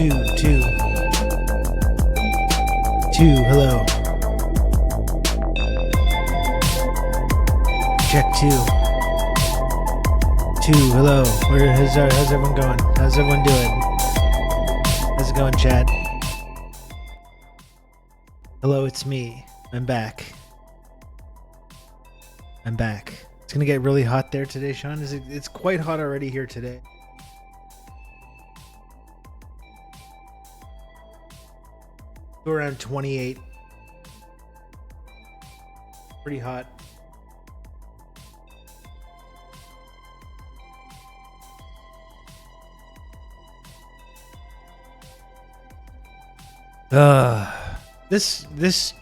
Two. Hello. Check two. Hello. How's everyone going? How's everyone doing? How's it going, chat? Hello, it's me. I'm back. It's gonna get really hot there today, Sean. It's quite hot already here today. Go around 28. Pretty hot. This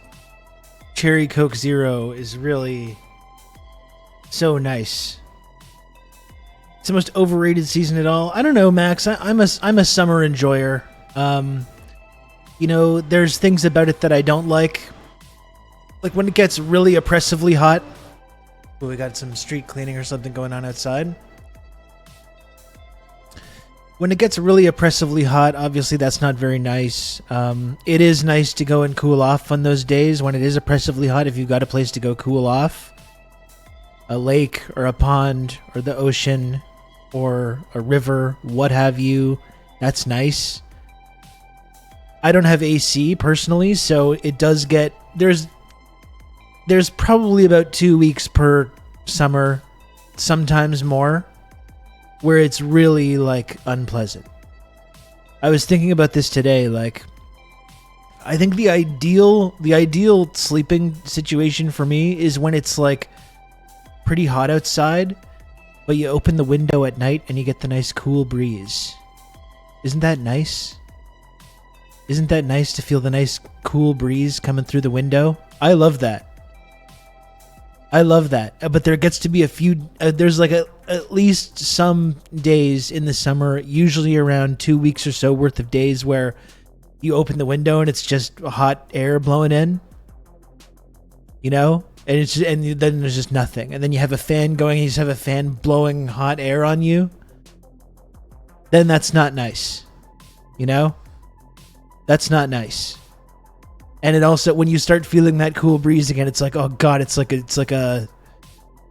Cherry Coke Zero is really so nice. It's the most overrated season at all. I don't know, Max. I'm a summer enjoyer. You know, there's things about it that I don't like. Like when it gets really oppressively hot. Ooh, we got some street cleaning or something going on outside. When it gets really oppressively hot, obviously that's not very nice. It is nice to go and cool off on those days when it is oppressively hot if you've got a place to go cool off. A lake or a pond or the ocean or a river, what have you. That's nice. I don't have AC personally, so it does get... There's probably about 2 weeks per summer, sometimes more, where it's really, like, unpleasant. I was thinking about this today, like, I think the ideal sleeping situation for me is when it's, like, pretty hot outside, but you open the window at night and you get the nice cool breeze. Isn't that nice? Isn't that nice to feel the nice cool breeze coming through the window? I love that. But there gets to be a few... there's like at least some days in the summer, usually around 2 weeks or so worth of days, where you open the window and it's just hot air blowing in. You know? And then there's just nothing. And then you have a fan going and you just have a fan blowing hot air on you. Then that's not nice. You know? That's not nice. And it also, when you start feeling that cool breeze again, it's like, oh god, it's like an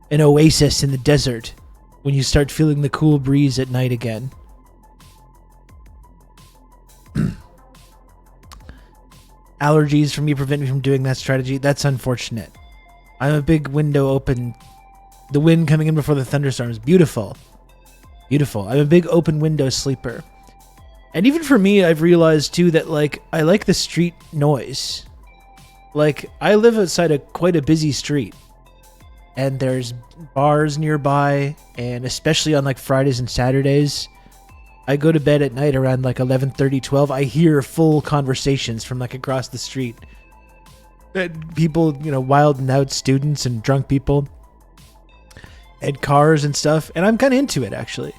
oasis in the desert when you start feeling the cool breeze at night again. Allergies for me prevent me from doing that strategy. That's unfortunate. I'm a big window open. The wind coming in before the thunderstorms. Beautiful. I'm a big open window sleeper. And even for me, I've realized too that, like, I like the street noise. Like, I live outside quite a busy street. And there's bars nearby, and especially on like Fridays and Saturdays, I go to bed at night around like 11:30, 12. I hear full conversations from like across the street. People, you know, wild and out, students and drunk people. And cars and stuff. And I'm kind of into it, actually.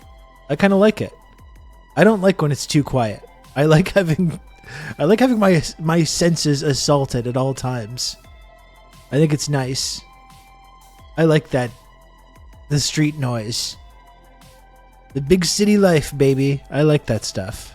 I kind of like it. I don't like when it's too quiet. I like having my senses assaulted at all times. I think it's nice. I like that. The street noise. The big city life, baby. I like that stuff.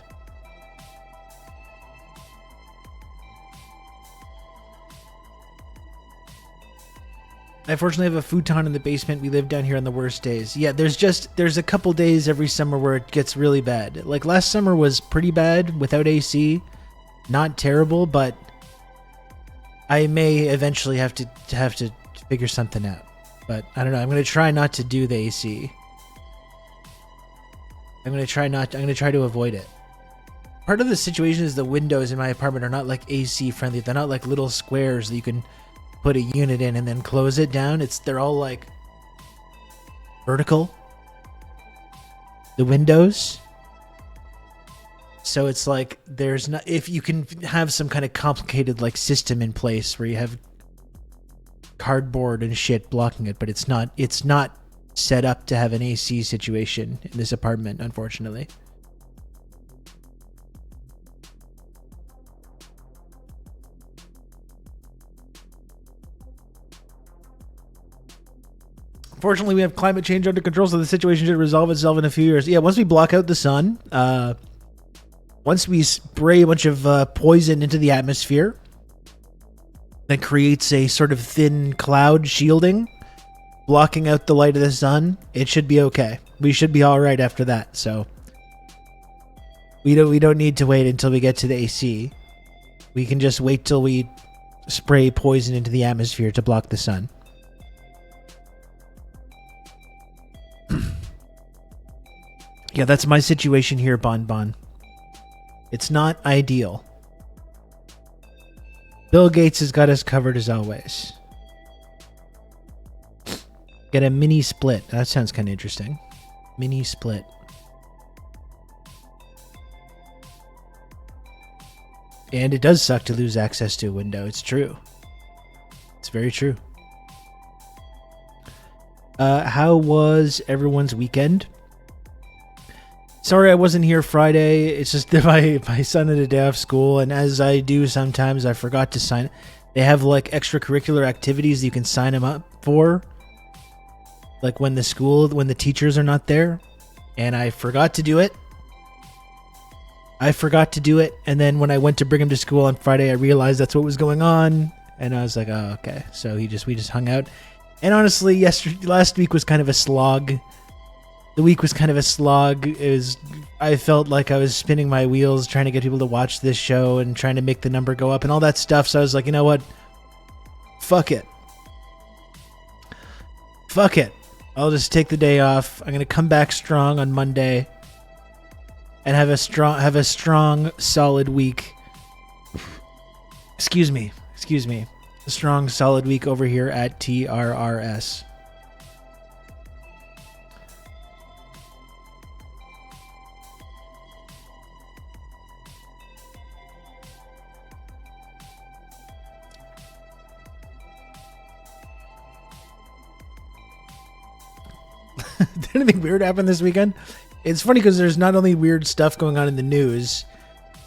I fortunately have a futon in the basement. We live down here on the worst days. Yeah, there's a couple days every summer where it gets really bad. Like last summer was pretty bad without AC. Not terrible, but I may eventually have to figure something out. But I don't know. I'm going to try not to do the AC. I'm going to try to avoid it. Part of the situation is the windows in my apartment are not like AC friendly. They're not like little squares that you can put a unit in and then close it down. They're all like vertical, the windows. So it's like there's not, if you can have some kind of complicated like system in place where you have cardboard and shit blocking it, but it's not set up to have an AC situation in this apartment, unfortunately. Fortunately, we have climate change under control, so the situation should resolve itself in a few years. Yeah, once we block out the sun, once we spray a bunch of poison into the atmosphere, that creates a sort of thin cloud shielding, blocking out the light of the sun, it should be okay. We should be all right after that. So we don't need to wait until we get to the AC. We can just wait till we spray poison into the atmosphere to block the sun. Yeah, that's my situation here, Bon Bon. It's not ideal. Bill Gates has got us covered as always. Get a mini split. That sounds kind of interesting. Mini split. And it does suck to lose access to a window. It's true. It's very true. How was everyone's weekend? Sorry I wasn't here Friday. It's just that my son had a day off school, and as I do sometimes, I forgot to sign. They have like extracurricular activities you can sign him up for, like when the teachers are not there, and I forgot to do it. And then when I went to bring him to school on Friday, I realized that's what was going on, and I was like, oh, okay. So we just hung out, and honestly, last week was kind of a slog. The week was kind of a slog. I felt like I was spinning my wheels trying to get people to watch this show and trying to make the number go up and all that stuff. So I was like, you know what? Fuck it. I'll just take the day off. I'm going to come back strong on Monday and have a strong, solid week. Excuse me. A strong, solid week over here at TRRS. Did anything weird happen this weekend? It's funny because there's not only weird stuff going on in the news,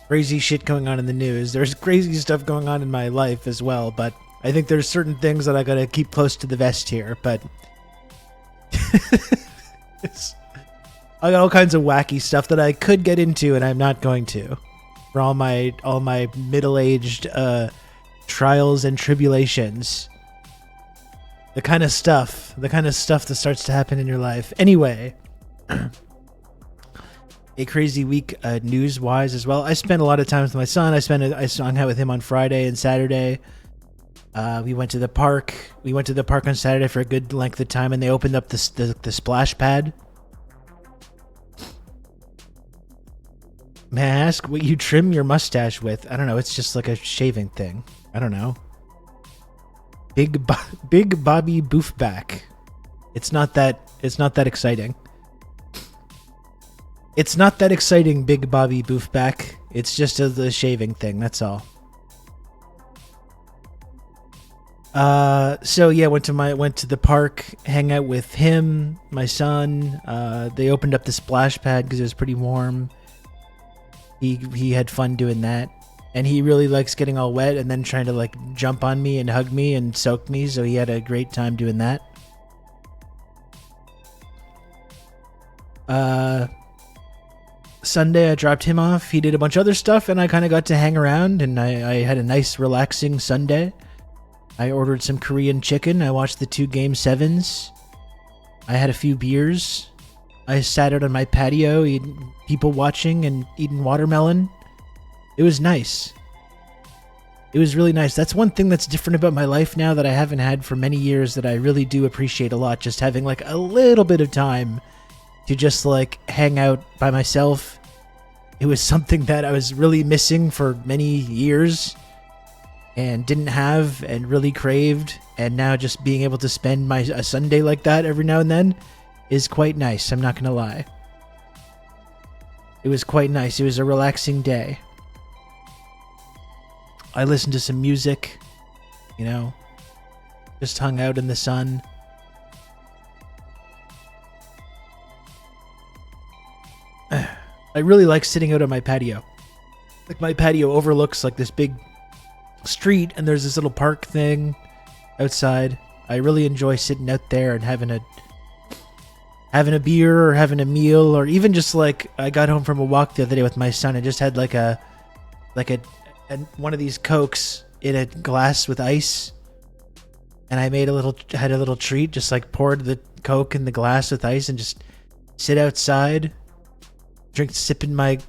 crazy shit going on in the news, there's crazy stuff going on in my life as well, but I think there's certain things that I gotta keep close to the vest here, but I got all kinds of wacky stuff that I could get into and I'm not going to. For all my middle-aged trials and tribulations. The kind of stuff that starts to happen in your life. Anyway, a crazy week news-wise as well. I spent a lot of time with my son. I hung out with him on Friday and Saturday. We went to the park. We went to the park on Saturday for a good length of time, and they opened up the splash pad. May I ask what you trim your mustache with? I don't know. It's just like a shaving thing. I don't know. Big Bobby Boofback. It's not that exciting. It's not that exciting, Big Bobby Boofback. It's just the shaving thing. That's all. So yeah, went to the park, hang out with him, my son. They opened up the splash pad because it was pretty warm. He had fun doing that. And he really likes getting all wet and then trying to like jump on me and hug me and soak me. So he had a great time doing that. Sunday I dropped him off. He did a bunch of other stuff and I kind of got to hang around and I had a nice relaxing Sunday. I ordered some Korean chicken. I watched the 2 Game 7s. I had a few beers. I sat out on my patio, people watching and eating watermelon. It was nice. It was really nice. That's one thing that's different about my life now that I haven't had for many years that I really do appreciate a lot. Just having like a little bit of time to just like hang out by myself. It was something that I was really missing for many years and didn't have and really craved. And now just being able to spend a Sunday like that every now and then is quite nice. I'm not going to lie. It was quite nice. It was a relaxing day. I listened to some music, just hung out in the sun. I really like sitting out on my patio. Like my patio overlooks like this big street and there's this little park thing outside. I really enjoy sitting out there and having having a beer or having a meal, or even just like I got home from a walk the other day with my son and just had like a one of these Cokes in a glass with ice, and I had a little treat, just like poured the Coke in the glass with ice and just sit outside, sipping my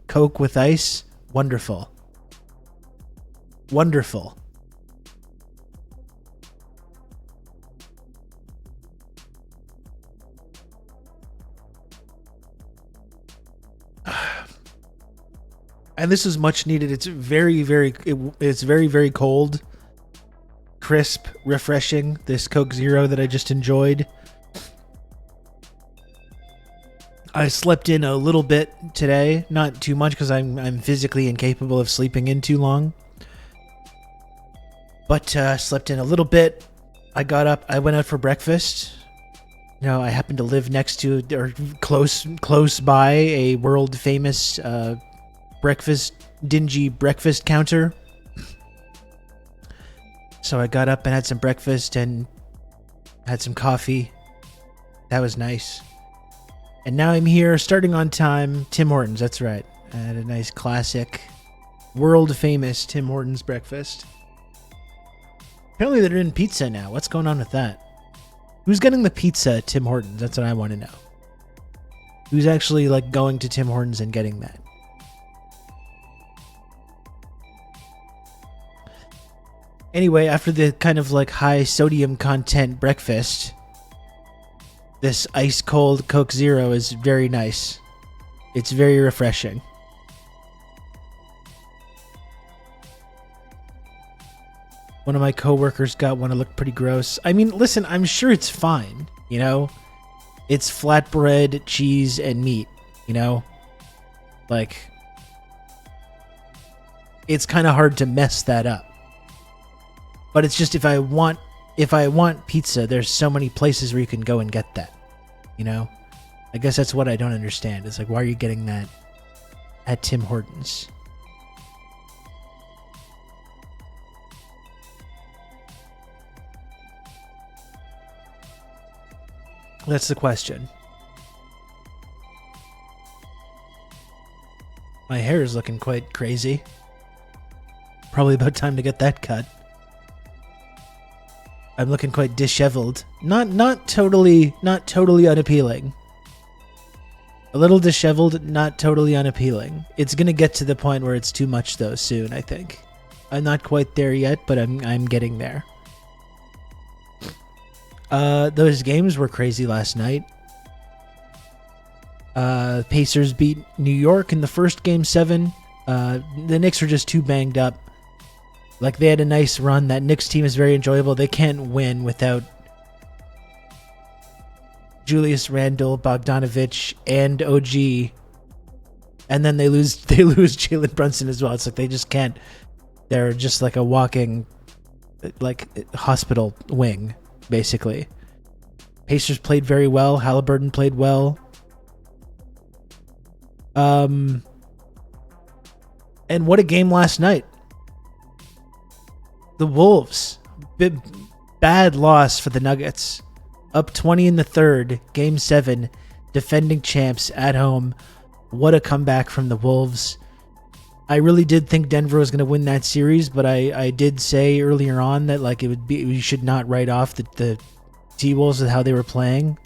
Coke with ice. Wonderful. Wonderful. And this is much needed. It's very, very cold, crisp, refreshing. This Coke Zero that I just enjoyed. I slept in a little bit today, not too much because I'm physically incapable of sleeping in too long. But slept in a little bit. I got up. I went out for breakfast. You know, I happen to live next to or close by a world famous dingy breakfast counter. So I got up and had some breakfast and had some coffee. That was nice. And now I'm here, starting on time, Tim Hortons, that's right. I had a nice classic, world famous Tim Hortons breakfast. Apparently they're doing pizza now. What's going on with that? Who's getting the pizza at Tim Hortons? That's what I want to know. Who's actually like going to Tim Hortons and getting that? Anyway, after the kind of like high sodium content breakfast, this ice cold Coke Zero is very nice. It's very refreshing. One of my coworkers got one that looked pretty gross. I mean, listen, I'm sure it's fine, you know? It's flatbread, cheese, and meat, you know? Like, it's kind of hard to mess that up. But it's just if I want pizza, there's so many places where you can go and get that, you know? I guess that's what I don't understand. It's like, why are you getting that at Tim Hortons? That's the question. My hair is looking quite crazy. Probably about time to get that cut. I'm looking quite disheveled. Not totally unappealing. A little disheveled, not totally unappealing. It's gonna get to the point where it's too much though soon, I think. I'm not quite there yet, but I'm getting there. Those games were crazy last night. Pacers beat New York in the first game 7. The Knicks were just too banged up. Like, they had a nice run. That Knicks team is very enjoyable. They can't win without Julius Randle, Bogdanovich, and OG. And then they lose Jalen Brunson as well. It's like they just can't. They're just like a walking like hospital wing, basically. Pacers played very well. Halliburton played well. And what a game last night. The Wolves. Bad loss for the Nuggets. Up 20 in the third. Game 7. Defending champs at home. What a comeback from the Wolves. I really did think Denver was going to win that series, but I did say earlier on that like we should not write off the T-Wolves with how they were playing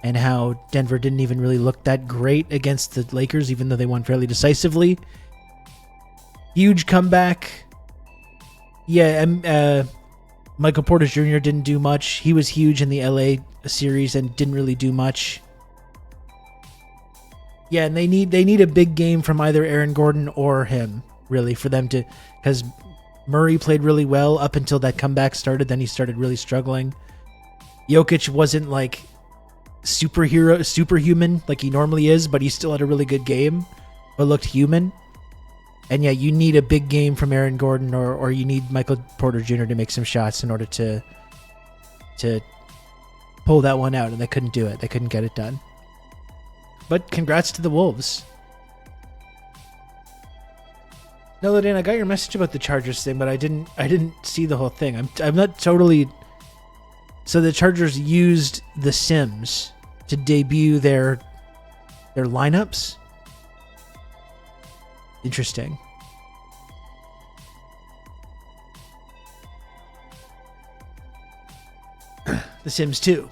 and how Denver didn't even really look that great against the Lakers, even though they won fairly decisively. Huge comeback. Yeah, Michael Porter Jr. didn't do much. He was huge in the LA series and didn't really do much. Yeah, and they need a big game from either Aaron Gordon or him, really, for them to, because Murray played really well up until that comeback started. Then he started really struggling. Jokic wasn't like superhuman like he normally is, but he still had a really good game, but looked human. And yeah, you need a big game from Aaron Gordon or you need Michael Porter Jr. to make some shots in order to pull that one out, and they couldn't do it. They couldn't get it done. But congrats to the Wolves. No, Dan, I got your message about the Chargers thing, but I didn't see the whole thing. I'm not totally. So the Chargers used The Sims to debut their lineups. Interesting. The Sims 2.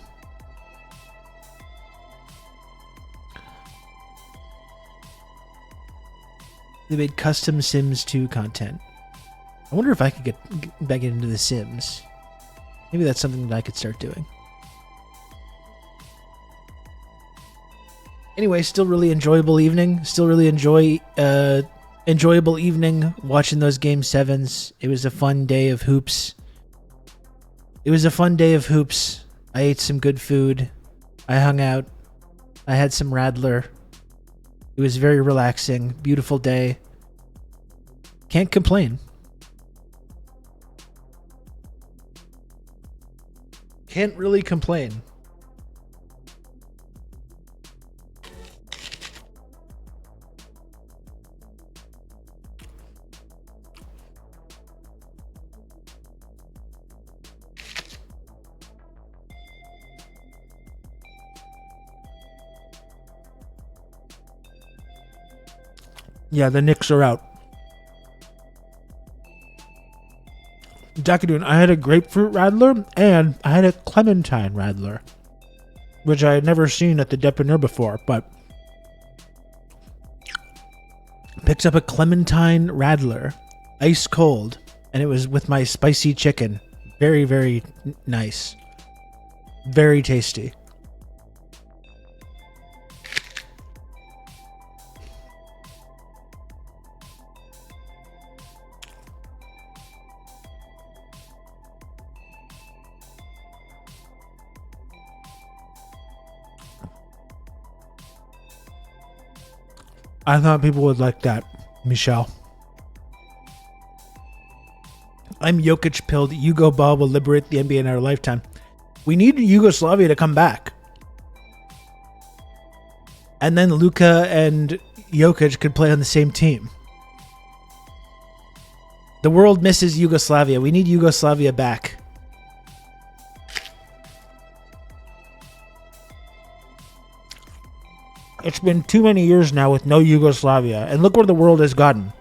They made custom Sims 2 content. I wonder if I could get back into The Sims. Maybe that's something that I could start doing. Anyway, still really enjoyable evening. Still really enjoyable evening watching those Game 7s. It was a fun day of hoops. I ate some good food. I hung out. I had some Radler. It was very relaxing. Beautiful day. Can't complain. Can't really complain. Yeah, the Knicks are out. Dakadoon, I had a grapefruit Radler and I had a clementine Radler, which I had never seen at the depanneur before, but picked up a clementine Radler, ice cold, and it was with my spicy chicken. Very, very nice. Very tasty. I thought people would like that, Michelle. I'm Jokic pilled. Hugo Ball will liberate the NBA in our lifetime. We need Yugoslavia to come back. And then Luka and Jokic could play on the same team. The world misses Yugoslavia. We need Yugoslavia back. It's been too many years now with no Yugoslavia, and look where the world has gotten.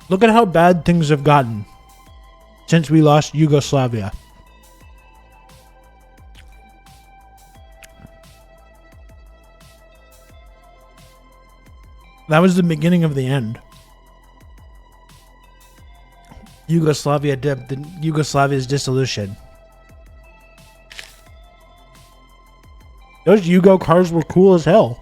Look at how bad things have gotten since we lost Yugoslavia. That was the beginning of the end. Yugoslavia's dissolution. Those Yugo cars were cool as hell.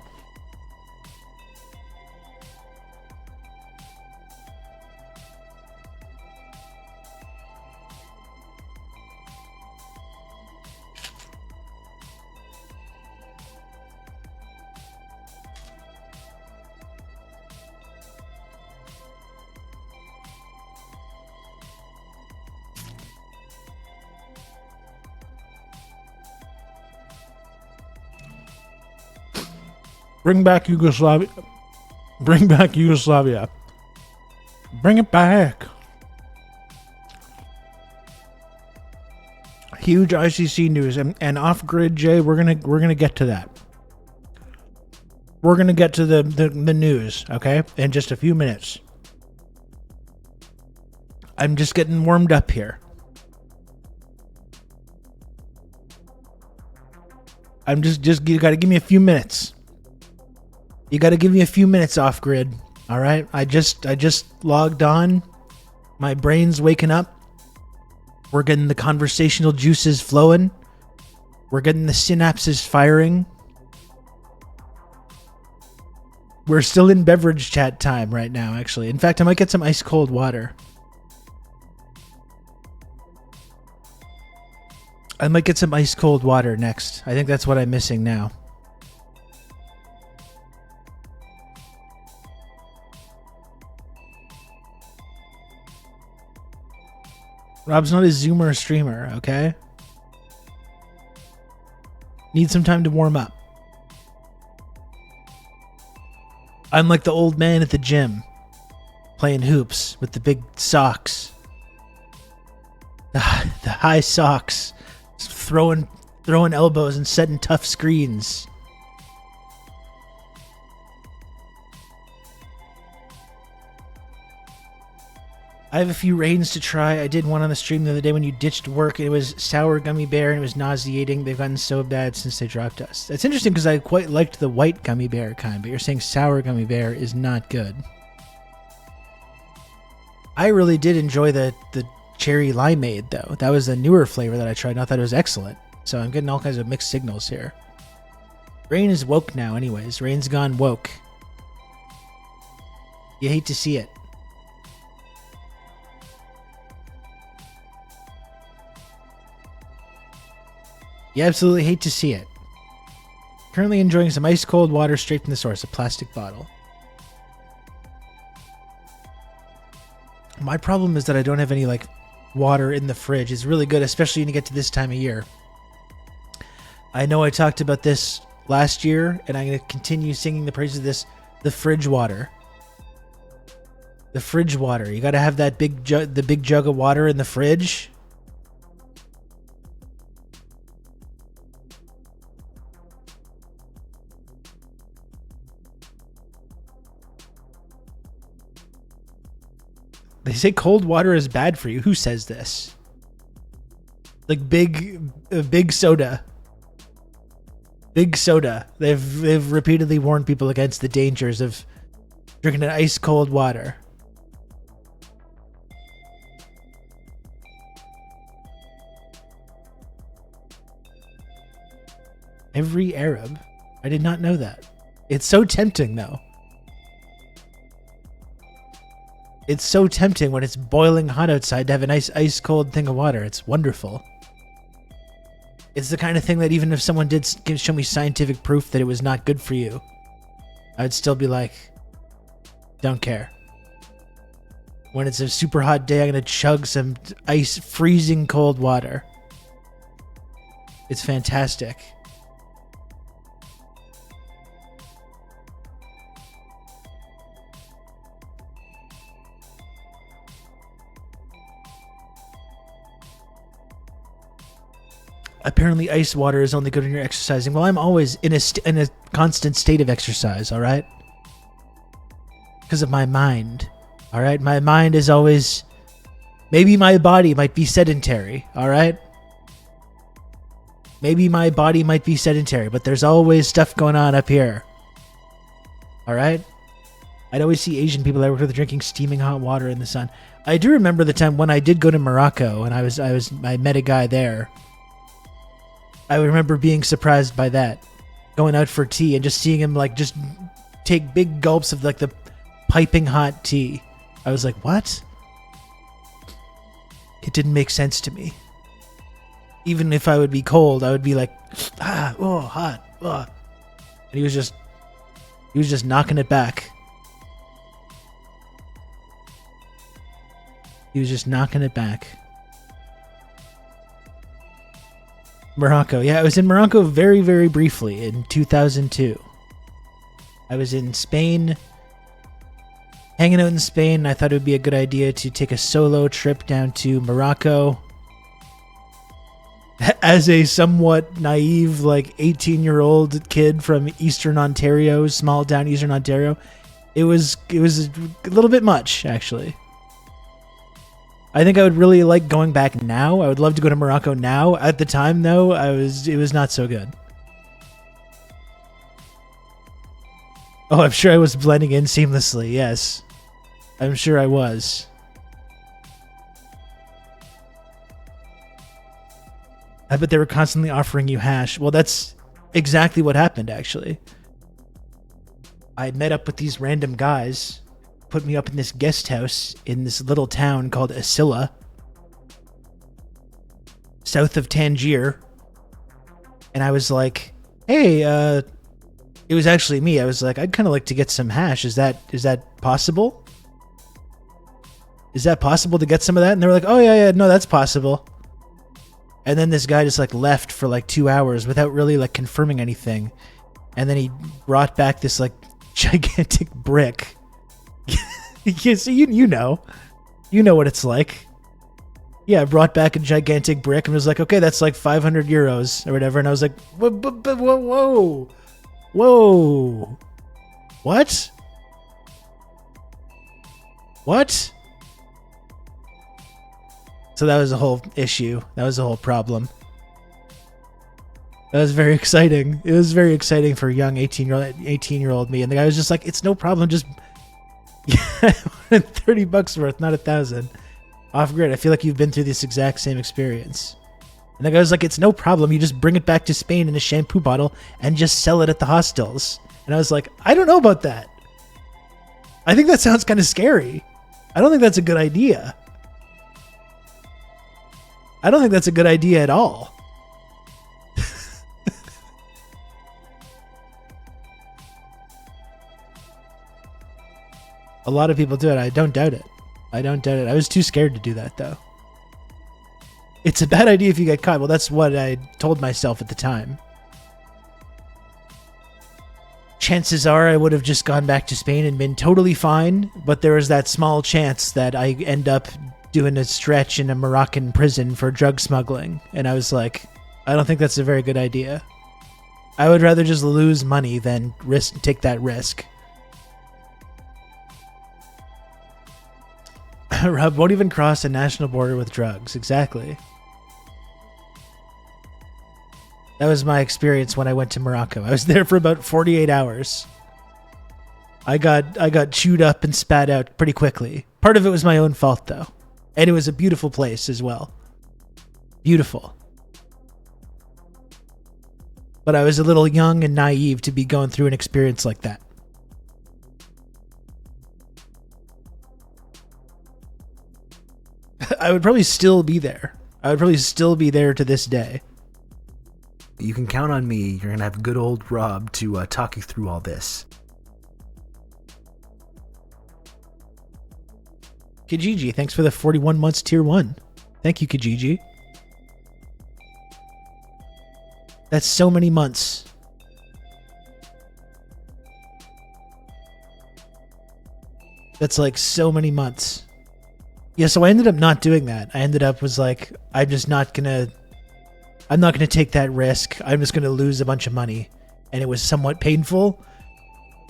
Bring back Yugoslavia. Bring back Yugoslavia. Bring it back. Huge ICC news and off grid, Jay. We're gonna get to that. We're gonna get to the news, okay? In just a few minutes. I'm just getting warmed up here. I'm just you gotta give me a few minutes. You got to give me a few minutes off grid. All right. I just logged on. My brain's waking up. We're getting the conversational juices flowing. We're getting the synapses firing. We're still in beverage chat time right now, actually. In fact, I might get some ice cold water. I might get some ice cold water next. I think that's what I'm missing now. Rob's not a Zoomer or streamer, okay? Need some time to warm up. I'm like the old man at the gym, playing hoops with the big socks. The high socks. Just throwing elbows and setting tough screens. I have a few rains to try. I did one on the stream the other day when you ditched work. It was sour gummy bear and it was nauseating. They've gotten so bad since they dropped us. That's interesting because I quite liked the white gummy bear kind, but you're saying sour gummy bear is not good. I really did enjoy the cherry limeade though. That was a newer flavor that I tried and I thought it was excellent. So I'm getting all kinds of mixed signals here. Rain is woke now anyways. Rain's gone woke. You hate to see it. You absolutely hate to see it. Currently enjoying some ice cold water straight from the source, a plastic bottle. My problem is that I don't have any like water in the fridge. It's really good, especially when you get to this time of year. I know I talked about this last year, and I'm going to continue singing the praises of this. The fridge water. The fridge water. You got to have that big jug of water in the fridge. They say cold water is bad for you. Who says this? Like big soda. Big soda. They've repeatedly warned people against the dangers of drinking an ice cold water. Every Arab? I did not know that. It's so tempting though. It's so tempting when it's boiling hot outside to have a nice ice cold thing of water. It's wonderful. It's the kind of thing that even if someone did show me scientific proof that it was not good for you, I would still be like, don't care. When it's a super hot day, I'm going to chug some ice freezing cold water. It's fantastic. Apparently ice water is only good when you're exercising. Well, I'm always in a constant state of exercise, all right? Because of my mind, all right? My mind is always... Maybe my body might be sedentary, all right? Maybe my body might be sedentary, but there's always stuff going on up here. All right? I'd always see Asian people I worked with drinking steaming hot water in the sun. I do remember the time when I did go to Morocco and I met a guy there. I remember being surprised by that. Going out for tea and just seeing him like just take big gulps of like the piping hot tea. I was like, what? It didn't make sense to me. Even if I would be cold, I would be like, hot. And he was just knocking it back. He was just knocking it back. Morocco. Yeah, I was in Morocco very, very briefly in 2002. I was in Spain, hanging out in Spain. I thought it would be a good idea to take a solo trip down to Morocco. As a somewhat naive, like 18-year-old kid from Eastern Ontario, small town Eastern Ontario, it was a little bit much, actually. I think I would really like going back now. I would love to go to Morocco now. At the time, though, it was not so good. Oh, I'm sure I was blending in seamlessly. Yes, I'm sure I was. I bet they were constantly offering you hash. Well, that's exactly what happened, actually. I met up with these random guys. Put me up in this guest house in this little town called Asila, south of Tangier. And I was like, hey, it was actually me. I was like, I'd kind of like to get some hash. Is that possible? Is that possible to get some of that? And they were like, oh yeah, no, that's possible. And then this guy just like left for like 2 hours without really like confirming anything. And then he brought back this like gigantic brick. So you know what it's like. Yeah, I brought back a gigantic brick and was like, okay, that's like 500 euros or whatever. And I was like, whoa, whoa, whoa, what? What? So that was a whole issue. That was a whole problem. That was very exciting. It was very exciting for young 18-year-old me. And the guy was just like, it's no problem. Just $30 worth, not 1,000. Off grid. I feel like you've been through this exact same experience. And the guy was like, it's no problem. You just bring it back to Spain in a shampoo bottle and just sell it at the hostels. And I was like, I don't know about that. I think that sounds kind of scary. I don't think that's a good idea. I don't think that's a good idea at all. A lot of people do it. I don't doubt it. I don't doubt it. I was too scared to do that, though. It's a bad idea if you get caught. Well, that's what I told myself at the time. Chances are I would have just gone back to Spain and been totally fine, but there was that small chance that I end up doing a stretch in a Moroccan prison for drug smuggling. And I was like, I don't think that's a very good idea. I would rather just lose money than take that risk. Rob won't even cross a national border with drugs. Exactly. That was my experience when I went to Morocco. I was there for about 48 hours. I got chewed up and spat out pretty quickly. Part of it was my own fault, though. And it was a beautiful place as well. Beautiful. But I was a little young and naive to be going through an experience like that. I would probably still be there. I would probably still be there to this day. You can count on me. You're going to have good old Rob to talk you through all this. Kijiji, thanks for the 41 months tier 1. Thank you, Kijiji. That's so many months. That's like so many months. Yeah, so I ended up not doing that. I ended up was like, I'm not gonna take that risk. I'm just gonna lose a bunch of money. And it was somewhat painful.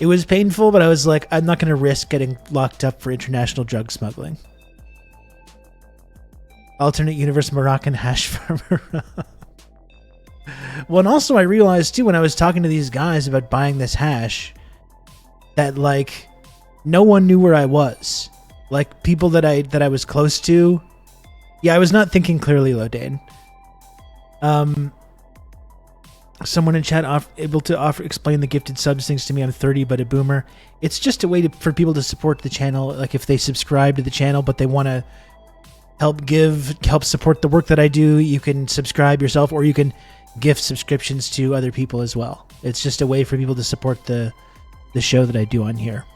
It was painful, but I was like, I'm not gonna risk getting locked up for international drug smuggling. Alternate universe Moroccan hash farmer. Well, and also I realized too when I was talking to these guys about buying this hash that like no one knew where I was. Like people that I was close to. Yeah, I was not thinking clearly, Lodane. Someone in chat able to explain the gifted subs things to me. I'm 30 but a boomer. It's just a way for people to support the channel. Like if they subscribe to the channel but they want to help support the work that I do, you can subscribe yourself or you can gift subscriptions to other people as well. It's just a way for people to support the show that I do on here.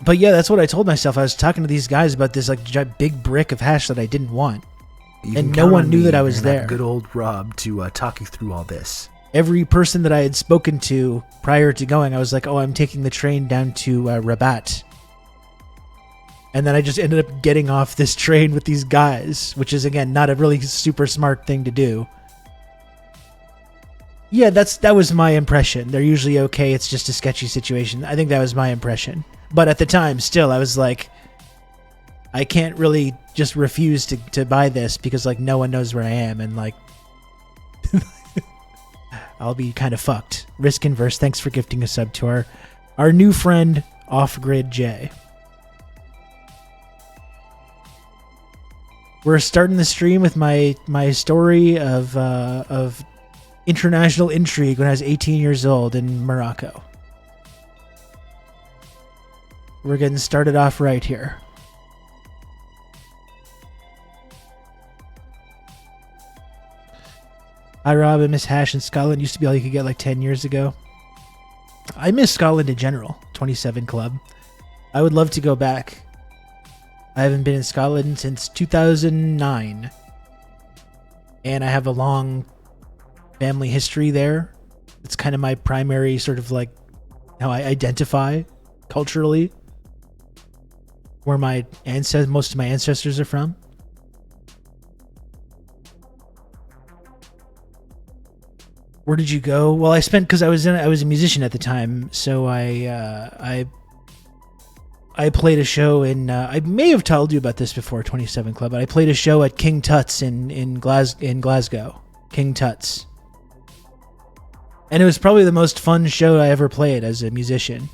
But yeah, that's what I told myself. I was talking to these guys about this like big brick of hash that I didn't want. And no one knew that I was there. Good old Rob to talk you through all this. Every person that I had spoken to prior to going, I was like, oh, I'm taking the train down to Rabat. And then I just ended up getting off this train with these guys, which is, again, not a really super smart thing to do. Yeah, that was my impression. They're usually okay. It's just a sketchy situation. I think that was my impression. But at the time, still, I was like, I can't really just refuse to buy this because, like, no one knows where I am. And, like, I'll be kind of fucked. Risk Inverse, thanks for gifting a sub to our new friend, Off-Grid J. We're starting the stream with my story of international intrigue when I was 18 years old in Morocco. We're getting started off right here. Hi Rob, I miss hash in Scotland. Used to be all you could get like 10 years ago. I miss Scotland in general. 27 Club. I would love to go back. I haven't been in Scotland since 2009. And I have a long family history there. It's kind of my primary sort of like how I identify culturally. where most of my ancestors are from. Where did you go? Well, because I was a musician at the time, so I played a show in. I may have told you about this before, 27 Club, but I played a show at King Tut's in Glasgow. King Tut's, and it was probably the most fun show I ever played as a musician.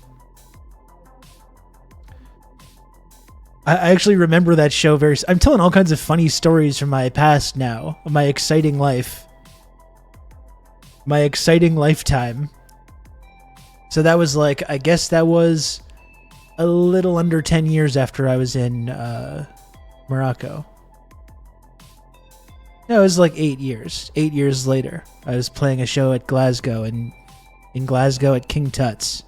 I actually remember that show I'm telling all kinds of funny stories from my past now, my exciting life. My exciting lifetime. So that was I guess that was a little under 10 years after I was in Morocco. No, it was 8 years. 8 years later, I was playing a show at Glasgow, in Glasgow at King Tut's.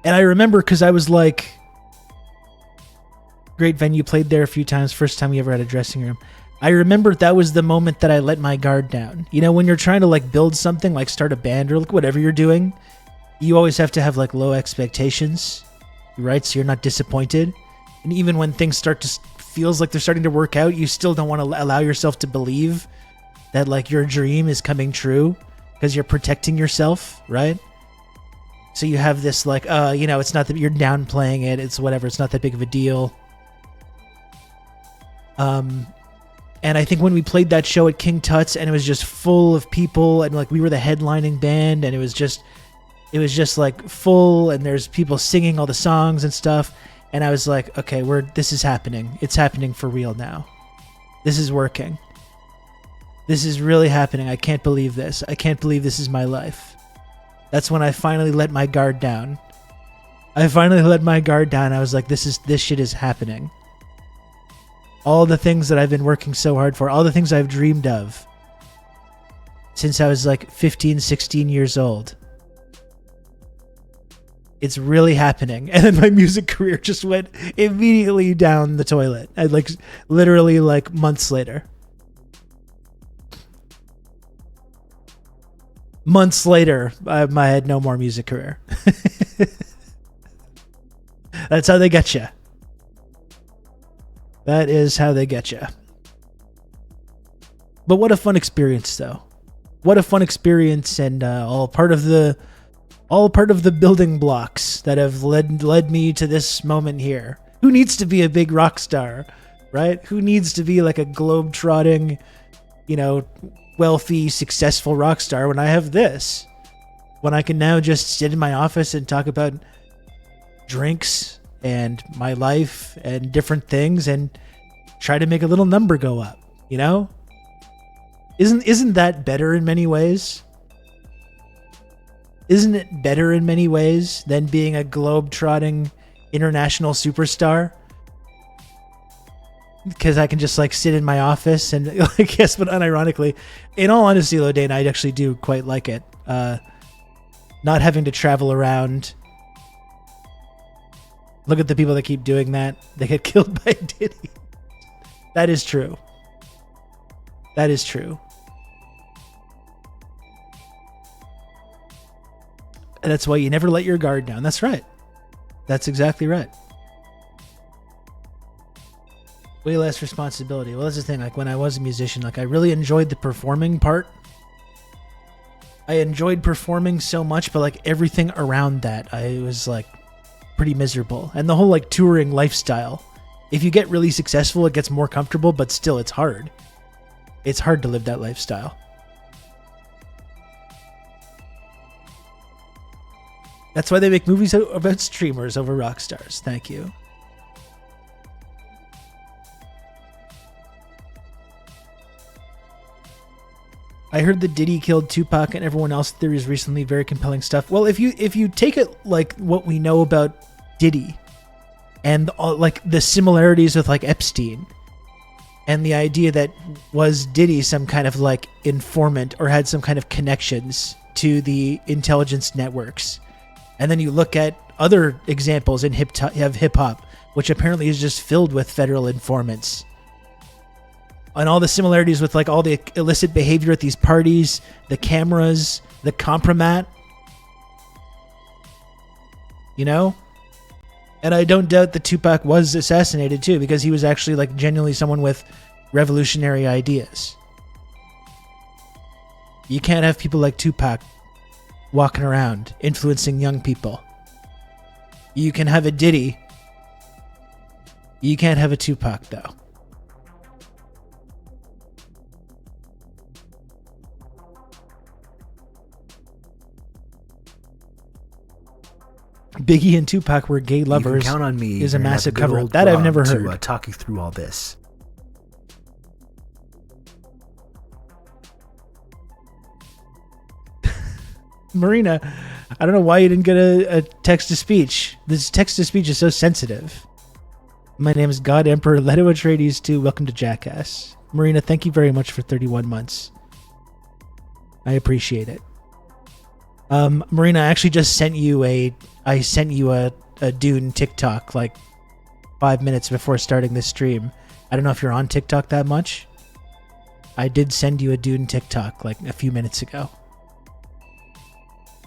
And I remember because I was great venue, played there a few times, first time we ever had a dressing room. I remember that was the moment that I let my guard down. You know, when you're trying to build something, start a band or whatever you're doing, you always have to have low expectations, right? So you're not disappointed. And even when things feels like they're starting to work out, you still don't want to allow yourself to believe that your dream is coming true because you're protecting yourself, right? So you have this it's not that you're downplaying it. It's whatever. It's not that big of a deal. And I think when we played that show at King Tut's and it was just full of people and we were the headlining band and it was just full and there's people singing all the songs and stuff. And I was okay, this is happening. It's happening for real now. This is working. This is really happening. I can't believe this. I can't believe this is my life. That's when I finally let my guard down. I was this shit is happening. All the things that I've been working so hard for, all the things I've dreamed of since I was 15, 16 years old. It's really happening. And then my music career just went immediately down the toilet. I literally months later. Months later, I had no more music career. That's how they get you. That is how they get you. But what a fun experience, though. What a fun experience, and all part of the building blocks that have led me to this moment here. Who needs to be a big rock star, right? Who needs to be a globe-trotting, wealthy, successful rock star when I have this? When I can now just sit in my office and talk about drinks and my life and different things and try to make a little number go up, Isn't that better in many ways? Isn't it better in many ways than being a globe-trotting international superstar? Because I can just sit in my office and yes, but unironically, in all honesty, though, Dane, I actually do quite like it. Not having to travel around. Look at the people that keep doing that. They get killed by Diddy. That is true. That is true. And that's why you never let your guard down. That's right. That's exactly right. Way less responsibility. Well, that's the thing. When I was a musician, I really enjoyed the performing part. I enjoyed performing so much, but everything around that, I was pretty miserable. And the whole touring lifestyle. If you get really successful, it gets more comfortable, but still it's hard. It's hard to live that lifestyle. That's why they make movies about streamers over rock stars. Thank you. I heard that Diddy killed Tupac and everyone else theories recently. Very compelling stuff. Well, if you take it what we know about Diddy and the similarities with Epstein and the idea that was Diddy some kind of informant or had some kind of connections to the intelligence networks. And then you look at other examples in hip hop, which apparently is just filled with federal informants. And all the similarities with all the illicit behavior at these parties, the cameras, the compromat. you know? And I don't doubt that Tupac was assassinated too, because he was actually like genuinely someone with revolutionary ideas. You can't have people like Tupac walking around influencing young people. You can have a Diddy. You can't have a Tupac, though. Biggie and Tupac were gay lovers. You can count on me. Is a massive cover cover-up. That I've never heard. To talk you through all this. Marina, I don't know why you didn't get a text-to-speech. This text-to-speech is so sensitive. My name is God Emperor Leto Atreides 2. Welcome to Jackass. Marina, thank you very much for 31 months. I appreciate it. Marina, I actually just sent you a Dune TikTok like 5 minutes before starting this stream. I don't know if you're on TikTok that much. I did send you a Dune TikTok like a few minutes ago.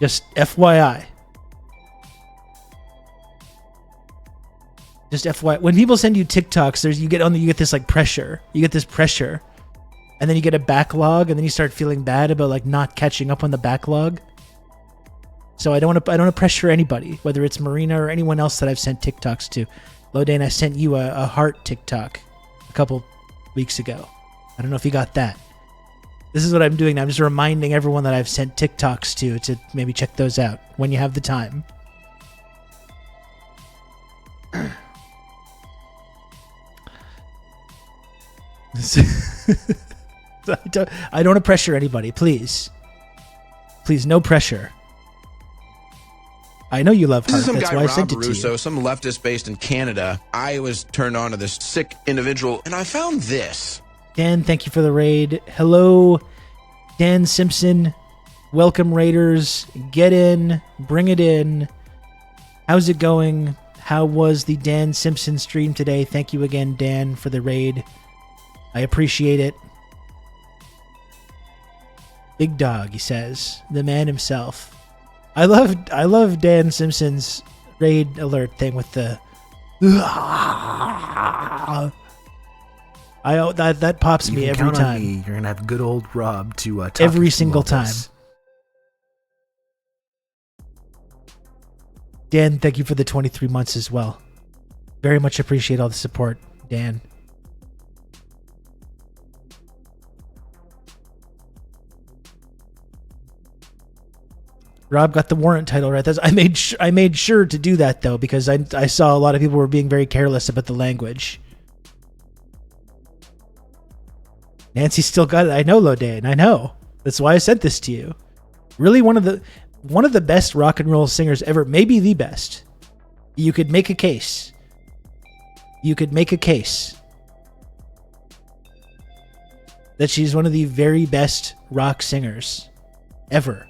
Just FYI. Just FYI. When people send you TikToks, you get this like pressure. You get this pressure. And then you get a backlog, and then you start feeling bad about like not catching up on the backlog. So I don't want to pressure anybody, whether it's Marina or anyone else that I've sent TikToks to. Lodane, I sent you a heart TikTok a couple weeks ago. I don't know if you got that. This is what I'm doing now. I'm just reminding everyone that I've sent TikToks to maybe check those out when you have the time. I don't want to pressure anybody. Please, no pressure. I know you love heart. That's why I sent it to you. Some leftist based in Canada. I was turned on to this sick individual, and I found this. Dan, thank you for the raid. Hello, Dan Simpson. Welcome, Raiders. Get in. Bring it in. How's it going? How was the Dan Simpson stream today? Thank you again, Dan, for the raid. I appreciate it. Big dog, he says. The man himself. I love Dan Simpson's raid alert thing with the that pops me every count time. On me. You're gonna have good old Rob to talk every single time. This. Dan, thank you for the 23 months as well. Very much appreciate all the support, Dan. Rob got the warrant title right. I made sure to do that though, because I saw a lot of people were being very careless about the language. Nancy still got it. I know, Lodane. I know. That's why I sent this to you. Really, one of the best rock and roll singers ever. Maybe the best. You could make a case. That she's one of the very best rock singers ever.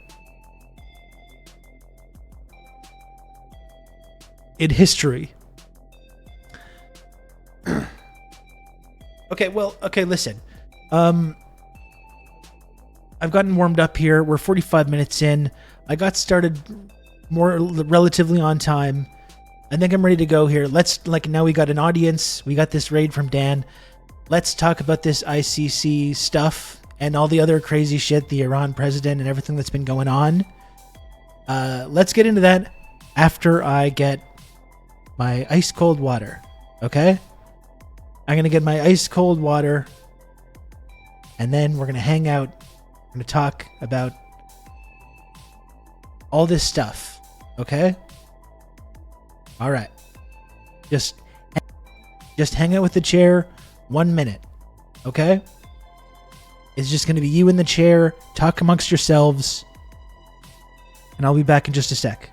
In history. Okay, listen. I've gotten warmed up here. We're 45 minutes in. I got started relatively on time. I think I'm ready to go here. Now we got an audience. We got this raid from Dan. Let's talk about this ICC stuff and all the other crazy shit, the Iran president and everything that's been going on. Let's get into that after I get my ice cold water. Okay? I'm going to get my ice cold water, and then we're going to hang out. I'm going to talk about all this stuff. Okay? All right. Just hang out with the chair 1 minute. Okay? It's just going to be you in the chair. Talk amongst yourselves. And I'll be back in just a sec.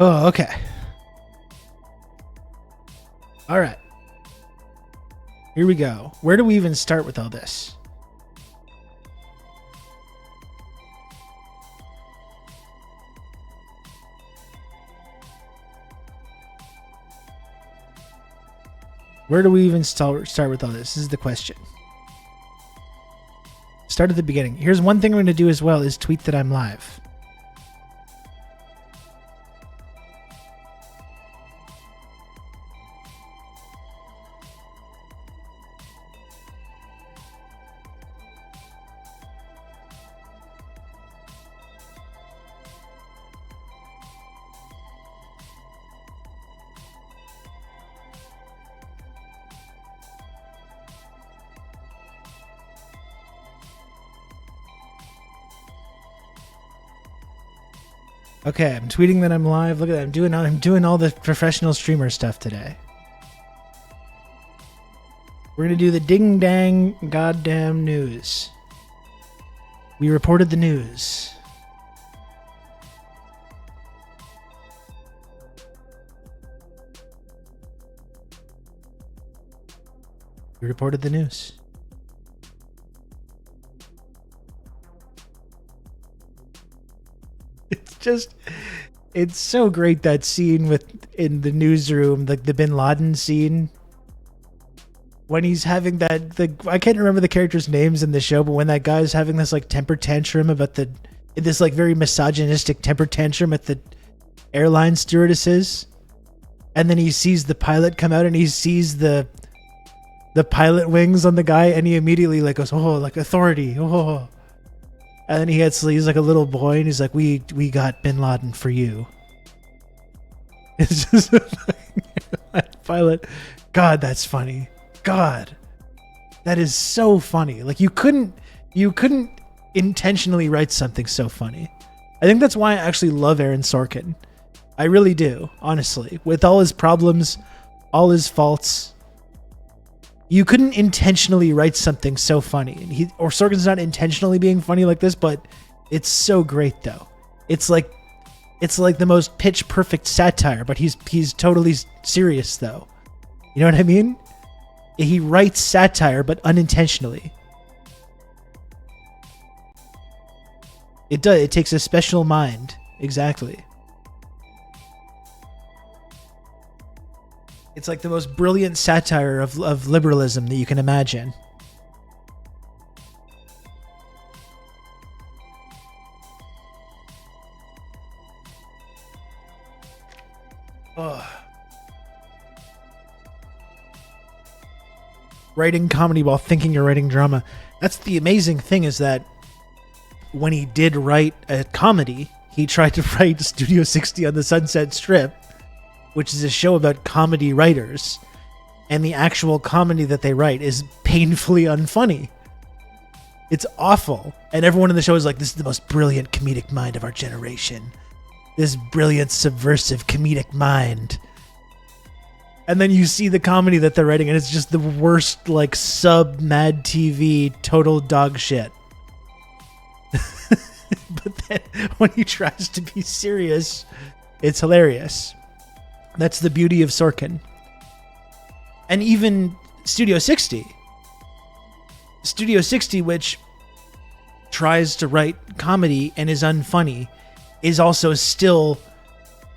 Oh, okay. All right. Here we go. Where do we even start with all this? Where do we even start with all this? This is the question. Start at the beginning. Here's one thing we're going to do as well is tweet that I'm live. Okay, I'm tweeting that I'm live. Look at that. I'm doing all the professional streamer stuff today. We're going to do the ding dang goddamn news. We reported the news. We reported the news. It's so great, that scene in the newsroom, like the Bin Laden scene, when he's having I can't remember the characters' names in the show, but when that guy's having this like temper tantrum about this like very misogynistic temper tantrum at the airline stewardesses, and then he sees the pilot come out and he sees the pilot wings on the guy, and he immediately like goes, oh, like authority, oh. And then he's like a little boy, and he's like, we got Bin Laden for you. It's just a pilot. God, that's funny. God, that is so funny. Like you couldn't intentionally write something so funny. I think that's why I actually love Aaron Sorkin. I really do, honestly. With all his problems, all his faults, you couldn't intentionally write something so funny. Sorkin's not intentionally being funny like this, but it's so great though. It's like the most pitch perfect satire, but he's totally serious though. You know what I mean? He writes satire, but unintentionally. It does. It takes a special mind. Exactly. It's like the most brilliant satire of liberalism that you can imagine. Ugh. Writing comedy while thinking you're writing drama. That's the amazing thing, is that when he did write a comedy, he tried to write Studio 60 on the Sunset Strip, which is a show about comedy writers, and the actual comedy that they write is painfully unfunny. It's awful. And everyone in the show is like, this is the most brilliant comedic mind of our generation. This brilliant, subversive comedic mind. And then you see the comedy that they're writing, and it's just the worst, like, Mad TV, total dog shit. But then when he tries to be serious, it's hilarious. That's the beauty of Sorkin. And even Studio 60. Studio 60, which tries to write comedy and is unfunny, is also still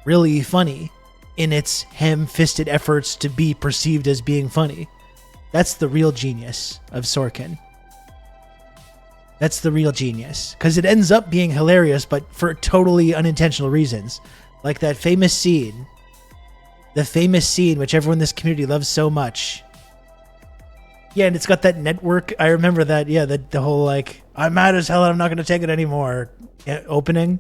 really funny in its ham-fisted efforts to be perceived as being funny. That's the real genius of Sorkin. That's the real genius. Because it ends up being hilarious, but for totally unintentional reasons. Like that famous scene. The famous scene, which everyone in this community loves so much. Yeah, and it's got that network. I remember that. Yeah, the whole, like, I'm mad as hell and I'm not going to take it anymore opening.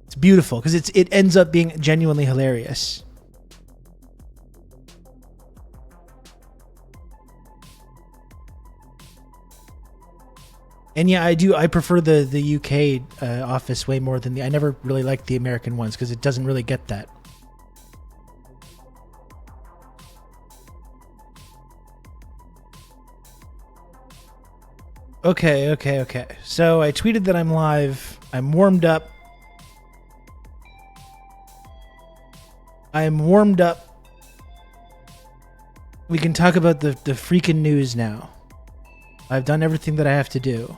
It's beautiful because it ends up being genuinely hilarious. And yeah, I prefer the UK office way more than I never really liked the American ones because it doesn't really get that. Okay. So I tweeted that I'm live. I'm warmed up. We can talk about the freaking news now. I've done everything that I have to do.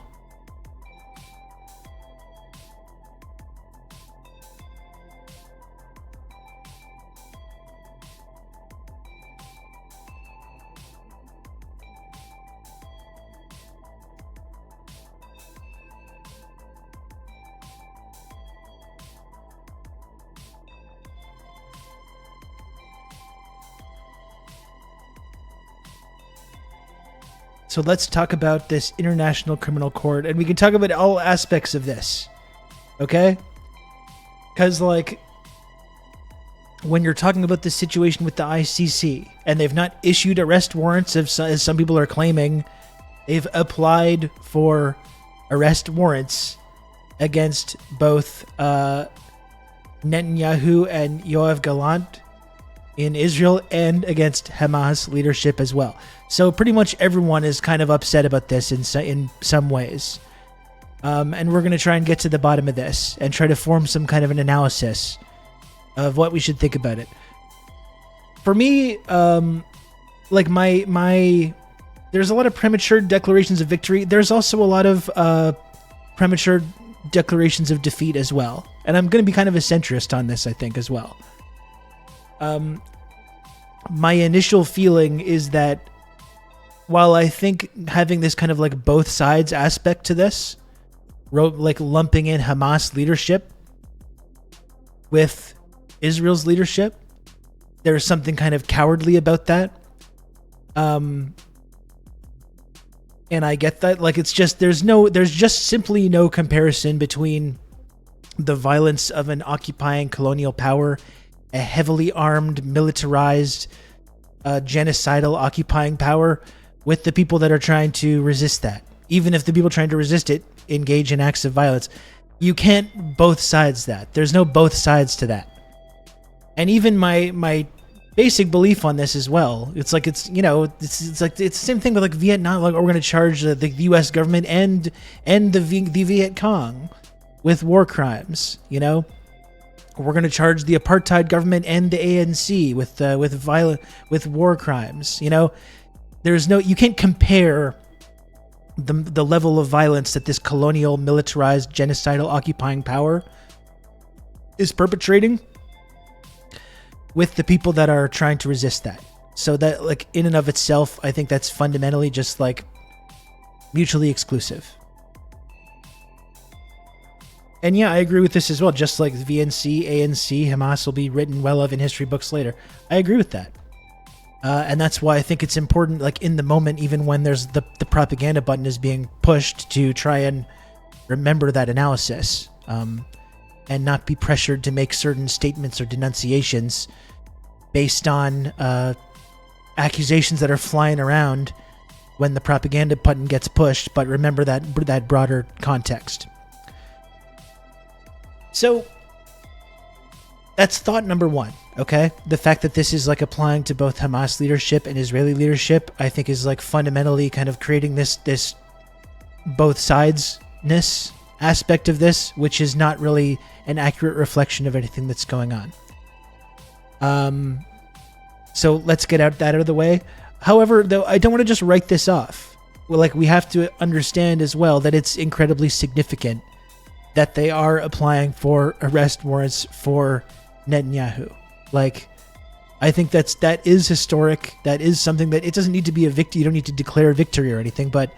So let's talk about this International Criminal Court, and we can talk about all aspects of this, okay? Because, like, when you're talking about the situation with the ICC, and they've not issued arrest warrants, as some people are claiming, they've applied for arrest warrants against both Netanyahu and Yoav Gallant in Israel and against Hamas leadership as well. So pretty much everyone is kind of upset about this in some ways. And we're going to try and get to the bottom of this and try to form some kind of an analysis of what we should think about it. For me, like there's a lot of premature declarations of victory. There's also a lot of premature declarations of defeat as well. And I'm going to be kind of a centrist on this, I think, as well. My initial feeling is that while I think having this kind of like both sides aspect to this, like lumping in Hamas leadership with Israel's leadership, there's something kind of cowardly about that. And I get that. Like, it's just, there's just simply no comparison between the violence of an occupying colonial power, a heavily armed, militarized, genocidal occupying power, with the people that are trying to resist that. Even if the people trying to resist it engage in acts of violence, you can't both sides that. There's no both sides to that. And even my basic belief on this as well, it's like, it's the same thing with like Vietnam. Like, we're going to charge the U.S. government and the Viet Cong with war crimes. You know, we're going to charge the apartheid government and the ANC with war crimes. You know, you can't compare the level of violence that this colonial, militarized, genocidal occupying power is perpetrating with the people that are trying to resist that. So that, like, in and of itself, I think that's fundamentally just like mutually exclusive. And yeah, I agree with this as well. Just like VNC, ANC, Hamas will be written well of in history books later. I agree with that. And that's why I think it's important, like in the moment, even when there's the propaganda button is being pushed, to try and remember that analysis, and not be pressured to make certain statements or denunciations based on accusations that are flying around when the propaganda button gets pushed, but remember that broader context. So that's thought number one, okay? The fact that this is like applying to both Hamas leadership and Israeli leadership, I think is like fundamentally kind of creating this both sides-ness aspect of this, which is not really an accurate reflection of anything that's going on. So let's get that out of the way. However, though, I don't want to just write this off. Well, like, we have to understand as well that it's incredibly significant that they are applying for arrest warrants for Netanyahu. Like, I think that is historic. That is something that it doesn't need to be a victory. You don't need to declare victory or anything, but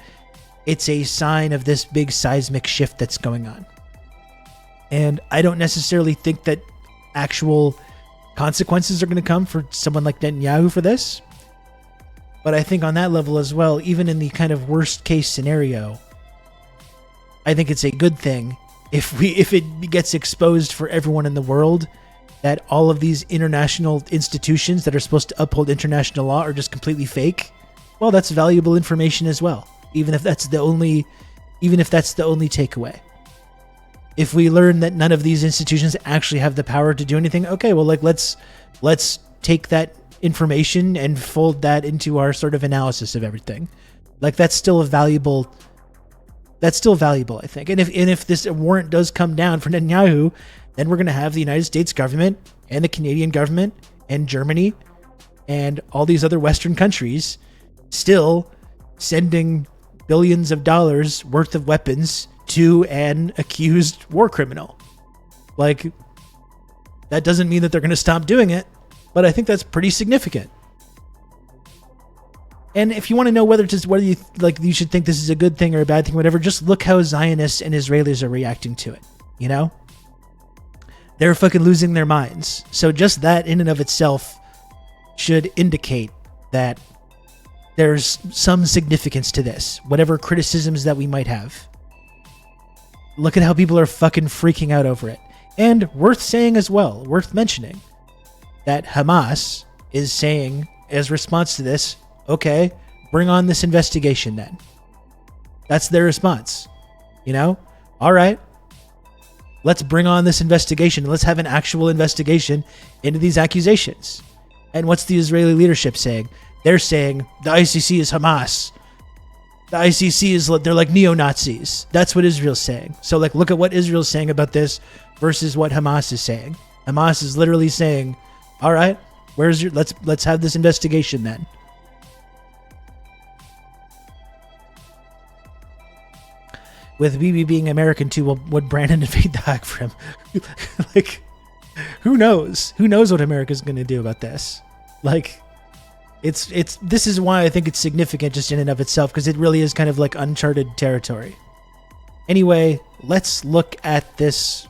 it's a sign of this big seismic shift that's going on. And I don't necessarily think that actual consequences are going to come for someone like Netanyahu for this. But I think on that level as well, even in the kind of worst case scenario, I think it's a good thing if it gets exposed for everyone in the world that all of these international institutions that are supposed to uphold international law are just completely fake. Well, that's valuable information as well, even if that's the only takeaway. If we learn that none of these institutions actually have the power to do anything, okay, well, like, let's take that information and fold that into our sort of analysis of everything. Like, that's still a valuable That's still valuable, I think. And if this warrant does come down for Netanyahu, then we're going to have the United States government and the Canadian government and Germany and all these other Western countries still sending billions of dollars worth of weapons to an accused war criminal. Like, that doesn't mean that they're going to stop doing it, but I think that's pretty significant. And if you want to know whether you like, you should think this is a good thing or a bad thing, whatever, just look how Zionists and Israelis are reacting to it. You know, they're fucking losing their minds. So just that in and of itself should indicate that there's some significance to this, whatever criticisms that we might have. Look at how people are fucking freaking out over it. And worth saying as well, worth mentioning, that Hamas is saying, as response to this, okay, bring on this investigation then. That's their response. You know? All right. Let's bring on this investigation. Let's have an actual investigation into these accusations. And what's the Israeli leadership saying? They're saying the ICC is Hamas. The ICC is, they're like neo-Nazis. That's what Israel's saying. So like, look at what Israel's saying about this versus what Hamas is saying. Hamas is literally saying, all right, let's have this investigation then. With Bibi being American too, would Brandon invade the Hague for him? Like, who knows? Who knows what America's going to do about this? Like, this is why I think it's significant just in and of itself, because it really is kind of like uncharted territory. Anyway, let's look at this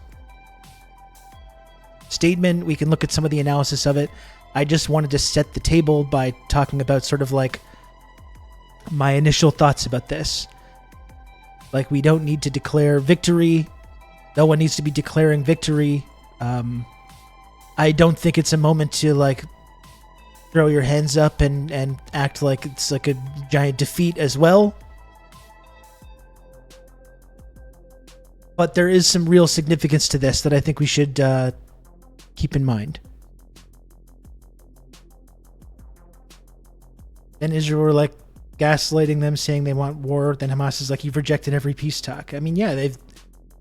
statement. We can look at some of the analysis of it. I just wanted to set the table by talking about sort of like my initial thoughts about this. Like, we don't need to declare victory. No one needs to be declaring victory. I don't think it's a moment to like throw your hands up and act like it's like a giant defeat as well. But there is some real significance to this that I think we should keep in mind. Then Israel were like gaslighting them, saying they want war. Then Hamas is like, you've rejected every peace talk. I mean, yeah,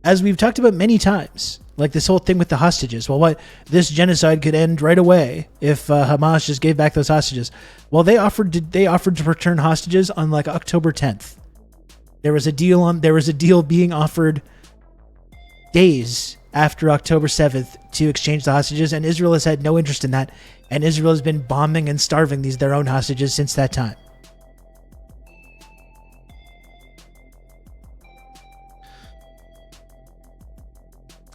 as we've talked about many times, like this whole thing with the hostages. Well, this genocide could end right away if Hamas just gave back those hostages. Well, they offered to return hostages on like October 10th. There was a deal being offered days after October 7th to exchange the hostages, and Israel has had no interest in that, and Israel has been bombing and starving their own hostages since that time.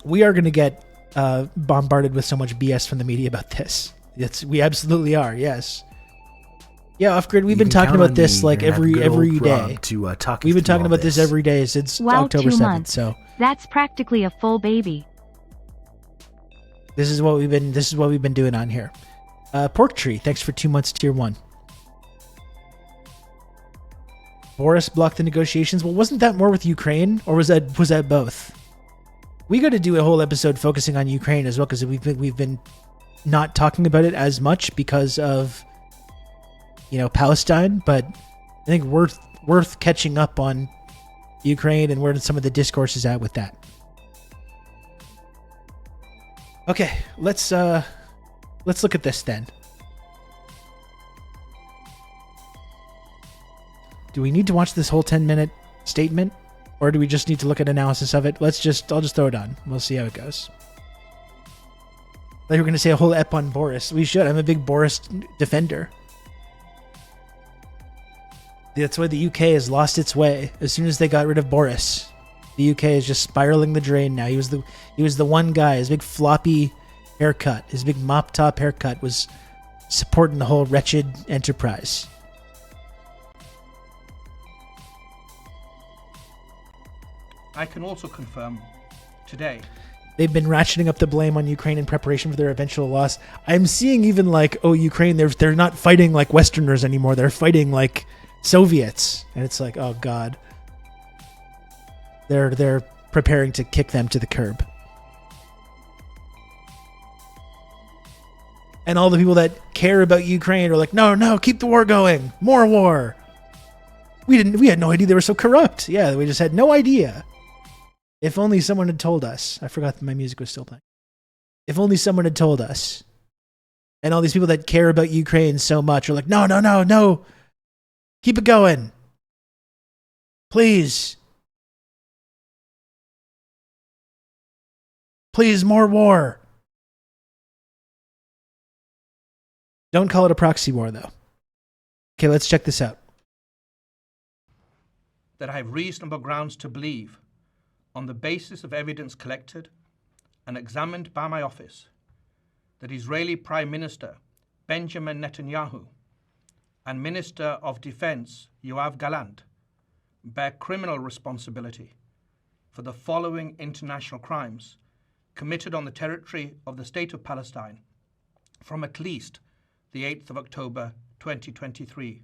We are going to get bombarded with so much BS from the media about this. We absolutely are, yes. Yeah, Off-Grid, we've been talking about this like every day. We've been talking about this every day since October 7th. Months. So that's practically a full baby. This is what we've been doing on here. Pork Tree, thanks for 2 months, tier 1. Boris blocked the negotiations. Well, wasn't that more with Ukraine, or was that both? We got to do a whole episode focusing on Ukraine as well, because we've been not talking about it as much because of, Palestine. But I think worth catching up on Ukraine and where some of the discourse is at with that. Okay, let's look at this then. Do we need to watch this whole 10-minute statement? Or do we just need to look at analysis of it? I'll just throw it on. We'll see how it goes. Like we're going to say a whole ep on Boris. We should. I'm a big Boris defender. That's why the UK has lost its way. As soon as they got rid of Boris, the UK is just spiraling the drain now. He was the one guy. His big floppy haircut, his big mop top haircut was supporting the whole wretched enterprise. I can also confirm today. They've been ratcheting up the blame on Ukraine in preparation for their eventual loss. I'm seeing even like, Ukraine, they're not fighting like Westerners anymore. They're fighting like Soviets. And it's like, oh God. They're preparing to kick them to the curb. And all the people that care about Ukraine are like, no, keep the war going. More war. We had no idea they were so corrupt. Yeah, we just had no idea. If only someone had told us. I forgot that my music was still playing. If only someone had told us. And all these people that care about Ukraine so much are like, no, no, no, no. Keep it going. Please. Please, more war. Don't call it a proxy war, though. Okay, let's check this out. That I have reasonable grounds to believe, on the basis of evidence collected and examined by my office, that Israeli Prime Minister Benjamin Netanyahu and Minister of Defense Yoav Gallant bear criminal responsibility for the following international crimes committed on the territory of the State of Palestine from at least the 8th of October 2023.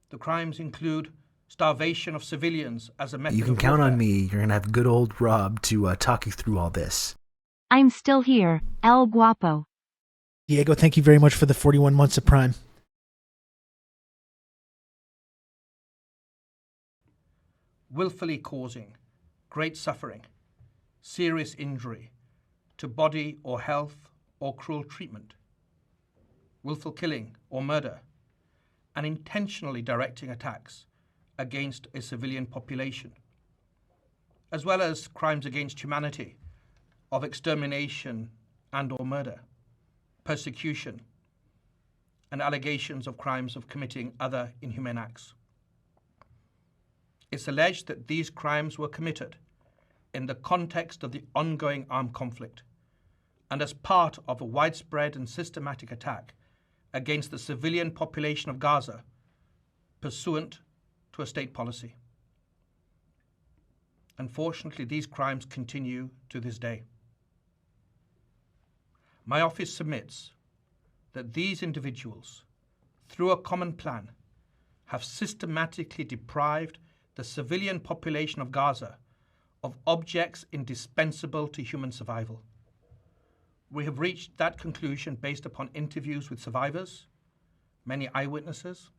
The crimes include starvation of civilians as a method You can of count on warfare. me. You're going to have good old Rob to talk you through all this. I'm still here, El Guapo. Diego, thank you very much for the 41 months of Prime. Willfully causing great suffering, serious injury to body or health or cruel treatment, willful killing or murder, and intentionally directing attacks against a civilian population, as well as crimes against humanity of extermination and or murder, persecution, and allegations of crimes of committing other inhumane acts. It's alleged that these crimes were committed in the context of the ongoing armed conflict and as part of a widespread and systematic attack against the civilian population of Gaza pursuant to a state policy. Unfortunately, these crimes continue to this day. My office submits that these individuals, through a common plan, have systematically deprived the civilian population of Gaza of objects indispensable to human survival. We have reached that conclusion based upon interviews with survivors, many eyewitnesses,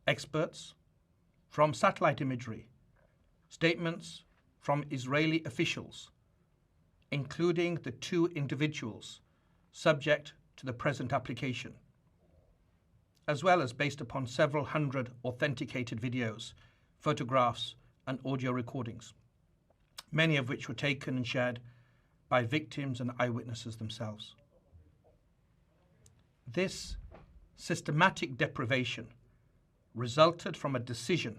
experts, from satellite imagery, statements from Israeli officials, including the 2 individuals subject to the present application, as well as based upon several hundred authenticated videos, photographs, and audio recordings, many of which were taken and shared by victims and eyewitnesses themselves. This systematic deprivation resulted from a decision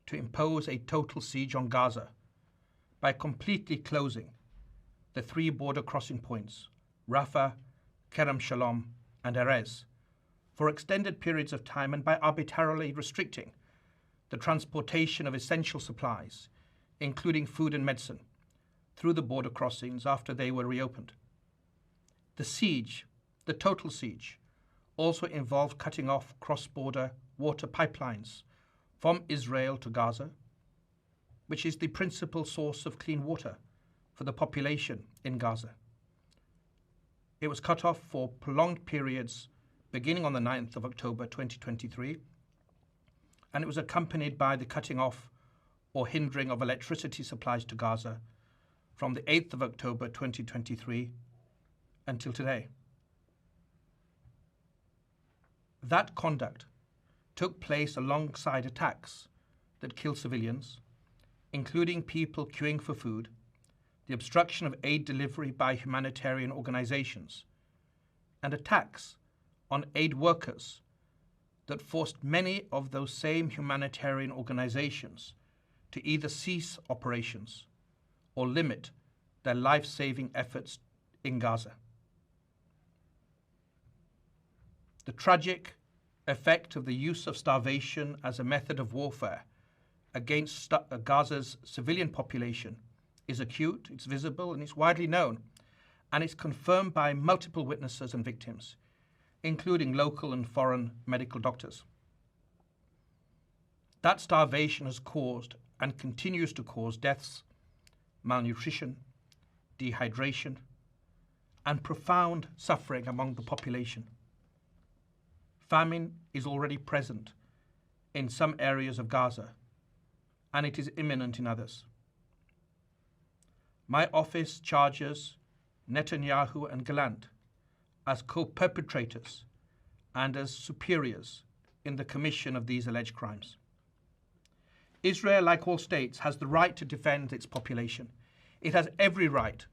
to impose a total siege on Gaza by completely closing the 3 border crossing points, Rafah, Kerem Shalom, and Erez, for extended periods of time and by arbitrarily restricting the transportation of essential supplies, including food and medicine, through the border crossings after they were reopened. The siege, the total siege, also involved cutting off cross-border water pipelines from Israel to Gaza, which is the principal source of clean water for the population in Gaza. It was cut off for prolonged periods beginning on the 9th of October 2023, and it was accompanied by the cutting off or hindering of electricity supplies to Gaza from the 8th of October 2023 until today. That conduct took place alongside attacks that killed civilians, including people queuing for food, the obstruction of aid delivery by humanitarian organizations, and attacks on aid workers that forced many of those same humanitarian organizations to either cease operations or limit their life-saving efforts in Gaza. The tragic effect of the use of starvation as a method of warfare against Gaza's civilian population is acute, it's visible, and it's widely known, and it's confirmed by multiple witnesses and victims, including local and foreign medical doctors. That starvation has caused and continues to cause deaths, malnutrition, dehydration, and profound suffering among the population. Famine is already present in some areas of Gaza, and it is imminent in others. My office charges Netanyahu and Gallant as co-perpetrators and as superiors in the commission of these alleged crimes. Israel, like all states, has the right to defend its population. It has every right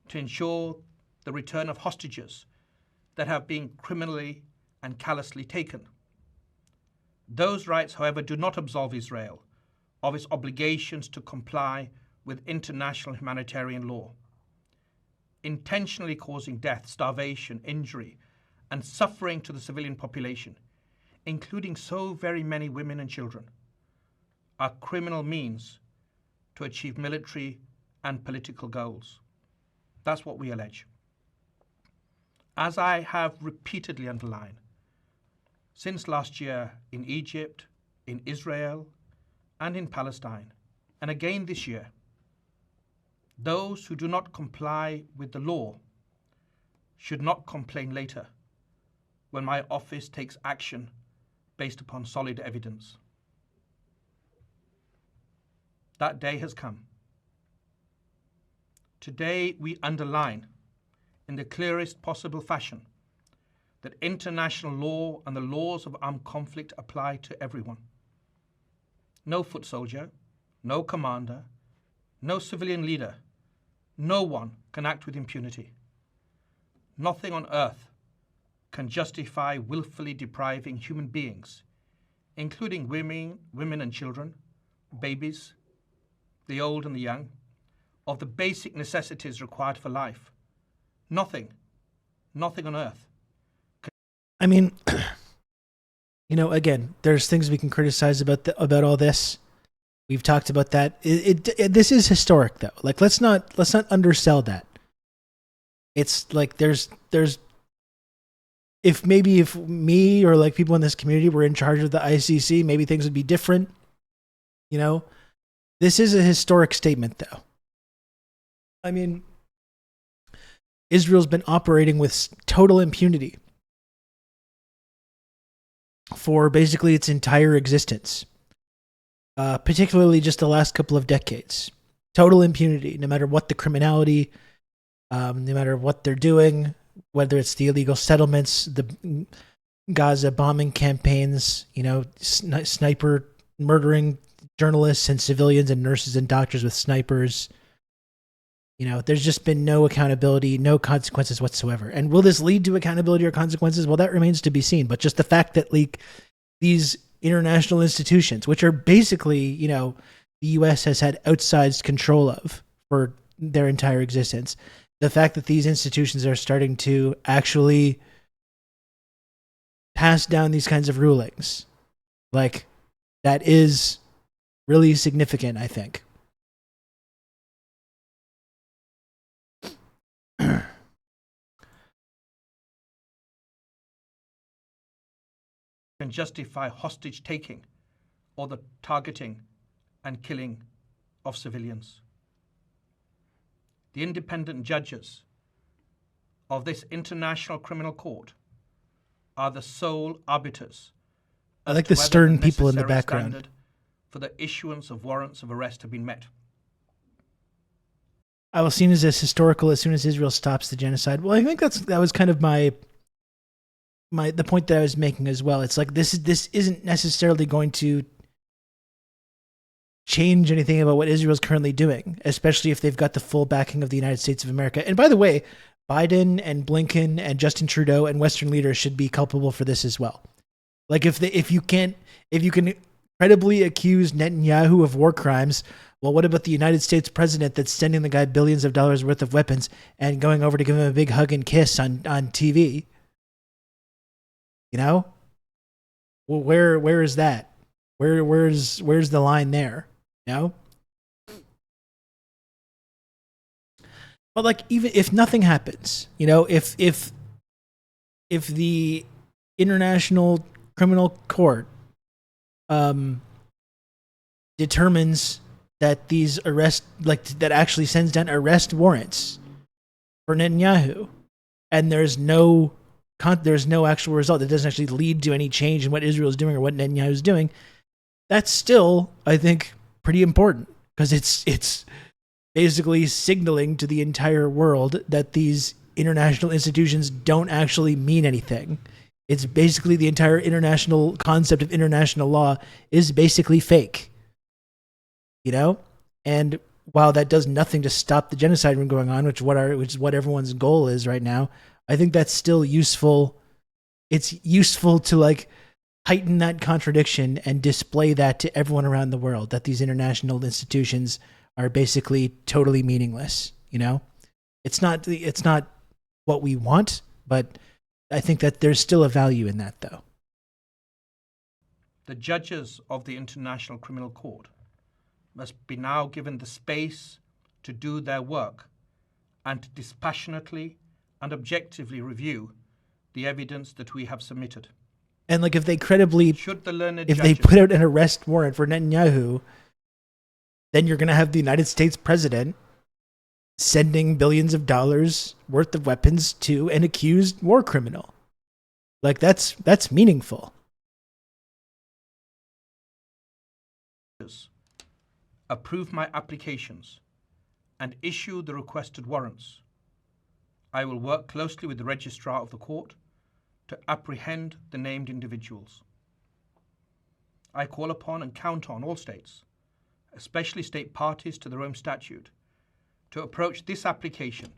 to ensure the return of hostages that have been criminally and callously taken. Those rights, however, do not absolve Israel of its obligations to comply with international humanitarian law. Intentionally causing death, starvation, injury, and suffering to the civilian population, including so very many women and children, are criminal means to achieve military and political goals. That's what we allege. As I have repeatedly underlined, since last year in Egypt, in Israel, and in Palestine, and again this year, those who do not comply with the law should not complain later when my office takes action based upon solid evidence. That day has come. Today we underline in the clearest possible fashion that international law and the laws of armed conflict apply to everyone. No foot soldier, no commander, no civilian leader, no one can act with impunity. Nothing on earth can justify willfully depriving human beings, including women and children, babies, the old and the young, of the basic necessities required for life. Nothing on earth. I mean, you know, again, there's things we can criticize about all this. We've talked about that. This is historic, though. Like, let's not undersell that. It's like there's if me or like people in this community were in charge of the ICC, maybe things would be different. You know, this is a historic statement, though. I mean, Israel's been operating with total impunity for basically its entire existence, particularly just the last couple of decades. Total impunity, no matter what the criminality, no matter what they're doing, whether it's the illegal settlements, the Gaza bombing campaigns, you know, sniper murdering journalists and civilians and nurses and doctors with snipers. You know, there's just been no accountability, no consequences whatsoever. And will this lead to accountability or consequences? Well, that remains to be seen. But just the fact that, like, these international institutions, which are basically, you know, the U.S. has had outsized control of for their entire existence, the fact that these institutions are starting to actually pass down these kinds of rulings, like, that is really significant, I think. Can justify hostage taking or the targeting and killing of civilians. The independent judges of this international criminal court are the sole arbiters. I like the stern people in the necessary background. standard for the issuance of warrants of arrest have been met. I was seen as historical as soon as Israel stops the genocide. Well, I think that was kind of the point that I was making as well. It's like this isn't necessarily going to change anything about what Israel's currently doing, especially if they've got the full backing of the United States of America. And by the way, Biden and Blinken and Justin Trudeau and Western leaders should be culpable for this as well. Like, if you can credibly accuse Netanyahu of war crimes, well, what about the United States president that's sending the guy billions of dollars worth of weapons and going over to give him a big hug and kiss on TV? You know? Well, where is that? Where's the line there? You know? But, like, even if nothing happens, you know, if the International Criminal Court determines that these that actually sends down arrest warrants for Netanyahu, and there's no actual result, that doesn't actually lead to any change in what Israel is doing or what Netanyahu is doing, that's still, I think, pretty important because it's basically signaling to the entire world that these international institutions don't actually mean anything. It's basically the entire international concept of international law is basically fake. You know? And while that does nothing to stop the genocide from going on, which is what everyone's goal is right now, I think that's still useful. It's useful to like heighten that contradiction and display that to everyone around the world that these international institutions are basically totally meaningless. You know, it's not what we want, but I think that there's still a value in that, though. The judges of the International Criminal Court must be now given the space to do their work and to dispassionately and objectively review the evidence that we have submitted. And like, if they credibly, if they put out an arrest warrant for Netanyahu, then you're going to have the United States president sending billions of dollars worth of weapons to an accused war criminal. Like, that's meaningful. Approve my applications and issue the requested warrants. I will work closely with the registrar of the court to apprehend the named individuals. I call upon and count on all states, especially state parties to the Rome Statute, to approach this application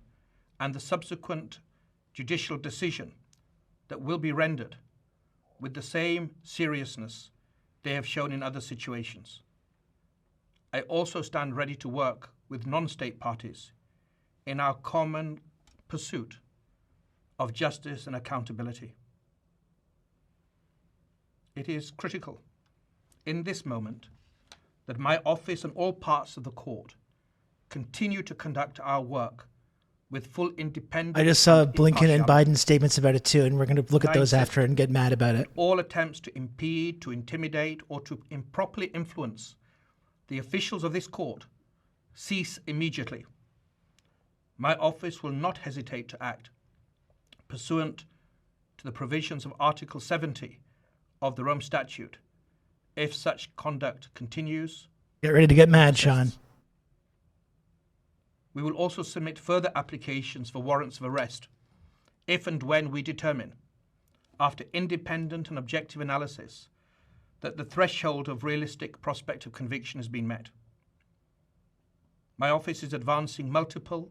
and the subsequent judicial decision that will be rendered with the same seriousness they have shown in other situations. I also stand ready to work with non-state parties in our common pursuit of justice and accountability. It is critical in this moment that my office and all parts of the court continue to conduct our work with full independence. I just saw Blinken and Biden's statements about it too, and we're going to look at those after and get mad about it. All attempts to impede, to intimidate, or to improperly influence the officials of this court cease immediately. My office will not hesitate to act pursuant to the provisions of Article 70 of the Rome Statute if such conduct continues. Get ready to get mad, Sean. We will also submit further applications for warrants of arrest if and when we determine, after independent and objective analysis, that the threshold of realistic prospect of conviction has been met. My office is advancing multiple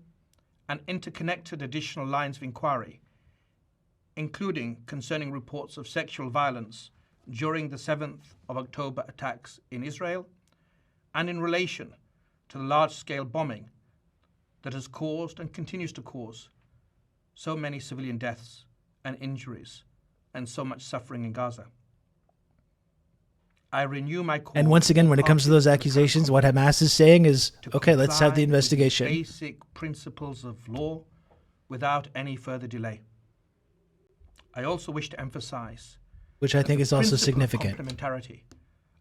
and interconnected additional lines of inquiry, including concerning reports of sexual violence during the 7th of October attacks in Israel and in relation to the large-scale bombing that has caused and continues to cause so many civilian deaths and injuries and so much suffering in Gaza. I renew my call. And once again, when it comes to those accusations, what Hamas is saying is, okay, let's have the investigation. Basic principles of law without any further delay. I also wish to emphasize, which I think is also significant, complementarity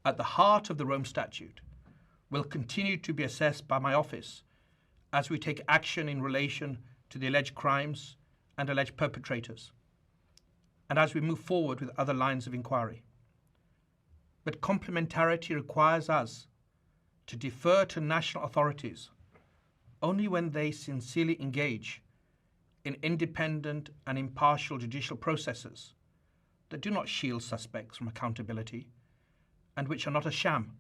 at the heart of the Rome Statute will continue to be assessed by my office as we take action in relation to the alleged crimes and alleged perpetrators, and as we move forward with other lines of inquiry. But complementarity requires us to defer to national authorities only when they sincerely engage in independent and impartial judicial processes that do not shield suspects from accountability and which are not a sham.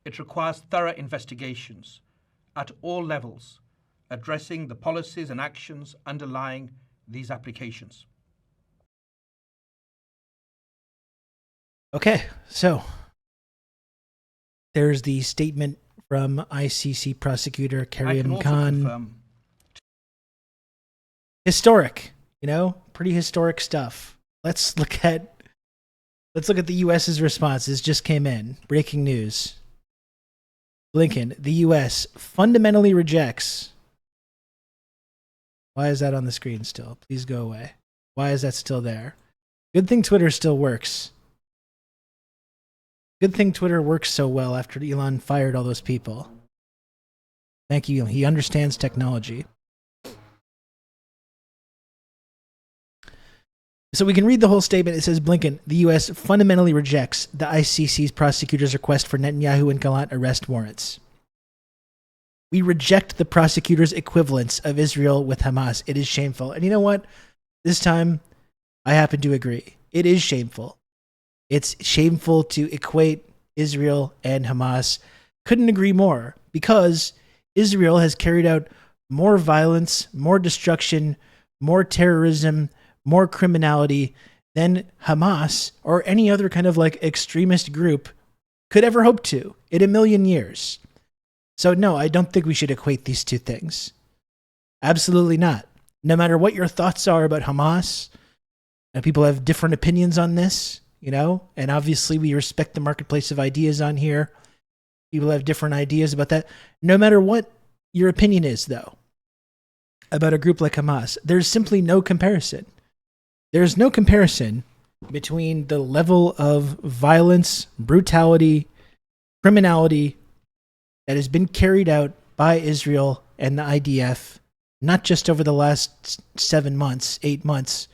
It requires thorough investigations at all levels, addressing the policies and actions underlying these applications. Okay, so there's the statement from ICC prosecutor Karim Khan. Historic, pretty historic stuff. Let's look at the U.S.'s response. This just came in. Breaking news. Blinken, the U.S. fundamentally rejects. Why is that on the screen still? Please go away. Why is that still there? Good thing Twitter still works. Good thing Twitter works so well after Elon fired all those people. Thank you. He understands technology. So we can read the whole statement. It says, Blinken, the U.S. fundamentally rejects the ICC's prosecutor's request for Netanyahu and Gallant arrest warrants. We reject the prosecutor's equivalence of Israel with Hamas. It is shameful. And you know what? This time, I happen to agree. It is shameful. It's shameful to equate Israel and Hamas. Couldn't agree more, because Israel has carried out more violence, more destruction, more terrorism, more criminality than Hamas or any other kind of like extremist group could ever hope to in a million years. So no, I don't think we should equate these two things. Absolutely not. No matter what your thoughts are about Hamas, and people have different opinions on this, you know, and obviously we respect the marketplace of ideas on here. People have different ideas about that. No matter what your opinion is, though, about a group like Hamas, there's simply no comparison. There's no comparison between the level of violence, brutality, criminality that has been carried out by Israel and the IDF, not just over the last 7 months, 8 months,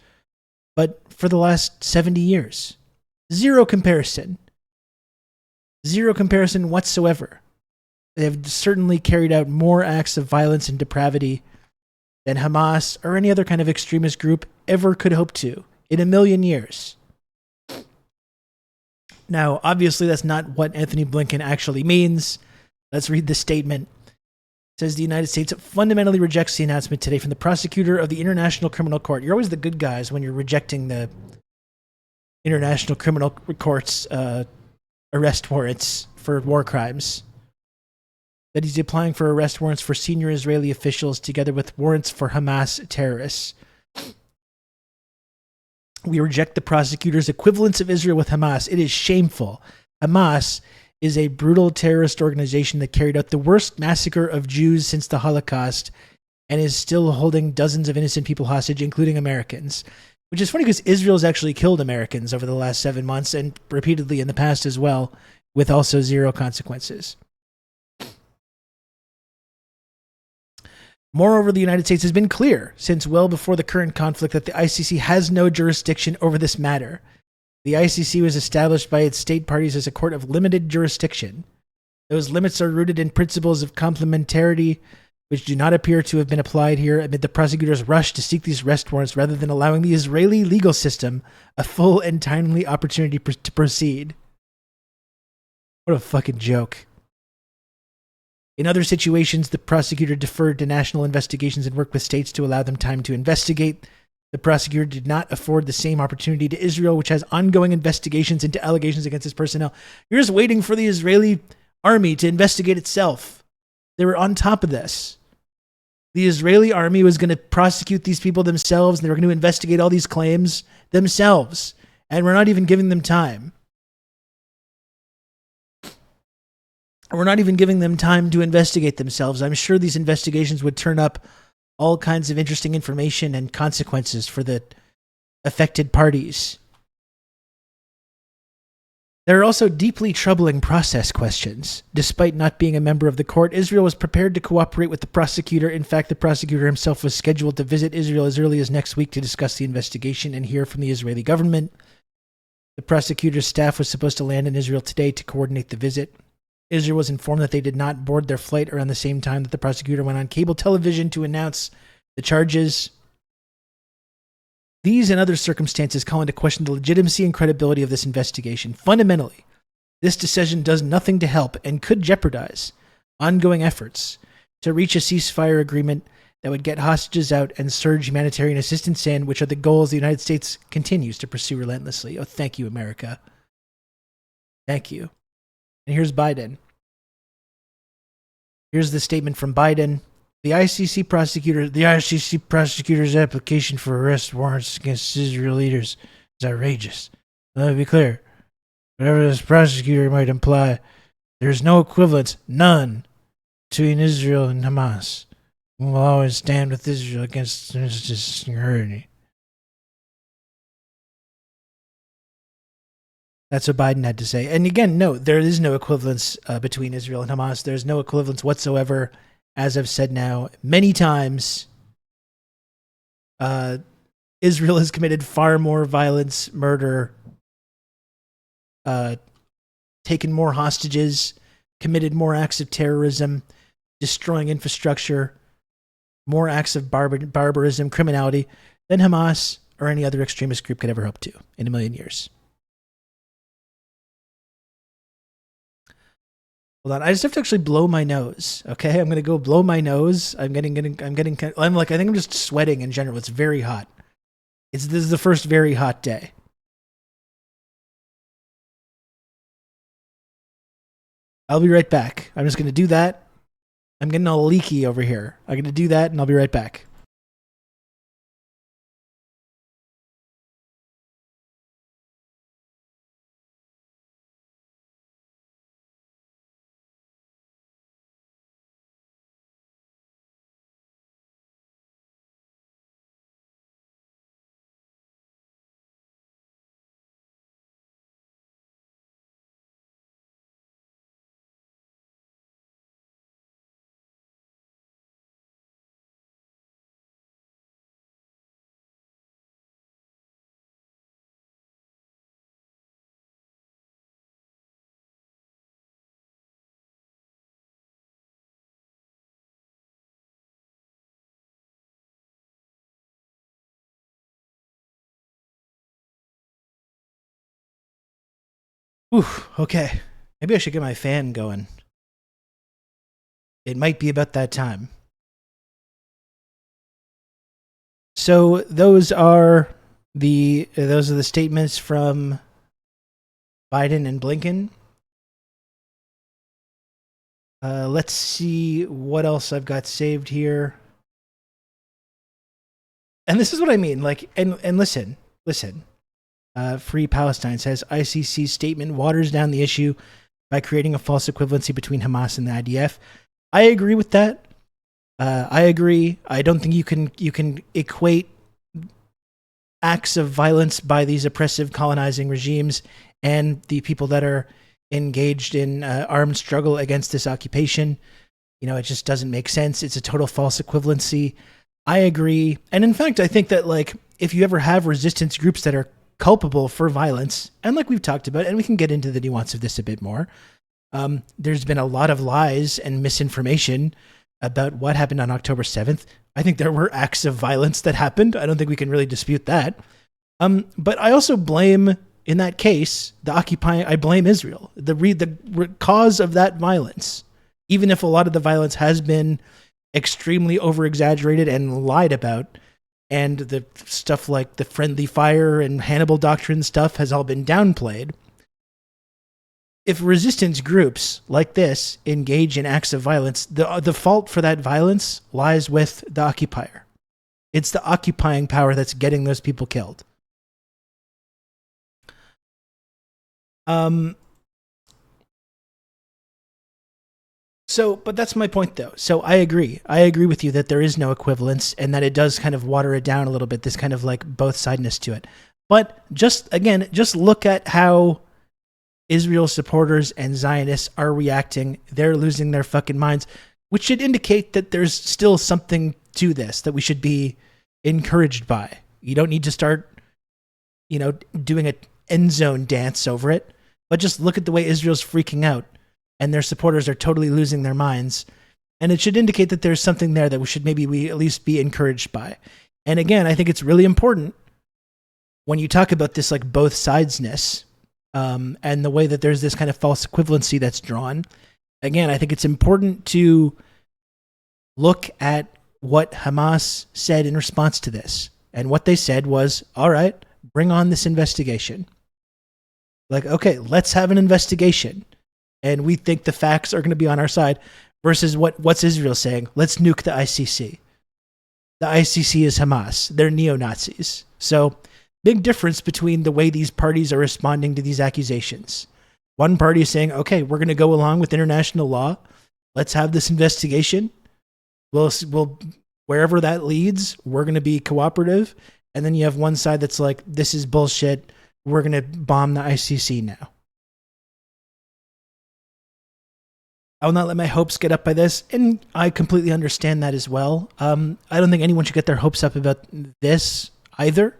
but for the last 70 years. Zero comparison. Zero comparison whatsoever. They have certainly carried out more acts of violence and depravity than Hamas or any other kind of extremist group ever could hope to in a million years. Now, obviously, that's not what Anthony Blinken actually means. Let's read the statement. It says the United States fundamentally rejects the announcement today from the prosecutor of the International Criminal Court. You're always the good guys when you're rejecting the International Criminal Court's arrest warrants for war crimes. That he's applying for arrest warrants for senior Israeli officials together with warrants for Hamas terrorists. We reject the prosecutor's equivalence of Israel with Hamas. It is shameful. Hamas is a brutal terrorist organization that carried out the worst massacre of Jews since the Holocaust and is still holding dozens of innocent people hostage, including Americans. Which is funny because Israel's actually killed Americans over the last 7 months and repeatedly in the past as well, with also zero consequences. Moreover, the United States has been clear since well before the current conflict that the ICC has no jurisdiction over this matter. The ICC was established by its state parties as a court of limited jurisdiction. Those limits are rooted in principles of complementarity, which do not appear to have been applied here amid the prosecutor's rush to seek these arrest warrants rather than allowing the Israeli legal system a full and timely opportunity to proceed. What a fucking joke. In other situations, the prosecutor deferred to national investigations and worked with states to allow them time to investigate. The prosecutor did not afford the same opportunity to Israel, which has ongoing investigations into allegations against its personnel. You're just waiting for the Israeli army to investigate itself. They were on top of this. The Israeli army was going to prosecute these people themselves, and they were going to investigate all these claims themselves. And we're not even giving them time. We're not even giving them time to investigate themselves. I'm sure these investigations would turn up all kinds of interesting information and consequences for the affected parties. There are also deeply troubling process questions. Despite not being a member of the court, Israel was prepared to cooperate with the prosecutor. In fact, the prosecutor himself was scheduled to visit Israel as early as next week to discuss the investigation and hear from the Israeli government. The prosecutor's staff was supposed to land in Israel today to coordinate the visit. Israel was informed that they did not board their flight around the same time that the prosecutor went on cable television to announce the charges. These and other circumstances call into question the legitimacy and credibility of this investigation. Fundamentally, this decision does nothing to help and could jeopardize ongoing efforts to reach a ceasefire agreement that would get hostages out and surge humanitarian assistance in, which are the goals the United States continues to pursue relentlessly. Oh, thank you, America. Thank you. And here's Biden. Here's the statement from Biden. The ICC prosecutor's application for arrest warrants against Israel leaders is outrageous. Let me be clear. Whatever this prosecutor might imply, there is no equivalence, none, between Israel and Hamas. We will always stand with Israel against injustice and tyranny. That's what Biden had to say. And again, no, there is no equivalence between Israel and Hamas. There's no equivalence whatsoever. As I've said now many times, Israel has committed far more violence, murder, taken more hostages, committed more acts of terrorism, destroying infrastructure, more acts of barbarism, criminality than Hamas or any other extremist group could ever hope to in a million years. Hold on, I just have to actually blow my nose. Okay, I'm gonna go blow my nose. I'm like, I think I'm just sweating in general. It's very hot. This is the first very hot day. I'll be right back. I'm just gonna do that. I'm getting all leaky over here. I'm gonna do that, and I'll be right back. Whew, okay. Maybe I should get my fan going. It might be about that time. So those are the statements from Biden and Blinken. Let's see what else I've got saved here. And this is what I mean. Like, and listen. Free Palestine says ICC statement waters down the issue by creating a false equivalency between Hamas and the IDF. I agree with that. I agree. I don't think you can equate acts of violence by these oppressive colonizing regimes and the people that are engaged in armed struggle against this occupation. You know, it just doesn't make sense. It's a total false equivalency. I agree. And in fact, I think that, like, if you ever have resistance groups that are culpable for violence, and like we've talked about, and we can get into the nuance of this a bit more, there's been a lot of lies and misinformation about what happened on October 7th. I think there were acts of violence that happened. I don't think we can really dispute that. But I also blame, in that case, I blame Israel. The cause of that violence, even if a lot of the violence has been extremely over-exaggerated and lied about, and the stuff like the friendly fire and Hannibal Doctrine stuff has all been downplayed. If resistance groups like this engage in acts of violence, the fault for that violence lies with the occupier. It's the occupying power that's getting those people killed. But that's my point, though. So I agree. I agree with you that there is no equivalence and that it does kind of water it down a little bit, this kind of like both-sidedness to it. But just look at how Israel supporters and Zionists are reacting. They're losing their fucking minds, which should indicate that there's still something to this that we should be encouraged by. You don't need to start, doing an end zone dance over it, but just look at the way Israel's freaking out. And their supporters are totally losing their minds. And it should indicate that there's something there that we at least be encouraged by. And again, I think it's really important when you talk about this like both sidesness, and the way that there's this kind of false equivalency that's drawn. Again, I think it's important to look at what Hamas said in response to this. And what they said was, all right, bring on this investigation. Like, okay, let's have an investigation. And we think the facts are going to be on our side, versus what's Israel saying? Let's nuke the ICC. The ICC is Hamas. They're neo-Nazis. So big difference between the way these parties are responding to these accusations. One party is saying, okay, we're going to go along with international law. Let's have this investigation. We'll wherever that leads, we're going to be cooperative. And then you have one side that's like, this is bullshit. We're going to bomb the ICC now. I will not let my hopes get up by this, and I completely understand that as well. I don't think anyone should get their hopes up about this. either.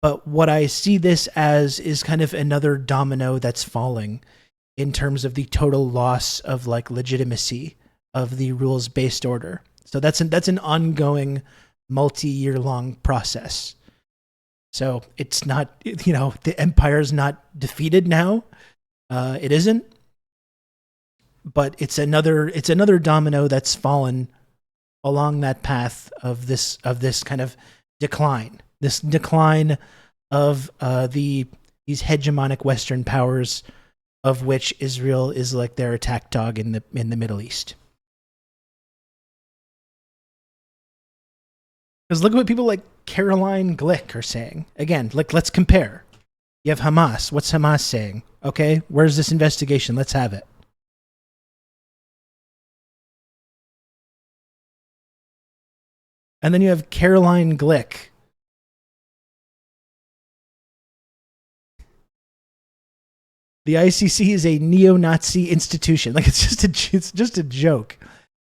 But what I see this as is kind of another domino that's falling in terms of the total loss of like legitimacy of the rules-based order. So that's an ongoing multi-year long process. So it's not, you know, the empire's not defeated now. It isn't. But it's another domino that's fallen along that path of this kind of decline. This decline of these hegemonic Western powers, of which Israel is like their attack dog in the Middle East. Because look at what people like Caroline Glick are saying. Again, like, let's compare. You have Hamas. What's Hamas saying? Okay, where's this investigation? Let's have it. And then you have Caroline Glick. The ICC is a neo-Nazi institution. Like, it's just a joke.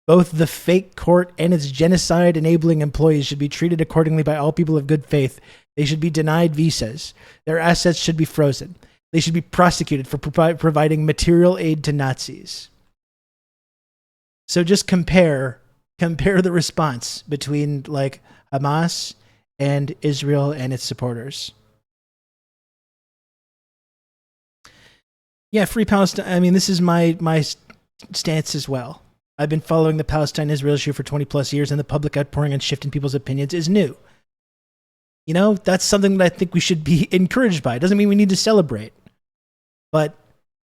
Both the fake court and its genocide-enabling employees should be treated accordingly by all people of good faith. They should be denied visas. Their assets should be frozen. They should be prosecuted for providing material aid to Nazis. So just compare the response between like Hamas and Israel and its supporters. Yeah, free Palestine. I mean, this is my stance as well. I've been following the Palestine-Israel issue for 20 plus years, and the public outpouring and shift in people's opinions is new. You know, that's something that I think we should be encouraged by. It doesn't mean we need to celebrate. But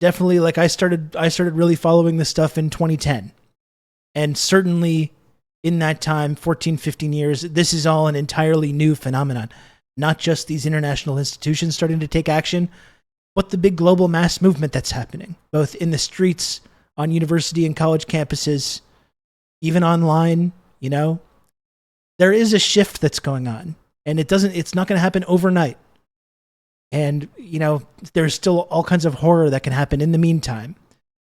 definitely, like, I started really following this stuff in 2010. And certainly in that time, 14, 15 years, this is all an entirely new phenomenon. Not just these international institutions starting to take action, but the big global mass movement that's happening, both in the streets, on university and college campuses, even online. You know, there is a shift that's going on, and it's not going to happen overnight. And, you know, there's still all kinds of horror that can happen in the meantime,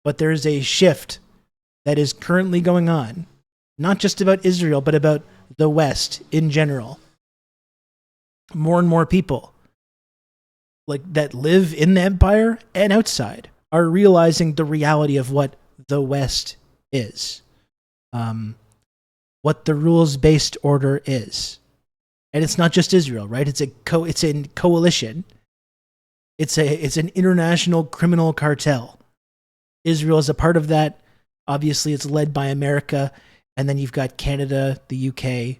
but there's a shift that is currently going on, not just about Israel, but about the West in general. More and more people like that live in the empire and outside are realizing the reality of what the West is, what the rules-based order is. And it's not just Israel, right? It's a coalition. It's an international criminal cartel. Israel is a part of that. Obviously, it's led by America, and then you've got Canada, the UK,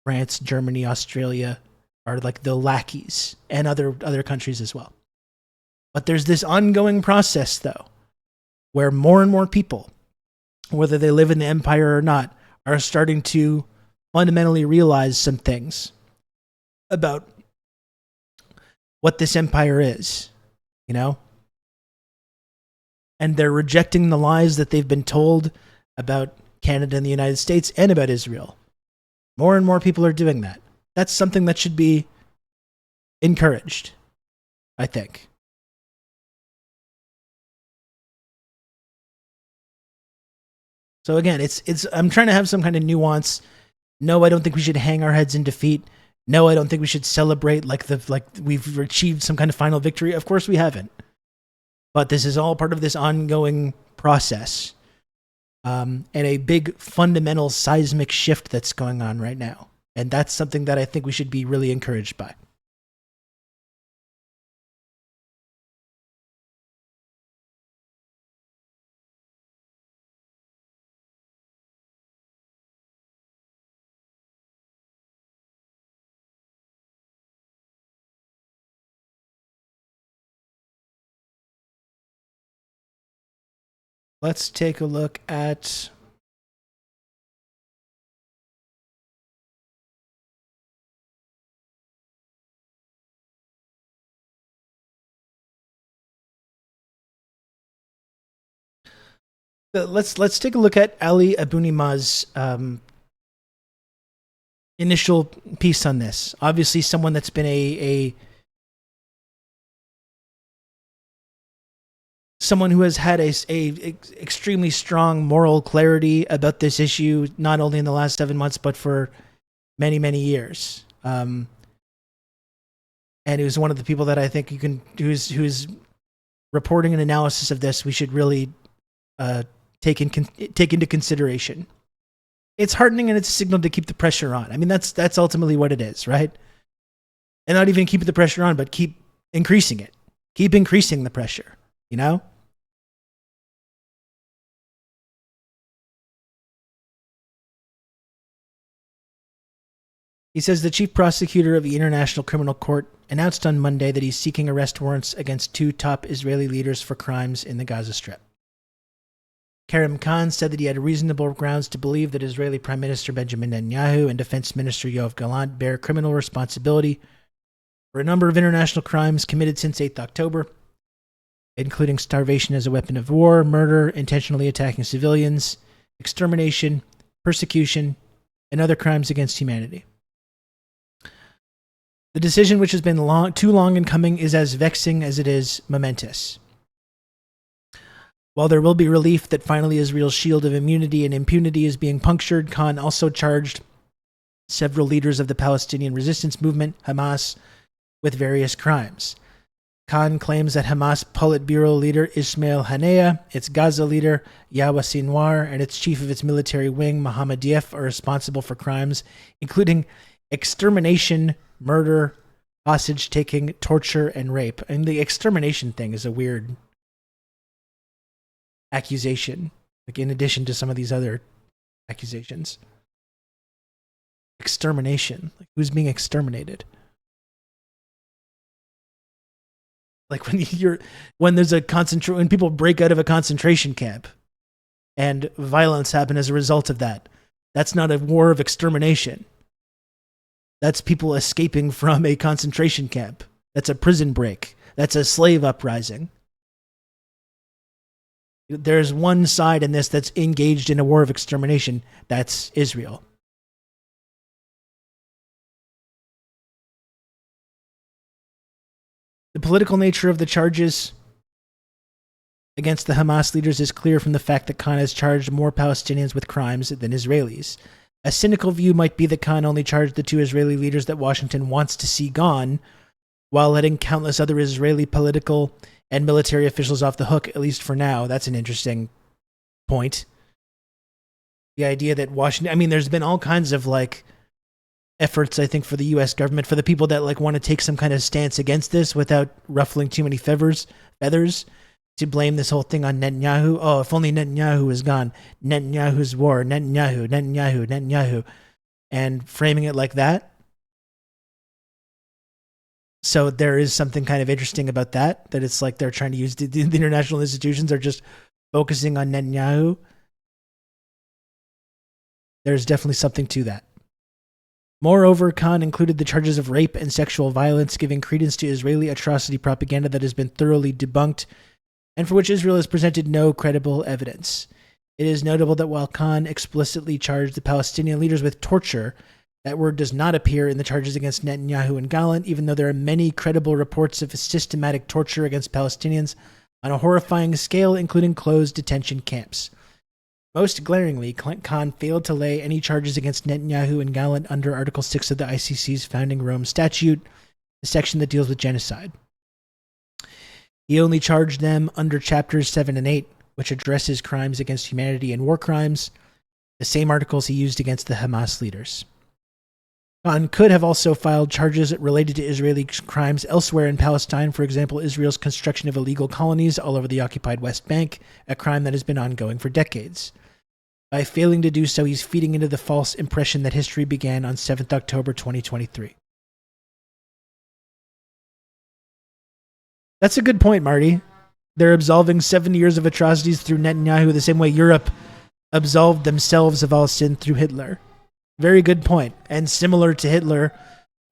France, Germany, Australia are like the lackeys, and other countries as well. But there's this ongoing process, though, where more and more people, whether they live in the empire or not, are starting to fundamentally realize some things about what this empire is, you know? And they're rejecting the lies that they've been told about Canada and the United States and about Israel. More and more people are doing that. That's something that should be encouraged, I think. So again, I'm trying to have some kind of nuance. No, I don't think we should hang our heads in defeat. No, I don't think we should celebrate like we've achieved some kind of final victory. Of course we haven't. But this is all part of this ongoing process. And a big fundamental seismic shift that's going on right now. And that's something that I think we should be really encouraged by. Let's take a look at let's take a look at Ali Abunimah's initial piece on this. Obviously, someone that's been someone who has had a extremely strong moral clarity about this issue, not only in the last 7 months, but for many, many years. and he was one of the people that I think who's reporting an analysis of this. We should really take into consideration. It's heartening, and it's a signal to keep the pressure on. I mean, that's ultimately what it is, right? And not even keep the pressure on, but keep increasing it. Keep increasing the pressure, you know? He says the chief prosecutor of the International Criminal Court announced on Monday that he's seeking arrest warrants against 2 top Israeli leaders for crimes in the Gaza Strip. Karim Khan said that he had reasonable grounds to believe that Israeli Prime Minister Benjamin Netanyahu and Defense Minister Yoav Gallant bear criminal responsibility for a number of international crimes committed since 8th October, including starvation as a weapon of war, murder, intentionally attacking civilians, extermination, persecution, and other crimes against humanity. The decision, which has been too long in coming, is as vexing as it is momentous. While there will be relief that finally Israel's shield of immunity and impunity is being punctured, Khan also charged several leaders of the Palestinian resistance movement, Hamas, with various crimes. Khan claims that Hamas Politburo leader Ismail Haniyeh, its Gaza leader Yahya Sinwar, and its chief of its military wing Mohammad Dief are responsible for crimes including extermination, murder, hostage-taking, torture, and rape. And the extermination thing is a weird accusation, like in addition to some of these other accusations. Extermination. Like, who's being exterminated? Like when there's a when people break out of a concentration camp and violence happen as a result of that. That's not a war of extermination. That's people escaping from a concentration camp. That's a prison break. That's a slave uprising. There's one side in this that's engaged in a war of extermination. That's Israel. The political nature of the charges against the Hamas leaders is clear from the fact that Khan has charged more Palestinians with crimes than Israelis. A cynical view might be that Khan only charged the 2 Israeli leaders that Washington wants to see gone, while letting countless other Israeli political and military officials off the hook, at least for now. That's an interesting point. The idea that Washington... I mean, there's been all kinds of, like, efforts, I think, for the U.S. government, for the people that, like, want to take some kind of stance against this without ruffling too many feathers, to blame this whole thing on Netanyahu. Oh, if only Netanyahu was gone. Netanyahu's war. Netanyahu. And framing it like that. So there is something kind of interesting about that it's like they're trying to use the international institutions are just focusing on Netanyahu. There's definitely something to that. Moreover, Khan included the charges of rape and sexual violence, giving credence to Israeli atrocity propaganda that has been thoroughly debunked and for which Israel has presented no credible evidence. It is notable that while Khan explicitly charged the Palestinian leaders with torture, that word does not appear in the charges against Netanyahu and Gallant, even though there are many credible reports of systematic torture against Palestinians on a horrifying scale, including closed detention camps. Most glaringly, Khan failed to lay any charges against Netanyahu and Gallant under Article 6 of the ICC's Founding Rome Statute, the section that deals with genocide. He only charged them under Chapters 7 and 8, which addresses crimes against humanity and war crimes, the same articles he used against the Hamas leaders. Khan could have also filed charges related to Israeli crimes elsewhere in Palestine, for example, Israel's construction of illegal colonies all over the occupied West Bank, a crime that has been ongoing for decades. By failing to do so, he's feeding into the false impression that history began on 7th October 2023. That's a good point, Marty. They're absolving 70 years of atrocities through Netanyahu the same way Europe absolved themselves of all sin through Hitler. Very good point. And similar to Hitler,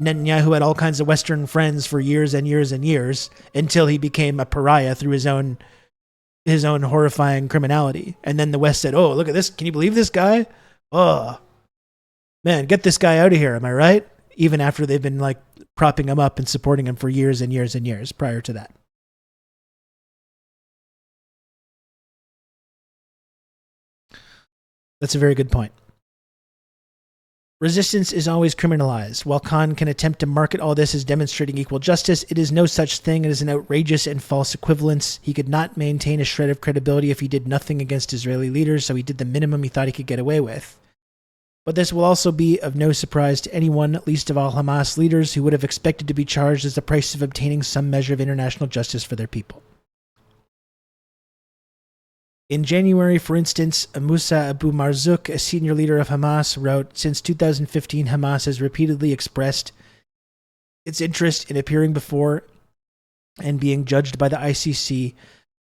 Netanyahu had all kinds of Western friends for years and years and years until he became a pariah through his own horrifying criminality. And then the West said, oh, look at this. Can you believe this guy? Oh, man, get this guy out of here. Am I right? Even after they've been like propping him up and supporting him for years and years and years prior to that. That's a very good point. Resistance is always criminalized. While Khan can attempt to market all this as demonstrating equal justice, it is no such thing as an outrageous and false equivalence. He could not maintain a shred of credibility if he did nothing against Israeli leaders, so he did the minimum he thought he could get away with. But this will also be of no surprise to anyone, least of all Hamas leaders, who would have expected to be charged as the price of obtaining some measure of international justice for their people. In January, for instance, Musa Abu Marzouk, a senior leader of Hamas, wrote, "Since 2015, Hamas has repeatedly expressed its interest in appearing before and being judged by the ICC,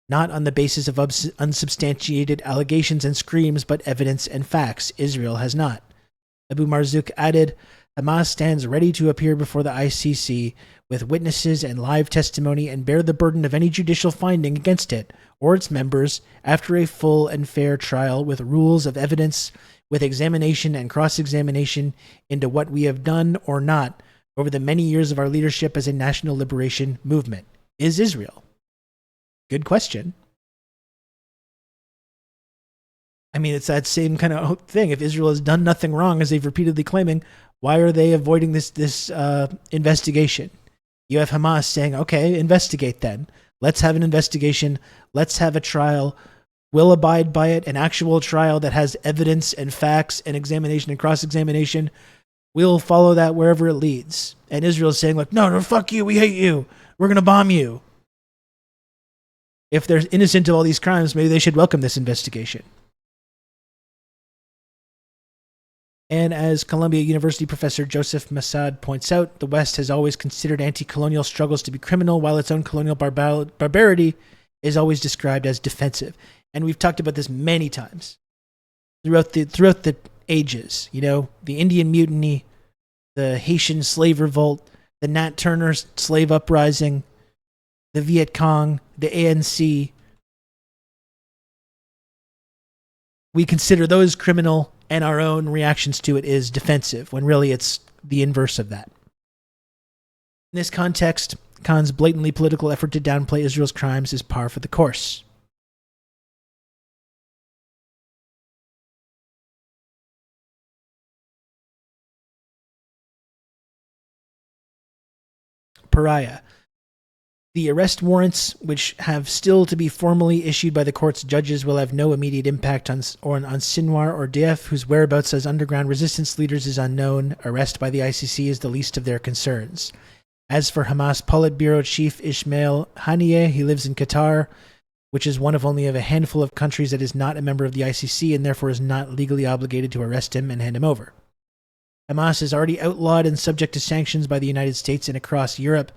not on the basis of unsubstantiated allegations and screams, but evidence and facts. Israel has not." Abu Marzouk added, "Hamas stands ready to appear before the ICC with witnesses and live testimony and bear the burden of any judicial finding against it or its members after a full and fair trial with rules of evidence, with examination and cross-examination into what we have done or not over the many years of our leadership as a national liberation movement. Is Israel?" Good question. I mean, it's that same kind of thing. If Israel has done nothing wrong, as they've repeatedly claiming, why are they avoiding this investigation? You have Hamas saying, okay, investigate then. Let's have an investigation. Let's have a trial. We'll abide by it, an actual trial that has evidence and facts and examination and cross-examination. We'll follow that wherever it leads. And Israel's saying, like, no, fuck you. We hate you. We're going to bomb you. If they're innocent of all these crimes, maybe they should welcome this investigation. And as Columbia University professor Joseph Massad points out, the West has always considered anti-colonial struggles to be criminal, while its own colonial barbarity is always described as defensive. And we've talked about this many times throughout the ages. You know, the Indian Mutiny, the Haitian slave revolt, the Nat Turner slave uprising, the Viet Cong, the ANC. We consider those criminal, and our own reactions to it is defensive, when really it's the inverse of that. In this context, Khan's blatantly political effort to downplay Israel's crimes is par for the course. Pariah. The arrest warrants, which have still to be formally issued by the court's judges, will have no immediate impact on Sinwar or Deif, whose whereabouts as underground resistance leaders is unknown. Arrest by the ICC is the least of their concerns. As for Hamas Politburo chief Ismail Haniyeh, he lives in Qatar, which is one of only a handful of countries that is not a member of the ICC and therefore is not legally obligated to arrest him and hand him over. Hamas is already outlawed and subject to sanctions by the United States and across Europe,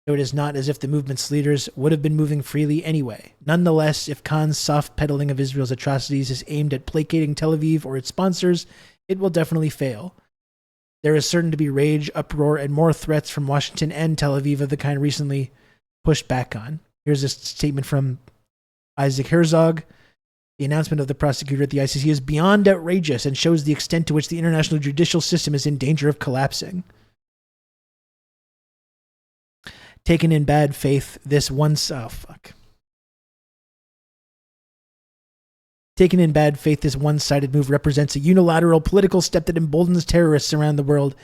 so it is not as if the movement's leaders would have been moving freely anyway. Nonetheless, if Khan's soft peddling of Israel's atrocities is aimed at placating Tel Aviv or its sponsors, it will definitely fail. There is certain to be rage, uproar, and more threats from Washington and Tel Aviv of the kind recently pushed back on. Here's a statement from Isaac Herzog. The announcement of the prosecutor at the ICC is beyond outrageous and shows the extent to which the international judicial system is in danger of collapsing. Taken in bad faith, this one-sided move represents a unilateral political step that emboldens terrorists around the world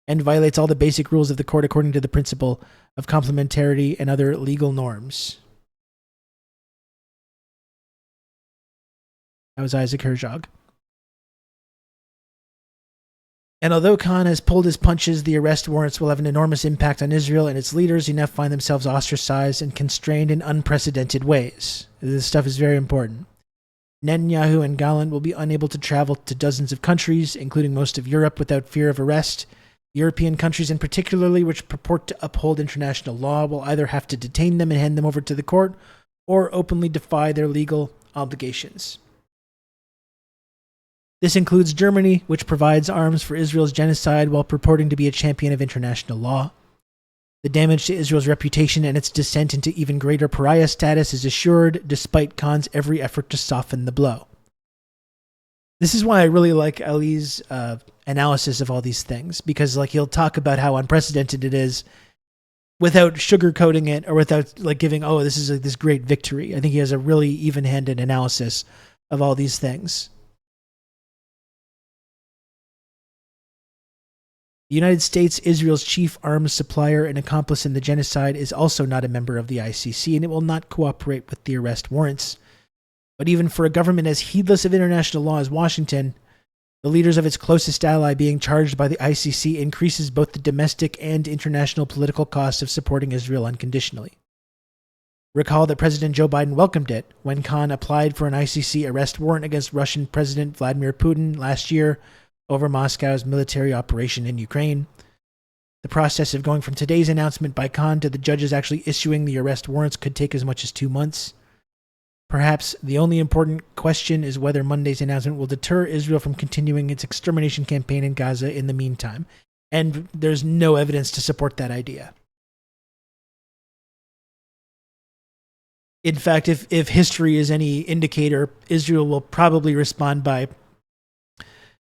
and violates all the basic rules of the court according to the principle of complementarity and other legal norms. That was Isaac Herzog. And although Khan has pulled his punches, the arrest warrants will have an enormous impact on Israel and its leaders who now find themselves ostracized and constrained in unprecedented ways. This stuff is very important. Netanyahu and Gallant will be unable to travel to dozens of countries, including most of Europe, without fear of arrest. European countries in particularly, which purport to uphold international law, will either have to detain them and hand them over to the court, or openly defy their legal obligations. This includes Germany, which provides arms for Israel's genocide while purporting to be a champion of international law. The damage to Israel's reputation and its descent into even greater pariah status is assured, despite Khan's every effort to soften the blow. This is why I really like Ali's analysis of all these things, because he'll talk about how unprecedented it is without sugarcoating it or without giving, this is this great victory. I think he has a really even-handed analysis of all these things. The United States, Israel's chief arms supplier and accomplice in the genocide, is also not a member of the ICC, and it will not cooperate with the arrest warrants. But even for a government as heedless of international law as Washington, the leaders of its closest ally being charged by the ICC increases both the domestic and international political costs of supporting Israel unconditionally. Recall that President Joe Biden welcomed it when Khan applied for an ICC arrest warrant against Russian President Vladimir Putin last year over Moscow's military operation in Ukraine. The process of going from today's announcement by Khan to the judges actually issuing the arrest warrants could take as much as 2 months. Perhaps the only important question is whether Monday's announcement will deter Israel from continuing its extermination campaign in Gaza in the meantime. And there's no evidence to support that idea. In fact, if history is any indicator, Israel will probably respond by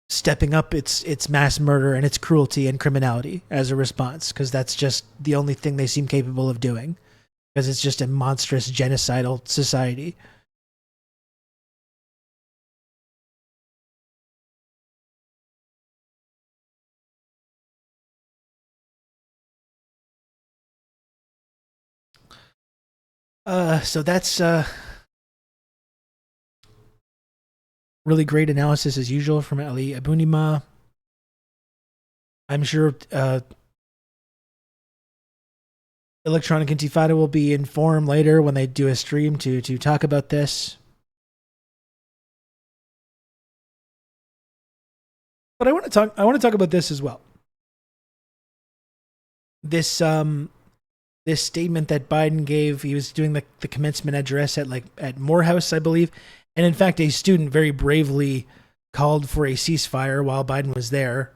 stepping up its mass murder and its cruelty and criminality as a response, because that's just the only thing they seem capable of doing, because it's just a monstrous genocidal society. So that's really great analysis as usual from Ali Abunimah. I'm sure Electronic Intifada will be informed later when they do a stream to talk about this. But I want to talk about this as well. This statement that Biden gave, he was doing the commencement address at Morehouse, I believe. And in fact, a student very bravely called for a ceasefire while Biden was there,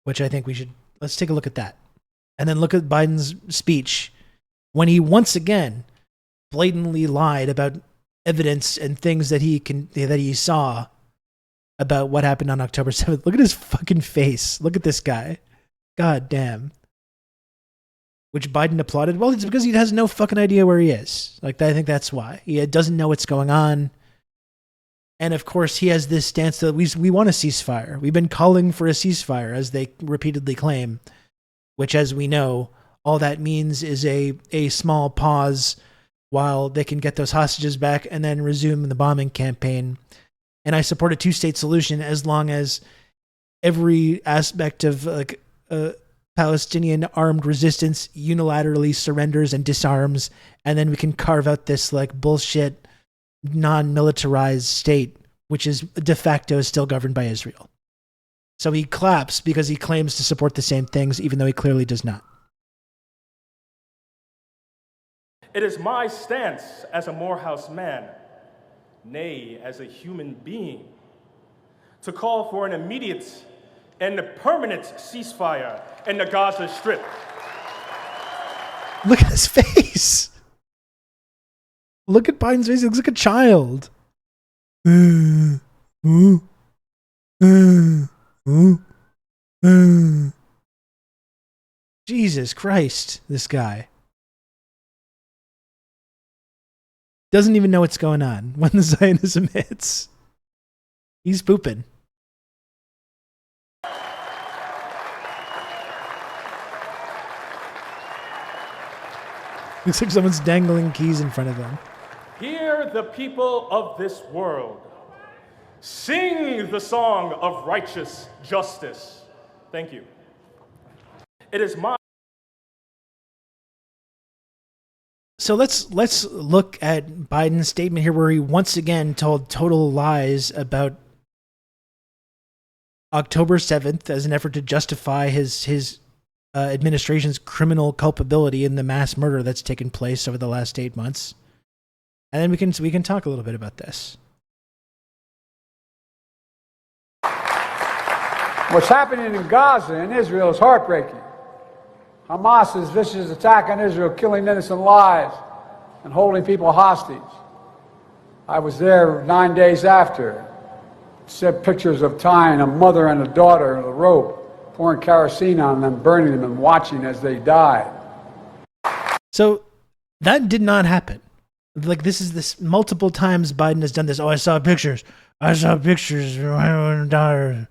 which I think let's take a look at that. And then look at Biden's speech when he once again blatantly lied about evidence and things that he saw about what happened on October 7th. Look at his fucking face. Look at this guy. God damn. Which Biden applauded. Well, it's because he has no fucking idea where he is. I think that's why. He doesn't know what's going on. And of course, he has this stance that we want a ceasefire. We've been calling for a ceasefire, as they repeatedly claim, which, as we know, all that means is a small pause while they can get those hostages back and then resume the bombing campaign. And I support a two-state solution as long as every aspect of Palestinian armed resistance unilaterally surrenders and disarms, and then we can carve out this bullshit non-militarized state, which is de facto still governed by Israel. So he claps because he claims to support the same things, even though he clearly does not. It is my stance as a Morehouse man, nay, as a human being, to call for an immediate and a permanent ceasefire in the Gaza Strip. Look at his face. Look at Biden's face. He looks like a child. Jesus Christ, this guy. Doesn't even know what's going on when the Zionism hits. He's pooping. Looks like someone's dangling keys in front of them. Hear the people of this world. Sing the song of righteous justice. Thank you. It is my... So let's look at Biden's statement here, where he once again told total lies about October 7th as an effort to justify his administration's criminal culpability in the mass murder that's taken place over the last 8 months. And then we can talk a little bit about this. What's happening in Gaza and Israel is heartbreaking. Hamas's vicious attack on Israel, killing innocent lives and holding people hostage. I was there 9 days after. Sent pictures of tying a mother and a daughter in a rope, pouring kerosene on them, burning them, and watching as they died. So that did not happen. This multiple times Biden has done this. Oh, I saw pictures of my daughter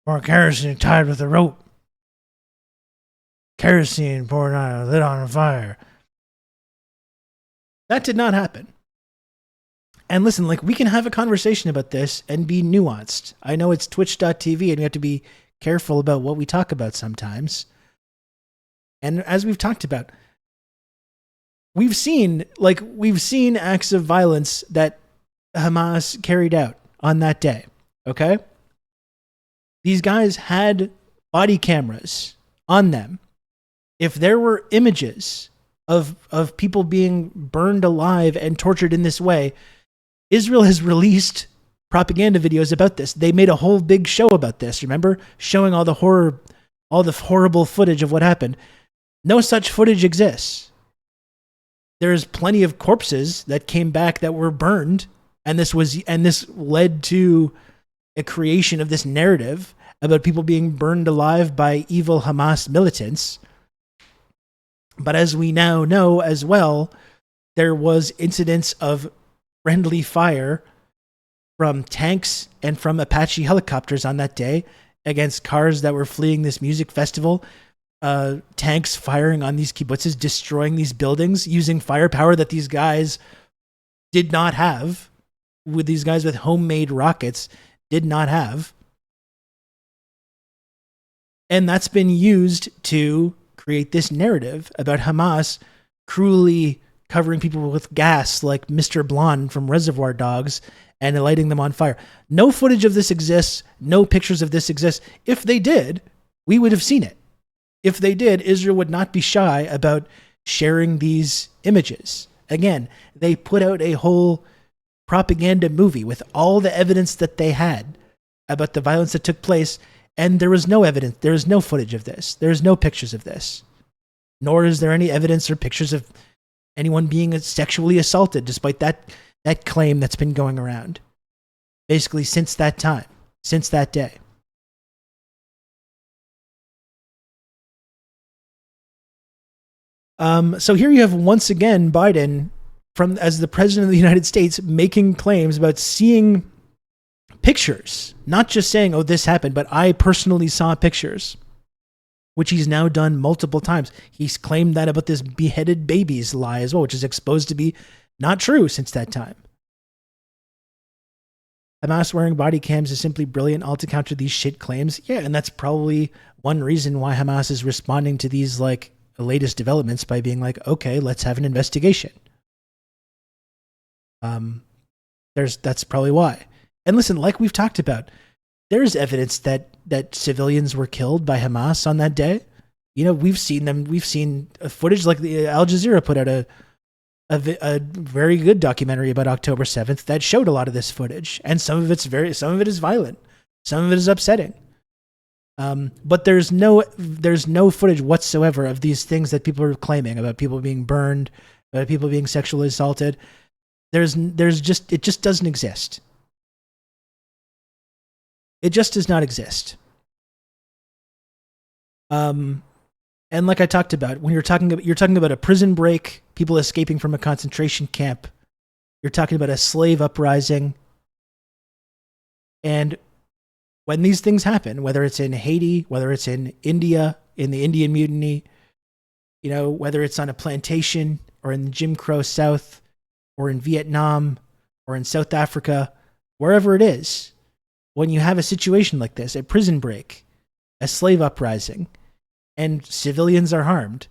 More kerosene tied with a rope. Kerosene poured on lit on a fire. That did not happen. And listen, like, we can have a conversation about this and be nuanced. I know it's twitch.tv and we have to be careful about what we talk about sometimes. And as we've talked about, we've seen acts of violence that Hamas carried out on that day. Okay? These guys had body cameras on them. If there were images of people being burned alive and tortured in this way, Israel has released propaganda videos about this. They made a whole big show about this, remember? Showing all the horrible footage of what happened. No such footage exists. There's plenty of corpses that came back that were burned, and this led to a creation of this narrative about people being burned alive by evil Hamas militants. But as we now know as well, there was incidents of friendly fire from tanks and from Apache helicopters on that day against cars that were fleeing this music festival. Tanks firing on these kibbutzes, destroying these buildings, using firepower that these guys did not have, with these guys with homemade rockets did not have. And that's been used to create this narrative about Hamas cruelly covering people with gas like Mr. Blonde from Reservoir Dogs and lighting them on fire. No footage of this exists. No pictures of this exist. If they did, we would have seen it. If they did, Israel would not be shy about sharing these images. Again, they put out a whole propaganda movie with all the evidence that they had about the violence that took place, and there was no evidence. There is no footage of this. There is no pictures of this. Nor is there any evidence or pictures of anyone being sexually assaulted, despite that claim that's been going around. Basically, since that time, since that day. So here you have once again Biden, as the president of the United States, making claims about seeing pictures, not just saying, "Oh, this happened," but I personally saw pictures, which he's now done multiple times. He's claimed that about this beheaded babies lie as well, which is exposed to be not true since that time. Hamas wearing body cams is simply brilliant, all to counter these shit claims. Yeah, and that's probably one reason why Hamas is responding to these latest developments by being like, okay, let's have an investigation. That's probably why. And listen, like we've talked about, there's evidence that civilians were killed by Hamas on that day. You know, we've seen them. We've seen footage, like the Al Jazeera put out a very good documentary about October 7th that showed a lot of this footage, and some of it is violent, some of it is upsetting. But there's no footage whatsoever of these things that people are claiming about people being burned, about people being sexually assaulted. It just doesn't exist. It just does not exist. And like I talked about, when you're talking about a prison break, people escaping from a concentration camp, you're talking about a slave uprising. And when these things happen, whether it's in Haiti, whether it's in India, in the Indian Mutiny, you know, whether it's on a plantation or in the Jim Crow South or in Vietnam or in South Africa, wherever it is, when you have a situation like this, a prison break, a slave uprising, and civilians are harmed,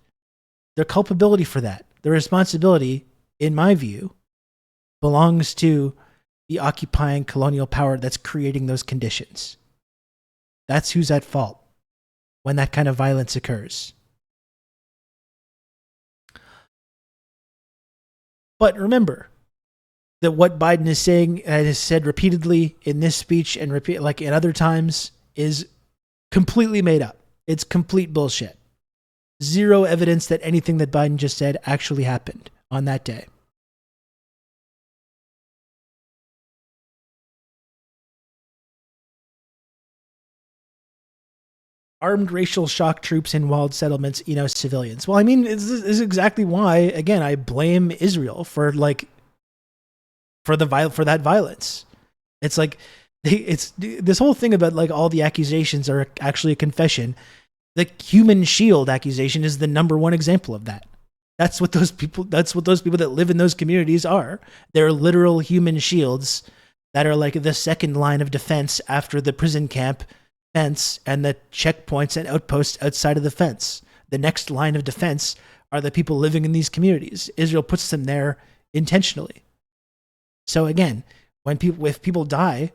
the culpability for that, the responsibility, in my view, belongs to the occupying colonial power that's creating those conditions. That's who's at fault when that kind of violence occurs. But remember that what Biden is saying and has said repeatedly in this speech and like in other times is completely made up. It's complete bullshit. Zero evidence that anything that Biden just said actually happened on that day. Armed racial shock troops in walled settlements, you know, civilians. Well, I mean, this is exactly why, again, I blame Israel for that violence. It's like It's this whole thing about like all the accusations are actually a confession. The human shield accusation is the number one example of that. That's what those people that live in those communities are. They're literal human shields that are like the second line of defense after the prison camp fence and the checkpoints and outposts outside of the fence. The next line of defense are the people living in these communities. Israel puts them there intentionally. So again, if people die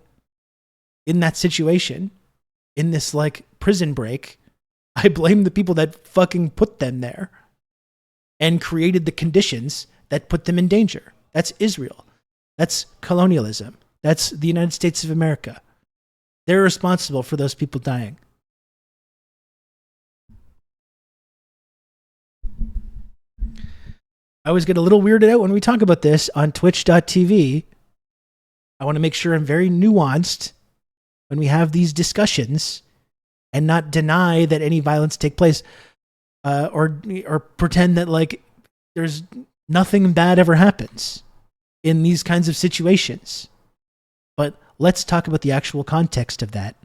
in that situation, in this like prison break, I blame the people that fucking put them there and created the conditions that put them in danger. That's Israel. That's colonialism. That's the United States of America. They're responsible for those people dying. I always get a little weirded out when we talk about this on twitch.tv. I want to make sure I'm very nuanced when we have these discussions and not deny that any violence take place, or pretend that like there's nothing bad ever happens in these kinds of situations. But let's talk about the actual context of that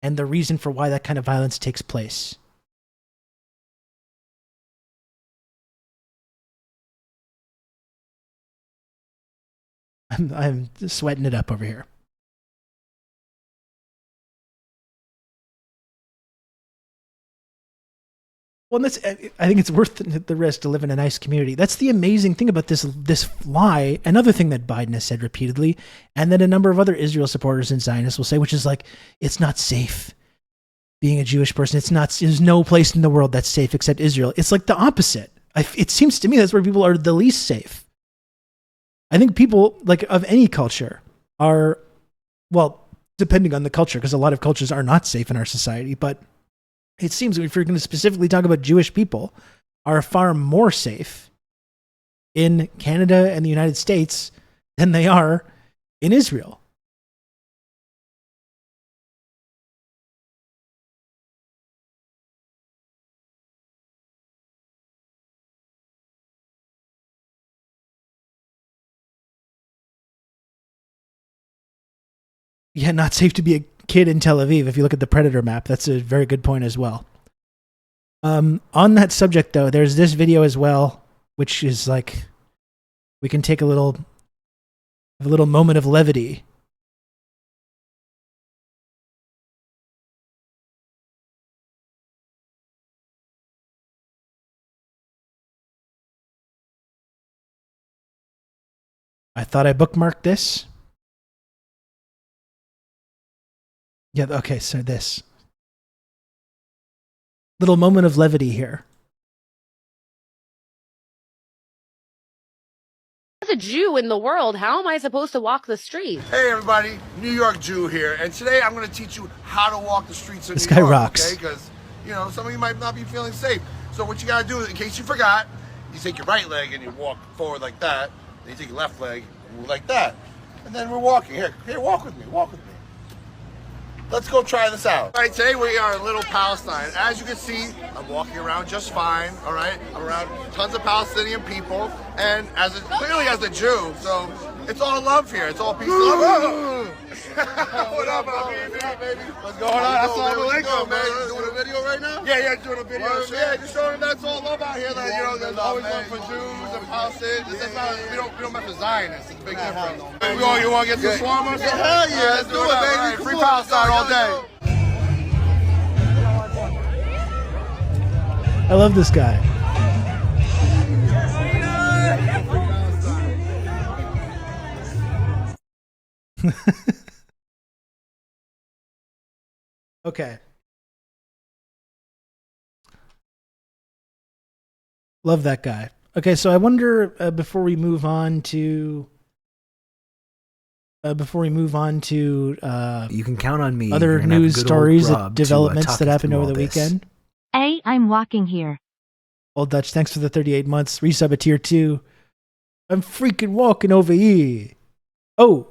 and the reason for why that kind of violence takes place. I'm sweating it up over here. Well, I think it's worth the risk to live in a nice community. That's the amazing thing about this lie. Another thing that Biden has said repeatedly, and that a number of other Israel supporters and Zionists will say, which is like, it's not safe being a Jewish person. There's no place in the world that's safe except Israel. It's like the opposite. It seems to me that's where people are the least safe. I think people like of any culture are, well, depending on the culture, because a lot of cultures are not safe in our society, but it seems if you're going to specifically talk about Jewish people, are far more safe in Canada and the United States than they are in Israel. Yeah, not safe to be a kid in Tel Aviv. If you look at the Predator map, that's a very good point as well. On that subject, though, there's this video as well, which is like, we can take a little moment of levity. I thought I bookmarked this. Yeah, okay, so this. Little moment of levity here. As a Jew in the world, how am I supposed to walk the streets? Hey everybody, New York Jew here, and today I'm going to teach you how to walk the streets of This New guy York, rocks. okay? Because, you know, some of you might not be feeling safe. So what you got to do, in case you forgot, you take your right leg and you walk forward like that. Then you take your left leg and move like that. And then we're walking. Here, walk with me, walk with me. Let's go try this out. All right, today we are in Little Palestine. As you can see, I'm walking around just fine, all right? I'm around tons of Palestinian people, and clearly as a Jew, so it's all love here. It's all peace and love. What up, baby? What's going on? Assalamu alaikum, man. You doing a video right now? Yeah, doing a video. Yeah, just showing them that's all love out here. That, you know, there's always love for Jews and Palestinians. We don't mess with Zionists. It's a big difference. You want to get some shawarma? Hell yeah, let's do it, baby. Right. Free Palestine all day. I love this guy. Okay. Love that guy. Okay, so I wonder before we move on to you can count on me. Other You're gonna have news good old stories, Rob developments talk that you happened through over all the this. weekend. I'm walking here. Old Dutch, thanks for the 38 months. Resub a tier 2. I'm freaking walking over here. Oh.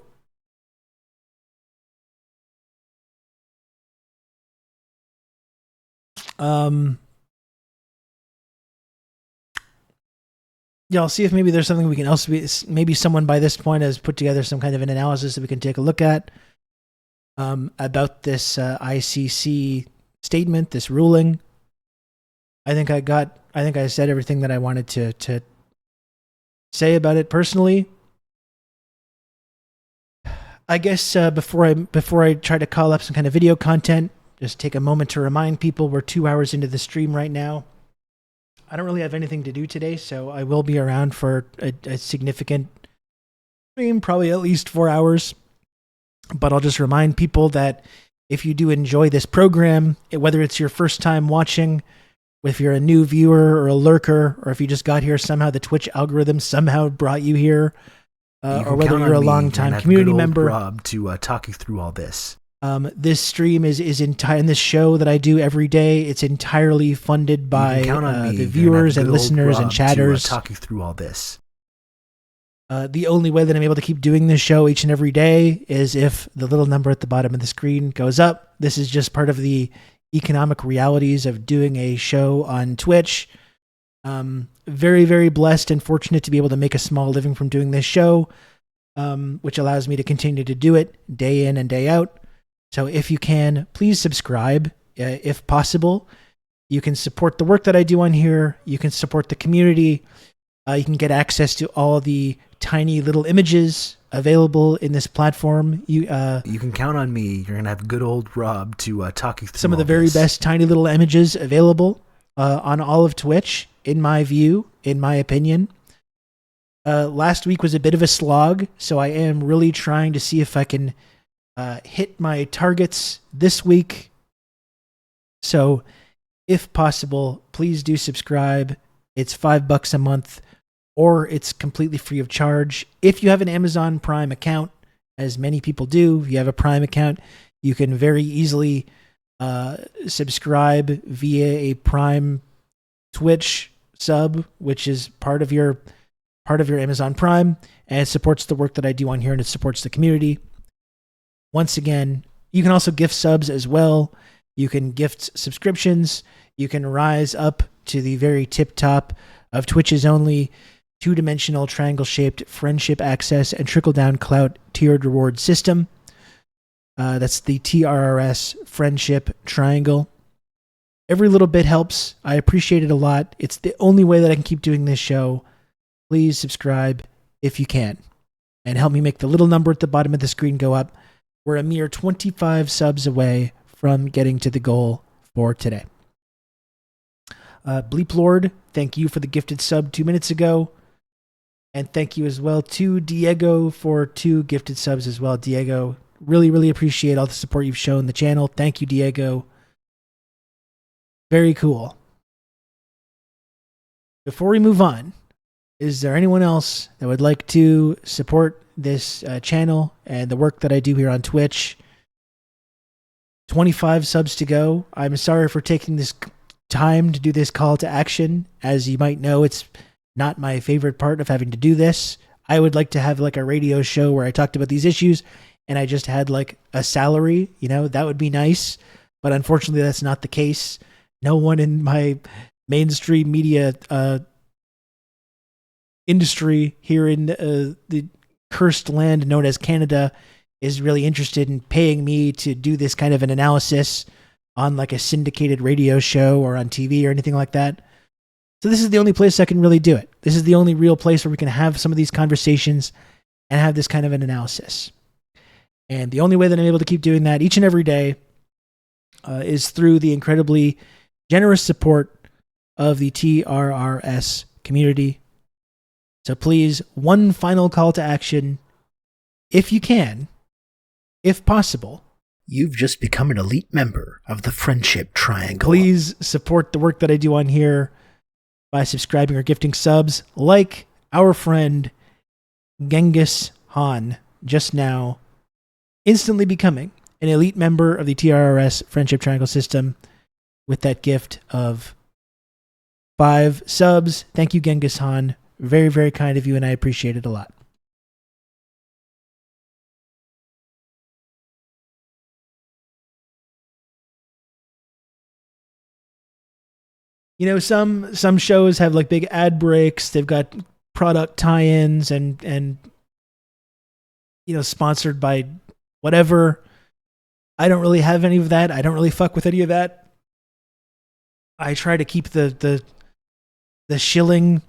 Yeah, I'll see if maybe there's something we can maybe someone by this point has put together some kind of an analysis that we can take a look at. about this ICC statement, this ruling. I think I said everything that I wanted to say about it personally. I guess before I try to call up some kind of video content, just take a moment to remind people we're 2 hours into the stream right now. I don't really have anything to do today, so I will be around for a significant stream, probably at least 4 hours. But I'll just remind people that if you do enjoy this program, whether it's your first time watching, if you're a new viewer or a lurker, or if you just got here somehow, the Twitch algorithm somehow brought you here, or whether you're a long-time community member, Rob, to talk you through all this. This stream is entire, and this show that I do every day, it's entirely funded by the viewers and listeners and chatters. To talk you through all this. The only way that I'm able to keep doing this show each and every day is if the little number at the bottom of the screen goes up. This is just part of the economic realities of doing a show on Twitch. Very, very blessed and fortunate to be able to make a small living from doing this show, which allows me to continue to do it day in and day out. So if you can, please subscribe if possible. You can support the work that I do on here. You can support the community. You can get access to all the tiny little images available in this platform. You can count on me. You're going to have good old Rob to talk you through some of the very best tiny little images available on all of Twitch, in my view, in my opinion. Last week was a bit of a slog, so I am really trying to see if I can hit my targets this week. So if possible, please do subscribe. It's $5 a month, or it's completely free of charge. If you have an Amazon Prime account, as many people do, if you have a Prime account, you can very easily subscribe via a Prime Twitch sub, which is part of your Amazon Prime, and it supports the work that I do on here, and it supports the community. Once again, you can also gift subs as well. You can gift subscriptions. You can rise up to the very tip top of Twitch's only two-dimensional triangle-shaped friendship access and trickle-down clout tiered reward system. That's the TRRS friendship triangle. Every little bit helps. I appreciate it a lot. It's the only way that I can keep doing this show. Please subscribe if you can, and help me make the little number at the bottom of the screen go up. We're a mere 25 subs away from getting to the goal for today. Bleep Lord, thank you for the gifted sub 2 minutes ago. And thank you as well to Diego for 2 gifted subs as well. Diego, really, really appreciate all the support you've shown the channel. Thank you, Diego. Very cool. Before we move on, is there anyone else that would like to support this channel and the work that I do here on Twitch? 25 subs to go. I'm sorry for taking this time to do this call to action. As you might know, it's not my favorite part of having to do this. I would like to have like a radio show where I talked about these issues and I just had like a salary, that would be nice. But unfortunately, that's not the case. No one in my mainstream media industry here in the cursed land known as Canada is really interested in paying me to do this kind of an analysis on like a syndicated radio show or on TV or anything like that. So this is the only place I can really do it. This is the only real place where we can have some of these conversations and have this kind of an analysis. And the only way that I'm able to keep doing that each and every day is through the incredibly generous support of the TRRS community. So please, one final call to action, if you can, if possible. You've just become an elite member of the Friendship Triangle. Please support the work that I do on here by subscribing or gifting subs, like our friend Genghis Han just now, instantly becoming an elite member of the TRRS Friendship Triangle system with that gift of 5 subs. Thank you, Genghis Han. Very, very kind of you, and I appreciate it a lot. Some shows have like big ad breaks. They've got product tie-ins and sponsored by whatever. I don't really have any of that. I don't really fuck with any of that. I try to keep the shilling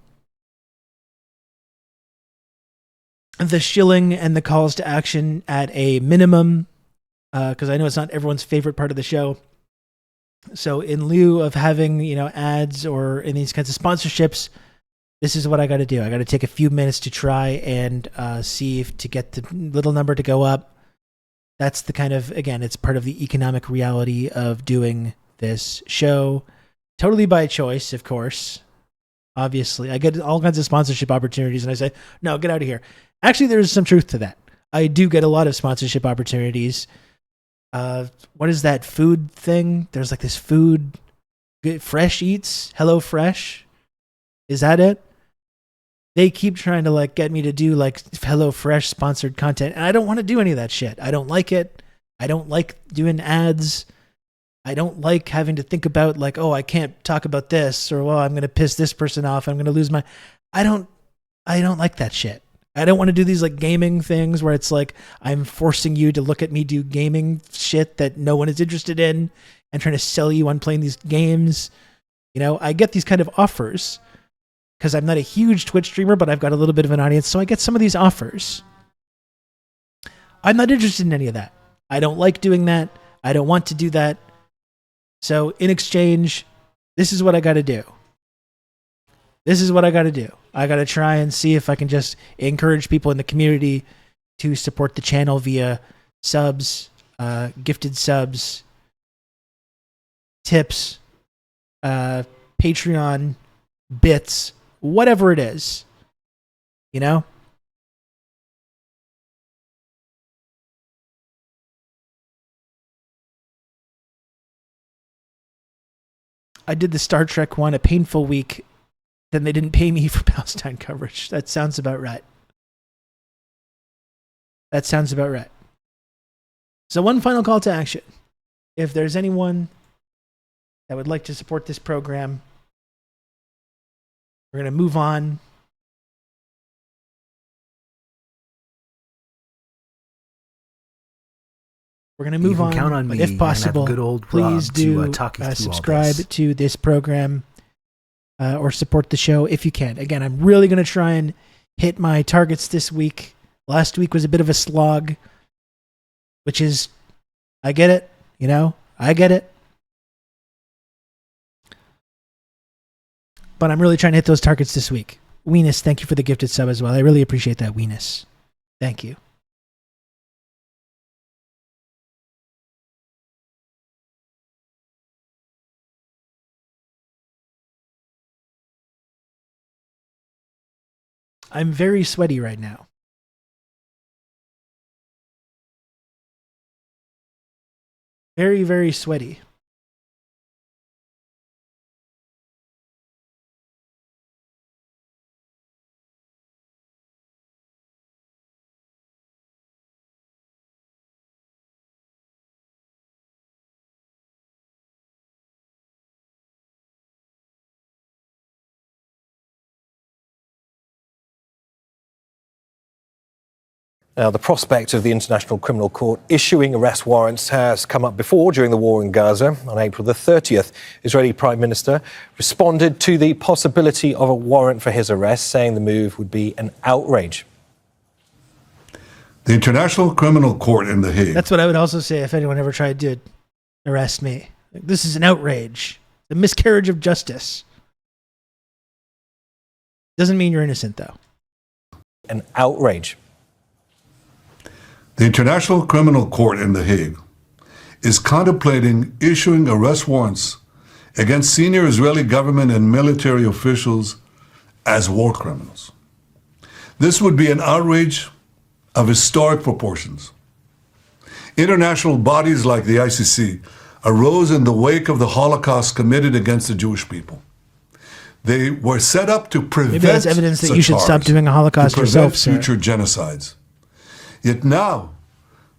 and the calls to action at a minimum, because I know it's not everyone's favorite part of the show. So in lieu of having, you know, ads or in these kinds of sponsorships, this is what I got to do. I got to take a few minutes to try and see if to get the little number to go up. That's the kind of, again, it's part of the economic reality of doing this show. Totally by choice, of course. Obviously, I get all kinds of sponsorship opportunities and I say, no, get out of here. Actually, there's some truth to that. I do get a lot of sponsorship opportunities. What is that food thing? There's like this food, Fresh Eats, Hello Fresh. Is that it? They keep trying to like get me to do like Hello Fresh sponsored content, and I don't want to do any of that shit. I don't like it. I don't like doing ads. I don't like having to think about like, oh, I can't talk about this, or well, I'm going to piss this person off. I'm going to lose my. I don't like that shit. I don't want to do these like gaming things where it's like I'm forcing you to look at me do gaming shit that no one is interested in and trying to sell you on playing these games. You know, I get these kind of offers because I'm not a huge Twitch streamer, but I've got a little bit of an audience. So I get some of these offers. I'm not interested in any of that. I don't like doing that. I don't want to do that. So in exchange, this is what I got to do. This is what I got to do. I got to try and see if I can just encourage people in the community to support the channel via subs, gifted subs, tips, Patreon, bits, whatever it is, you know? I did the Star Trek one, a painful week. Then they didn't pay me for Palestine coverage. That sounds about right. That sounds about right. So one final call to action. If there's anyone that would like to support this program, we're going to move on. We're going to move on. Count on me. If possible, good old please do subscribe to this program. Or support the show if you can. Again, I'm really going to try and hit my targets this week. Last week was a bit of a slog, which is, I get it, you know, I get it. But I'm really trying to hit those targets this week. Weenus, thank you for the gifted sub as well. I really appreciate that, Weenus. Thank you. I'm very sweaty right now. Very, very sweaty. Now, the prospect of the International Criminal Court issuing arrest warrants has come up before during the war in Gaza. On April the 30th, Israeli Prime Minister responded to the possibility of a warrant for his arrest, saying the move would be an outrage. The International Criminal Court in The Hague. That's what I would also say if anyone ever tried to arrest me. This is an outrage. A miscarriage of justice. Doesn't mean you're innocent, though. An outrage. The International Criminal Court in The Hague is contemplating issuing arrest warrants against senior Israeli government and military officials as war criminals. This would be an outrage of historic proportions. International bodies like the ICC arose in the wake of the Holocaust committed against the Jewish people. They were set up to prevent Maybe that's evidence that you should stop doing a Holocaust yourself, sir. Future genocides. Yet now,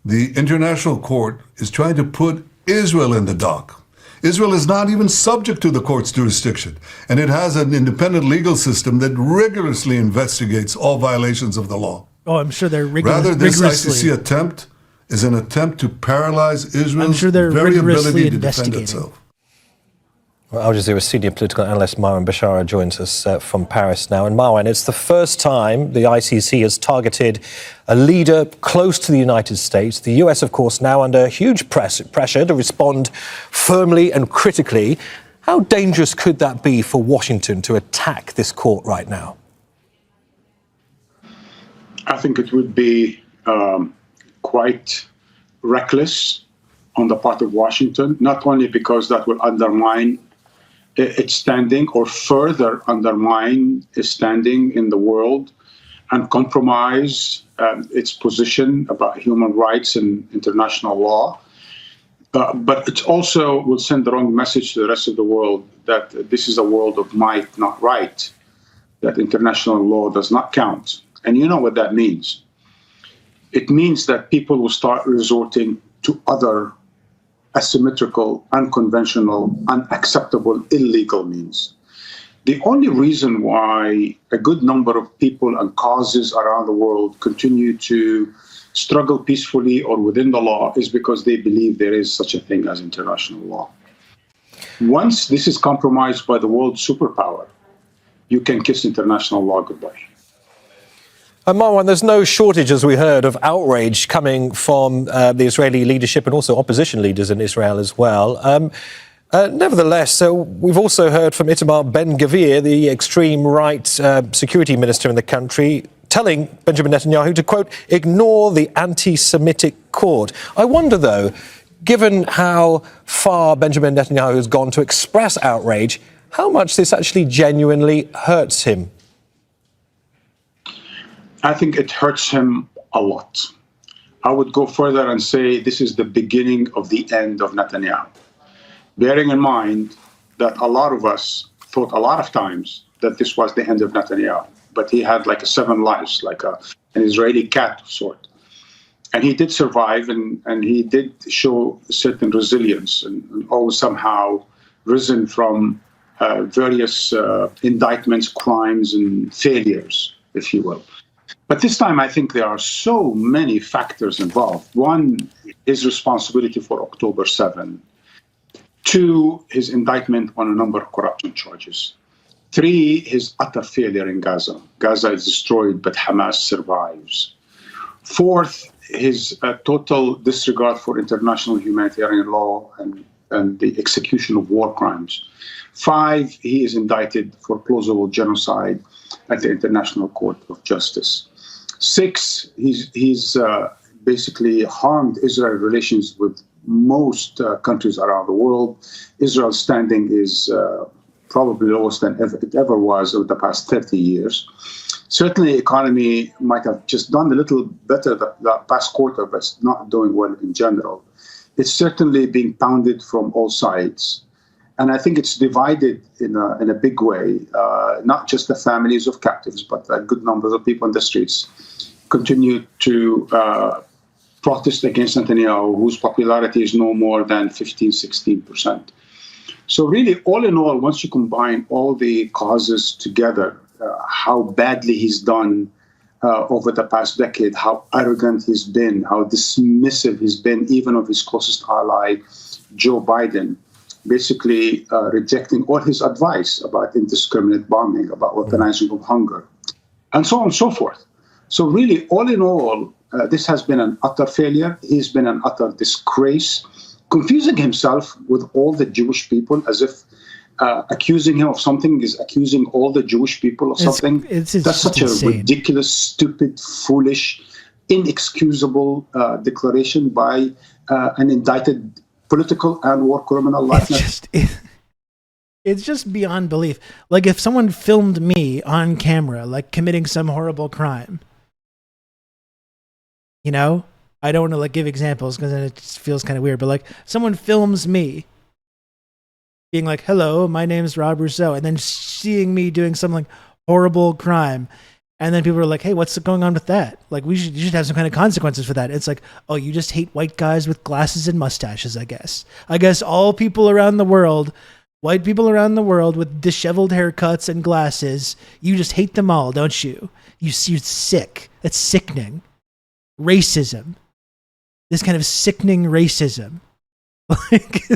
the International Court is trying to put Israel in the dock. Israel is not even subject to the court's jurisdiction, and it has an independent legal system that rigorously investigates all violations of the law. Oh, I'm sure they're Rather, this rigorously. ICC attempt is an attempt to paralyze Israel's I'm sure they're very rigorously ability to defend investigating. itself. Well, Al Jazeera's senior political analyst Marwan Bashara joins us from Paris now. And Marwan, it's the first time the ICC has targeted a leader close to the United States. The US, of course, now under huge pressure to respond firmly and critically. How dangerous could that be for Washington to attack this court right now? I think it would be quite reckless on the part of Washington, not only because that will undermine its standing or further undermine its standing in the world and compromise its position about human rights and international law. But it also will send the wrong message to the rest of the world that this is a world of might, not right, that international law does not count. And you know what that means. It means that people will start resorting to other asymmetrical, unconventional, unacceptable, illegal means. The only reason why a good number of people and causes around the world continue to struggle peacefully or within the law is because they believe there is such a thing as international law. Once this is compromised by the world superpower, you can kiss international law goodbye. Marwan, there's no shortage, as we heard, of outrage coming from the Israeli leadership and also opposition leaders in Israel as well. Nevertheless, we've also heard from Itamar Ben-Gvir, the extreme right security minister in the country, telling Benjamin Netanyahu to, quote, ignore the anti-Semitic court. I wonder, though, given how far Benjamin Netanyahu has gone to express outrage, how much this actually genuinely hurts him. I think it hurts him a lot. I would go further and say this is the beginning of the end of Netanyahu. Bearing in mind that a lot of us thought a lot of times that this was the end of Netanyahu, but he had like 7 lives, like an Israeli cat of sort. And he did survive, and he did show certain resilience and always somehow risen from various indictments, crimes, and failures, if you will. But this time, I think there are so many factors involved. 1, his responsibility for October 7. 2, his indictment on a number of corruption charges. 3, his utter failure in Gaza. Gaza is destroyed, but Hamas survives. 4th, his total disregard for international humanitarian law and the execution of war crimes. 5, he is indicted for plausible genocide at the International Court of Justice. 6, he's basically harmed Israel relations with most countries around the world. Israel's standing is probably lowest than it ever was over the past 30 years. Certainly, the economy might have just done a little better the past quarter, but it's not doing well in general. It's certainly being pounded from all sides. And I think it's divided in a big way, not just the families of captives, but a good number of people in the streets continue to protest against Netanyahu, whose popularity is no more than 15-16%. So really, all in all, once you combine all the causes together, how badly he's done over the past decade, how arrogant he's been, how dismissive he's been, even of his closest ally, Joe Biden, basically rejecting all his advice about indiscriminate bombing, about weaponizing of hunger, and so on and so forth. So really, all in all, this has been an utter failure. He's been an utter disgrace, confusing himself with all the Jewish people as if accusing him of something is accusing all the Jewish people of something. That's such a ridiculous, stupid, foolish, inexcusable declaration by an indicted political and war criminal like that. It's just beyond belief. Like if someone filmed me on camera, like committing some horrible crime, you know, I don't want to like give examples because then it just feels kind of weird, but like someone films me being like, hello, my name's Rob Rousseau, and then seeing me doing some like horrible crime. And then people are like, hey, what's going on with that? Like, you should have some kind of consequences for that. It's like, oh, you just hate white guys with glasses and mustaches, I guess. I guess all people around the world, white people around the world with disheveled haircuts and glasses, you just hate them all, don't you? You're sick. That's sickening. Racism. this kind of sickening racism. Like,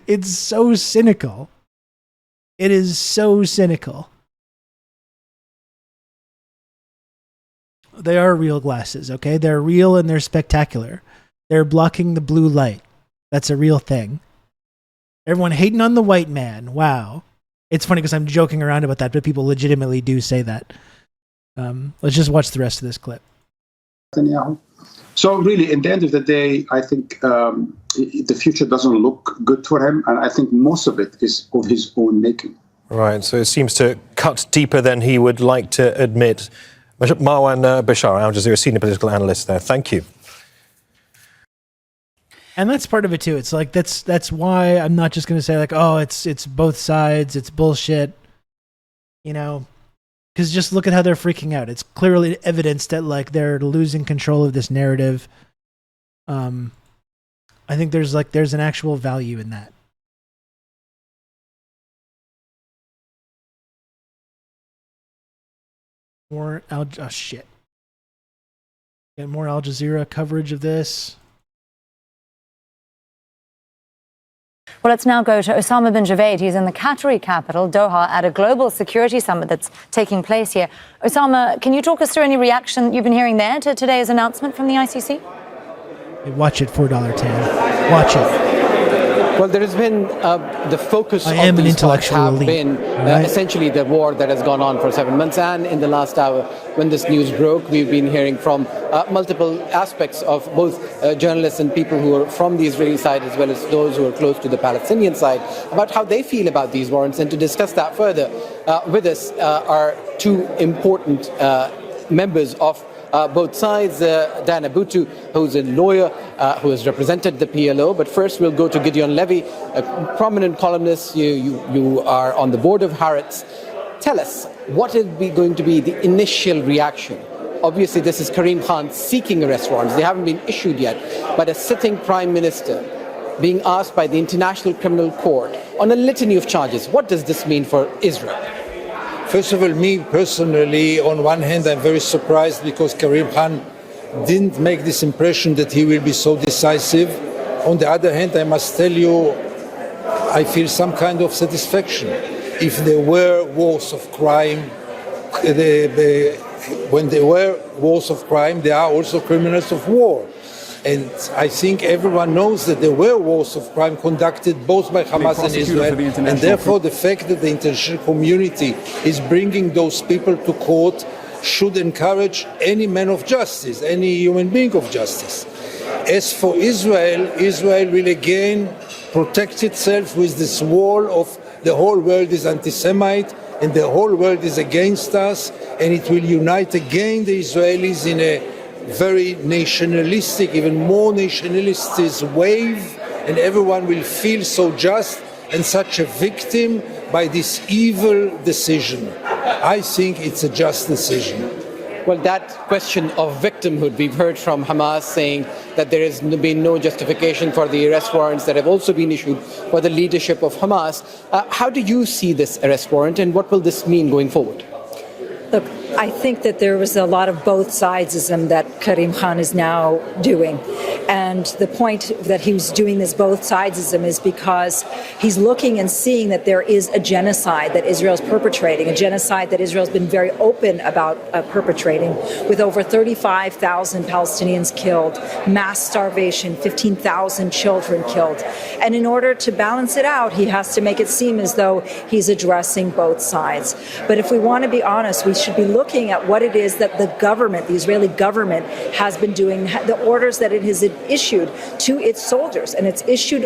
it's so cynical. It is so cynical. They are real glasses, okay? They're real and they're spectacular. They're blocking the blue light. That's a real thing. Everyone hating on the white man. Wow. It's funny because I'm joking around about that, but people legitimately do say that. Let's just watch the rest of this clip. So really, in the end of the day, I think the future doesn't look good for him, and I think most of it is of his own making. Right, so it seems to cut deeper than he would like to admit. Marwan Bashar, Al Jazeera senior political analyst there. Thank you. And that's part of it too. It's like that's why I'm not just going to say like, oh, it's both sides, it's bullshit, you know, because just look at how they're freaking out. It's clearly evidence that like they're losing control of this narrative. I think there's an actual value in that. More Al Jazeera coverage of this. Well, let's now go to Osama bin Javaid. He's in the Qatari capital, Doha, at a global security summit that's taking place here. Osama, can you talk us through any reaction you've been hearing there to today's announcement from the ICC? Hey, watch it, $4 tan. Watch it. Well, there has been the focus I am of an these intellectual talks have elite, been right? essentially the war that has gone on for 7 months. And in the last hour, when this news broke, we've been hearing from multiple aspects of both journalists and people who are from the Israeli side as well as those who are close to the Palestinian side about how they feel about these warrants. And to discuss that further with us are two important members of both sides. Diana Buttu, who's a lawyer who has represented the PLO. But first we'll go to Gideon Levy, a prominent columnist. You are on the board of Haaretz. Tell us, what is going to be the initial reaction? Obviously this is Karim Khan seeking arrest warrants. They haven't been issued yet. But a sitting prime minister being asked by the International Criminal Court on a litany of charges. What does this mean for Israel? First of all, me personally, on one hand, I'm very surprised because Karim Khan didn't make this impression that he will be so decisive. On the other hand, I must tell you, I feel some kind of satisfaction. If there were wars of crime, when there were wars of crime, there are also criminals of war. And I think everyone knows that there were wars of crime conducted both by Hamas and Israel, and therefore the fact that the international community is bringing those people to court should encourage any man of justice, any human being of justice. As for Israel, Israel will again protect itself with this wall of the whole world is anti-Semite and the whole world is against us, and it will unite again the Israelis in a very nationalistic, even more nationalistic wave, and everyone will feel so just and such a victim by this evil decision. I think it's a just decision. Well, that question of victimhood, we've heard from Hamas saying that there has been no justification for the arrest warrants that have also been issued for the leadership of Hamas. How do you see this arrest warrant, and what will this mean going forward? Look, I think that there was a lot of both sidesism that Karim Khan is now doing. And the point that he was doing this both sidesism is because he's looking and seeing that there is a genocide that Israel's perpetrating, a genocide that Israel's been very open about perpetrating, with over 35,000 Palestinians killed, mass starvation, 15,000 children killed. And in order to balance it out, he has to make it seem as though he's addressing both sides. But if we want to be honest, we should be looking at what it is that the government, the Israeli government, has been doing, the orders that it has issued to its soldiers, and it's issued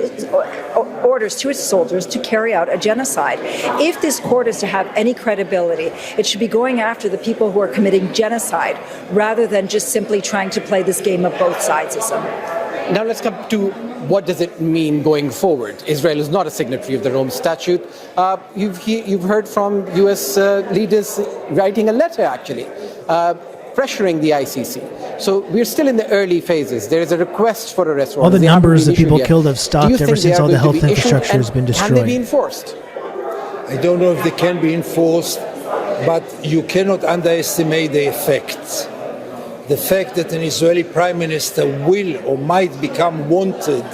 orders to its soldiers to carry out a genocide. If this court is to have any credibility, it should be going after the people who are committing genocide rather than just simply trying to play this game of both sidesism. Now let's come to what does it mean going forward. Israel is not a signatory of the Rome Statute. You've heard from U.S. leaders writing a letter, actually, pressuring the ICC. So we're still in the early phases. There is a request for arrest warrants. All the numbers of people killed have stopped ever since all the health infrastructure has been destroyed. Can they be enforced? I don't know if they can be enforced, but you cannot underestimate the effects. the fact that an Israeli prime minister will or might become wanted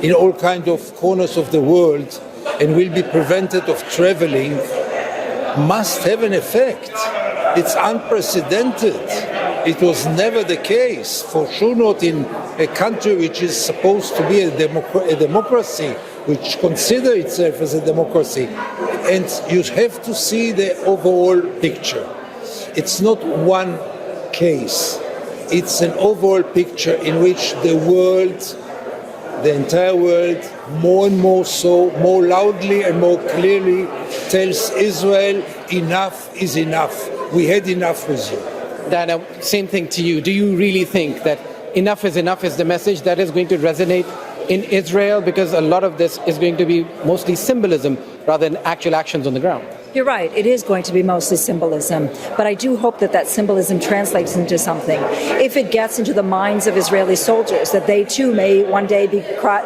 in all kinds of corners of the world and will be prevented of traveling must have an effect. It's unprecedented. It was never the case, for sure not in a country which is supposed to be a democracy, which considers itself as a democracy. And you have to see the overall picture. It's not one case. It's an overall picture in which the world, the entire world, more and more so, more loudly and more clearly tells Israel, enough is enough. We had enough with you. Diana, same thing to you. Do you really think that enough is the message that is going to resonate in Israel? Because a lot of this is going to be mostly symbolism rather than actual actions on the ground. You're right. It is going to be mostly symbolism. But I do hope that that symbolism translates into something. If it gets into the minds of Israeli soldiers, that they too may one day be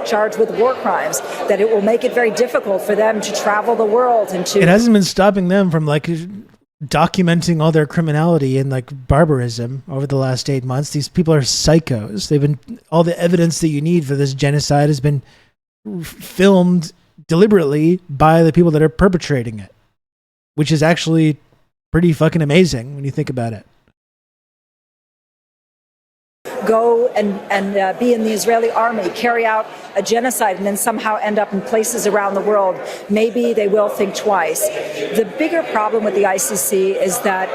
charged with war crimes, that it will make it very difficult for them to travel the world and to... It hasn't been stopping them from like documenting all their criminality and like barbarism over the last 8 months. These people are psychos. They've been, all the evidence that you need for this genocide has been filmed deliberately by the people that are perpetrating it, which is actually pretty fucking amazing when you think about it. Go and be in the Israeli army, carry out a genocide, and then somehow end up in places around the world, maybe they will think twice. The bigger problem with the ICC is that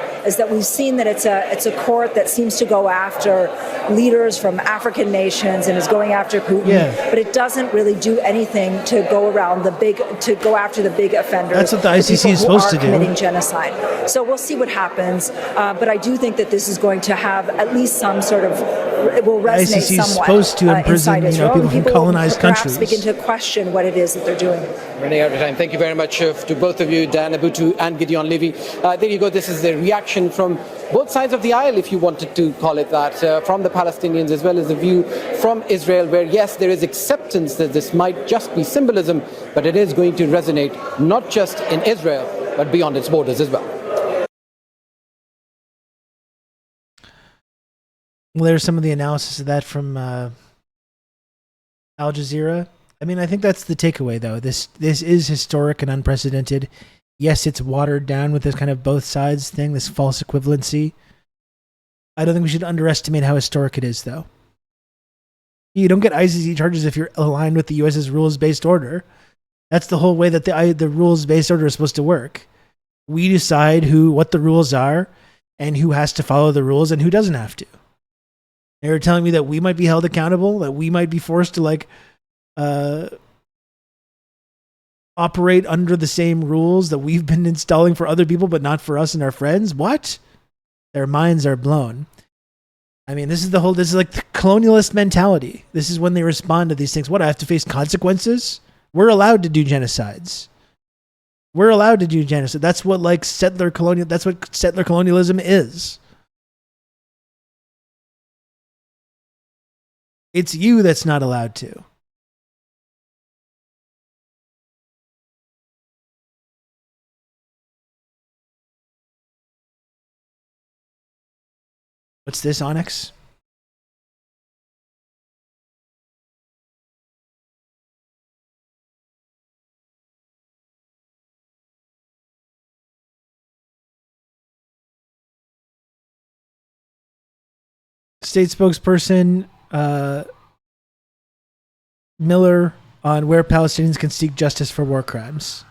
we've seen that it's a court that seems to go after leaders from African nations and is going after Putin, but it doesn't really do anything to go after the big offenders. That's what the ICC is supposed to do. Committing genocide. So we'll see what happens. But I do think that this is going to have at least some sort of, it will resonate ICC is somewhat supposed to imprison people from colonized countries. Begin to question what it is that they're doing. Running out of time. Thank you very much to both of you, Dan Abutu and Gideon Levy. There you go. This is the reaction from both sides of the aisle, if you wanted to call it that, from the Palestinians as well as the view from Israel, where yes, there is acceptance that this might just be symbolism, but it is going to resonate not just in Israel, but beyond its borders as well. Well, there's some of the analysis of that from Al Jazeera. I mean, I think that's the takeaway, though. This is historic and unprecedented. Yes, it's watered down with this kind of both sides thing, this false equivalency. I don't think we should underestimate how historic it is, though. You don't get ICC charges if you're aligned with the U.S.'s rules-based order. That's the whole way that the rules-based order is supposed to work. We decide what the rules are and who has to follow the rules and who doesn't have to. They're telling me that we might be held accountable, that we might be forced to operate under the same rules that we've been installing for other people, but not for us and our friends. What? Their minds are blown. I mean, this is like the colonialist mentality. This is when they respond to these things. What, I have to face consequences? We're allowed to do genocides. We're allowed to do genocide. That's what settler colonialism is. It's you that's not allowed to. What's this, Onyx? State spokesperson Miller on where Palestinians can seek justice for war crimes.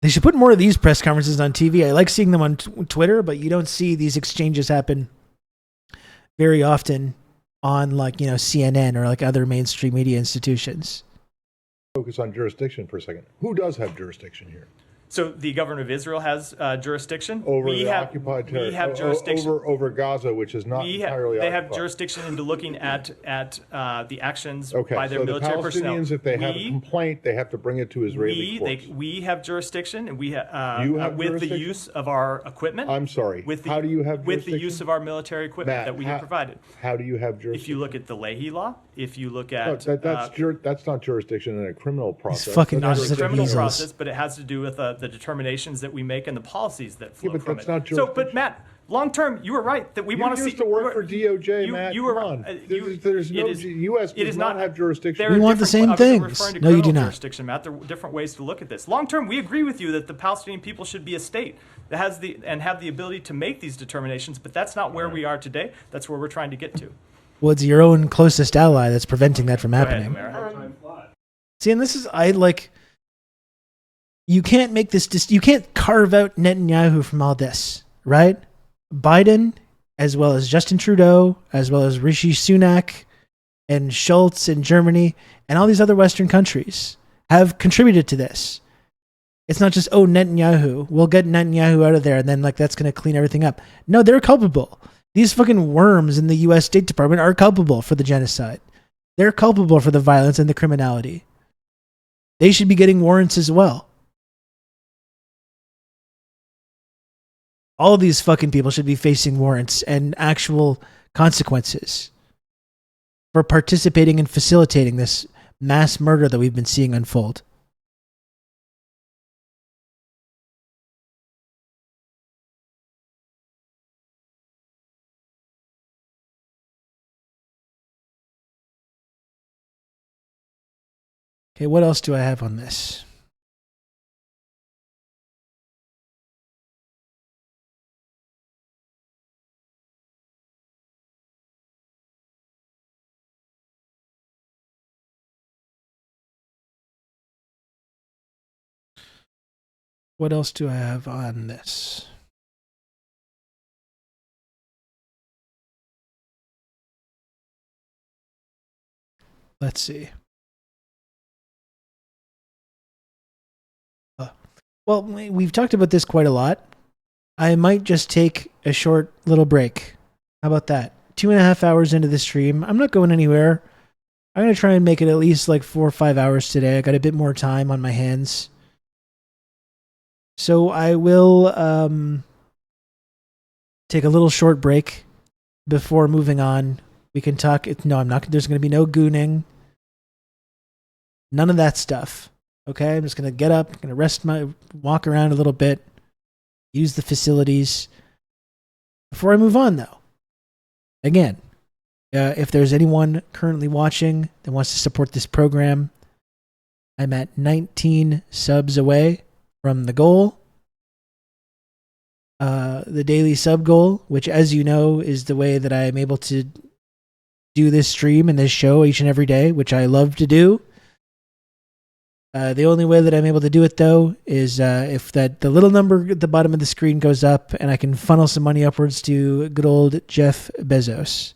They should put more of these press conferences on TV. I like seeing them on Twitter, but you don't see these exchanges happen very often on CNN or other mainstream media institutions. Focus on jurisdiction for a second. Who does have jurisdiction here? So the government of Israel has jurisdiction over the occupied territory. We have jurisdiction over Gaza, which is not entirely occupied. They have jurisdiction into looking at the actions by their so military personnel. The Palestinians, if they have a complaint, they have to bring it to Israeli courts. We have jurisdiction, and we have with the use of our equipment. I'm sorry. How do you have with the use of our military equipment that we have provided? How do you have jurisdiction? If you look at the Leahy law, if you look at that's not jurisdiction in a criminal process. It's fucking not a criminal process, but it has to do with the determinations that we make and the policies that flow from it. Not jurisdiction. But Matt, Long term, you were right that we want to see. You used to work for DOJ, Matt. You were. Come on. There's no U.S. does not have jurisdiction. We want the same things. No, you do not. Jurisdiction, Matt. There are different ways to look at this. Long term, we agree with you that the Palestinian people should be a state that has have the ability to make these determinations. But that's not where we are today. That's where we're trying to get to. Well, it's your own closest ally that's preventing that from happening. See, and this is you can't make this. You can't carve out Netanyahu from all this, right? Biden, as well as Justin Trudeau, as well as Rishi Sunak and Schultz in Germany, and all these other Western countries have contributed to this. It's not just, oh, Netanyahu, we'll get Netanyahu out of there, and then that's going to clean everything up. No, they're culpable. These fucking worms in the U.S. State Department are culpable for the genocide. They're culpable for the violence and the criminality. They should be getting warrants as well. All of these fucking people should be facing warrants and actual consequences for participating and facilitating this mass murder that we've been seeing unfold. Okay, what else do I have on this? What else do I have on this? Let's see. Well, we've talked about this quite a lot. I might just take a short little break. How about that? 2.5 hours into the stream. I'm not going anywhere. I'm going to try and make it at least 4 or 5 hours today. I got a bit more time on my hands. So I will take a little short break before moving on. We can talk. No, I'm not. There's going to be no gooning. None of that stuff. Okay, I'm just going to get up, going to walk around a little bit, use the facilities before I move on, though. Again, if there's anyone currently watching that wants to support this program, I'm at 19 subs away from the goal. The daily sub goal, which, as you know, is the way that I'm able to do this stream and this show each and every day, which I love to do. The only way that I'm able to do it, though, is if the little number at the bottom of the screen goes up and I can funnel some money upwards to good old Jeff Bezos.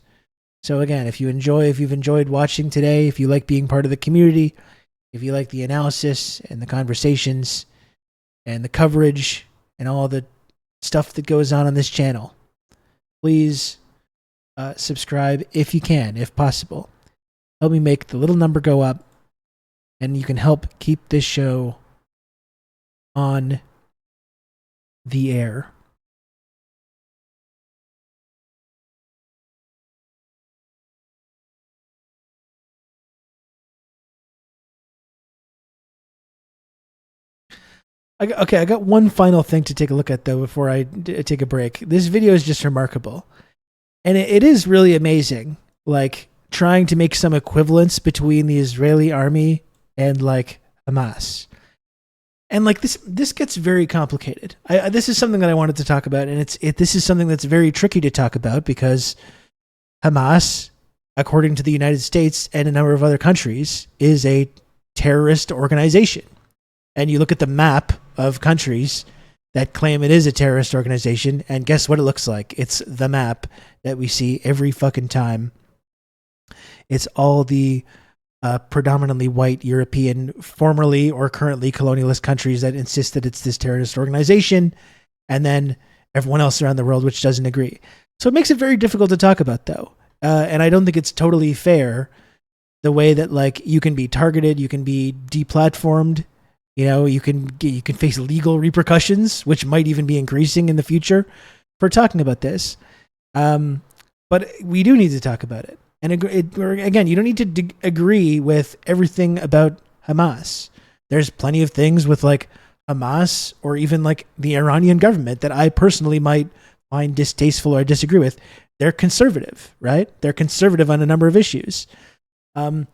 So again, if you've enjoyed watching today, if you like being part of the community, if you like the analysis and the conversations and the coverage and all the stuff that goes on this channel, please subscribe if you can, if possible. Help me make the little number go up. And you can help keep this show on the air. I got one final thing to take a look at, though, before I take a break. This video is just remarkable. And it is really amazing, trying to make some equivalence between the Israeli army and Hamas. And this gets very complicated. This is something that I wanted to talk about, and this is something that's very tricky to talk about because Hamas, according to the United States and a number of other countries, is a terrorist organization. And you look at the map of countries that claim it is a terrorist organization, and guess what it looks like? It's the map that we see every fucking time. It's all the predominantly white European, formerly or currently colonialist countries that insist that it's this terrorist organization, and then everyone else around the world which doesn't agree. So it makes it very difficult to talk about, though. And I don't think it's totally fair the way that you can be targeted, you can be deplatformed, you can face legal repercussions, which might even be increasing in the future for talking about this. But we do need to talk about it. And again, you don't need to agree with everything about Hamas. There's plenty of things with Hamas or even the Iranian government that I personally might find distasteful or I disagree with, they're conservative, right? They're conservative on a number of issues.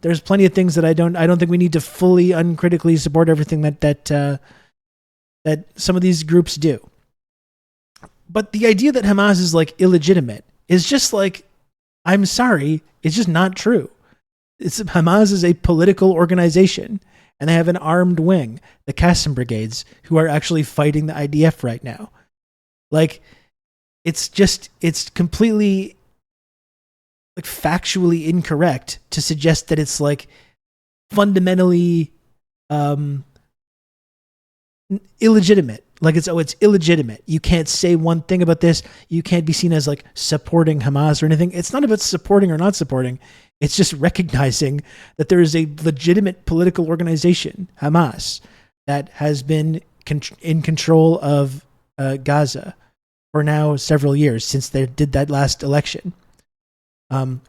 There's plenty of things that I don't think we need to fully uncritically support everything that some of these groups do. But the idea that Hamas is like illegitimate is just like, I'm sorry, it's just not true. Hamas is a political organization, and they have an armed wing, the Qassam Brigades, who are actually fighting the IDF right now. Like, it's completely like factually incorrect to suggest that it's like fundamentally illegitimate. Like it's illegitimate. You can't say one thing about this. You can't be seen as like supporting Hamas or anything. It's not about supporting or not supporting. It's just recognizing that there is a legitimate political organization, Hamas, that has been in control of Gaza for now several years since they did that last election,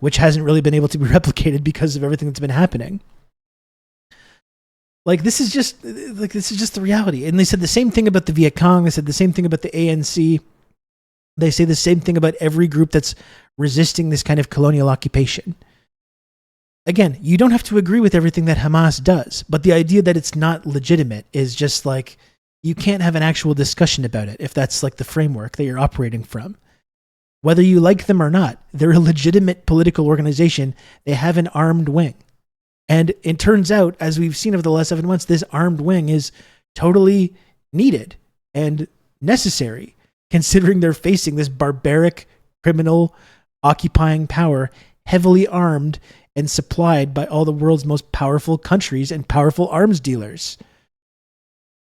which hasn't really been able to be replicated because of everything that's been happening. Like this is just the reality. And they said the same thing about the Viet Cong. They said the same thing about the ANC. They say the same thing about every group that's resisting this kind of colonial occupation. Again, you don't have to agree with everything that Hamas does, but the idea that it's not legitimate is just like, you can't have an actual discussion about it if that's like the framework that you're operating from. Whether you like them or not, they're a legitimate political organization. They have an armed wing. And it turns out, as we've seen over the last 7 months, this armed wing is totally needed and necessary, considering they're facing this barbaric, criminal, occupying power, heavily armed and supplied by all the world's most powerful countries and powerful arms dealers.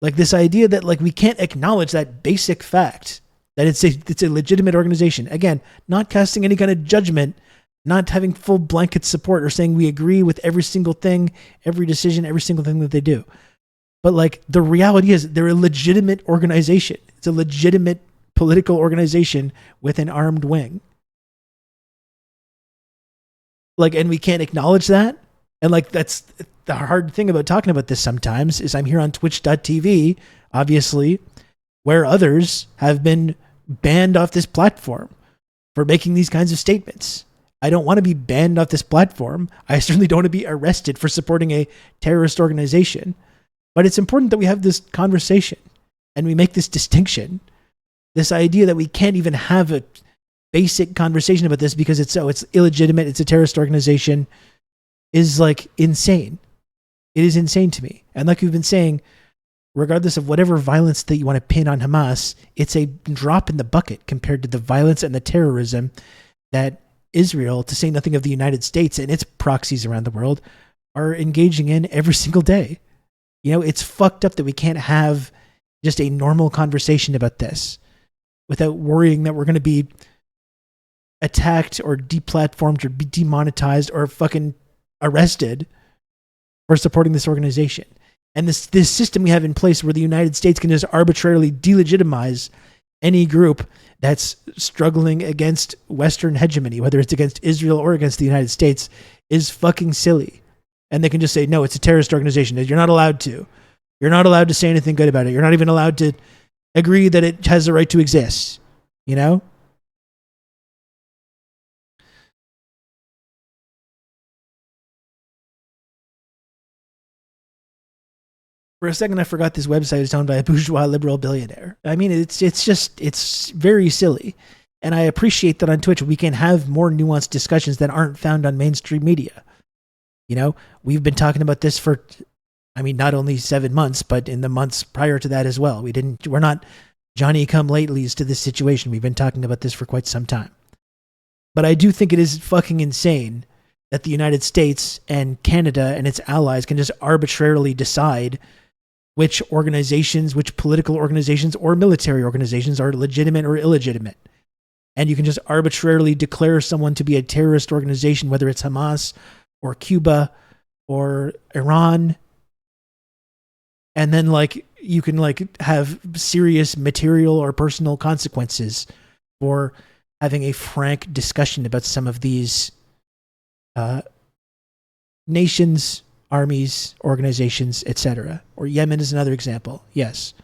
Like this idea that like we can't acknowledge that basic fact that it's a legitimate organization. Again, not casting any kind of judgment, not having full blanket support or saying we agree with every single thing, every decision, every single thing that they do. But like the reality is they're a legitimate organization. It's a legitimate political organization with an armed wing. Like, and we can't acknowledge that. And like, that's the hard thing about talking about this sometimes is I'm here on twitch.tv, obviously, where others have been banned off this platform for making these kinds of statements. I don't want to be banned off this platform. I certainly don't want to be arrested for supporting a terrorist organization. But it's important that we have this conversation and we make this distinction. This idea that we can't even have a basic conversation about this because it's illegitimate, it's a terrorist organization, is like insane. It is insane to me. And like we've been saying, regardless of whatever violence that you want to pin on Hamas, it's a drop in the bucket compared to the violence and the terrorism that Israel, to say nothing of the United States and its proxies around the world, are engaging in every single day. You know, it's fucked up that we can't have just a normal conversation about this without worrying that we're going to be attacked or deplatformed or be demonetized or fucking arrested for supporting this organization. And this system we have in place where the United States can just arbitrarily delegitimize any group that's struggling against Western hegemony, whether it's against Israel or against the United States, is fucking silly. And they can just say, no, it's a terrorist organization. You're not allowed to. You're not allowed to say anything good about it. You're not even allowed to agree that it has the right to exist. You know? For a second, I forgot this website is owned by a bourgeois liberal billionaire. I mean, it's very silly. And I appreciate that on Twitch we can have more nuanced discussions that aren't found on mainstream media. You know, we've been talking about this for, I mean, not only 7 months, but in the months prior to that as well. We're not Johnny come latelys to this situation. We've been talking about this for quite some time. But I do think it is fucking insane that the United States and Canada and its allies can just arbitrarily decide which organizations, which political organizations or military organizations are legitimate or illegitimate. And you can just arbitrarily declare someone to be a terrorist organization, whether it's Hamas or Cuba or Iran. And then like you can like have serious material or personal consequences for having a frank discussion about some of these nations, armies, organizations, etc. Or Yemen is another example. Yes.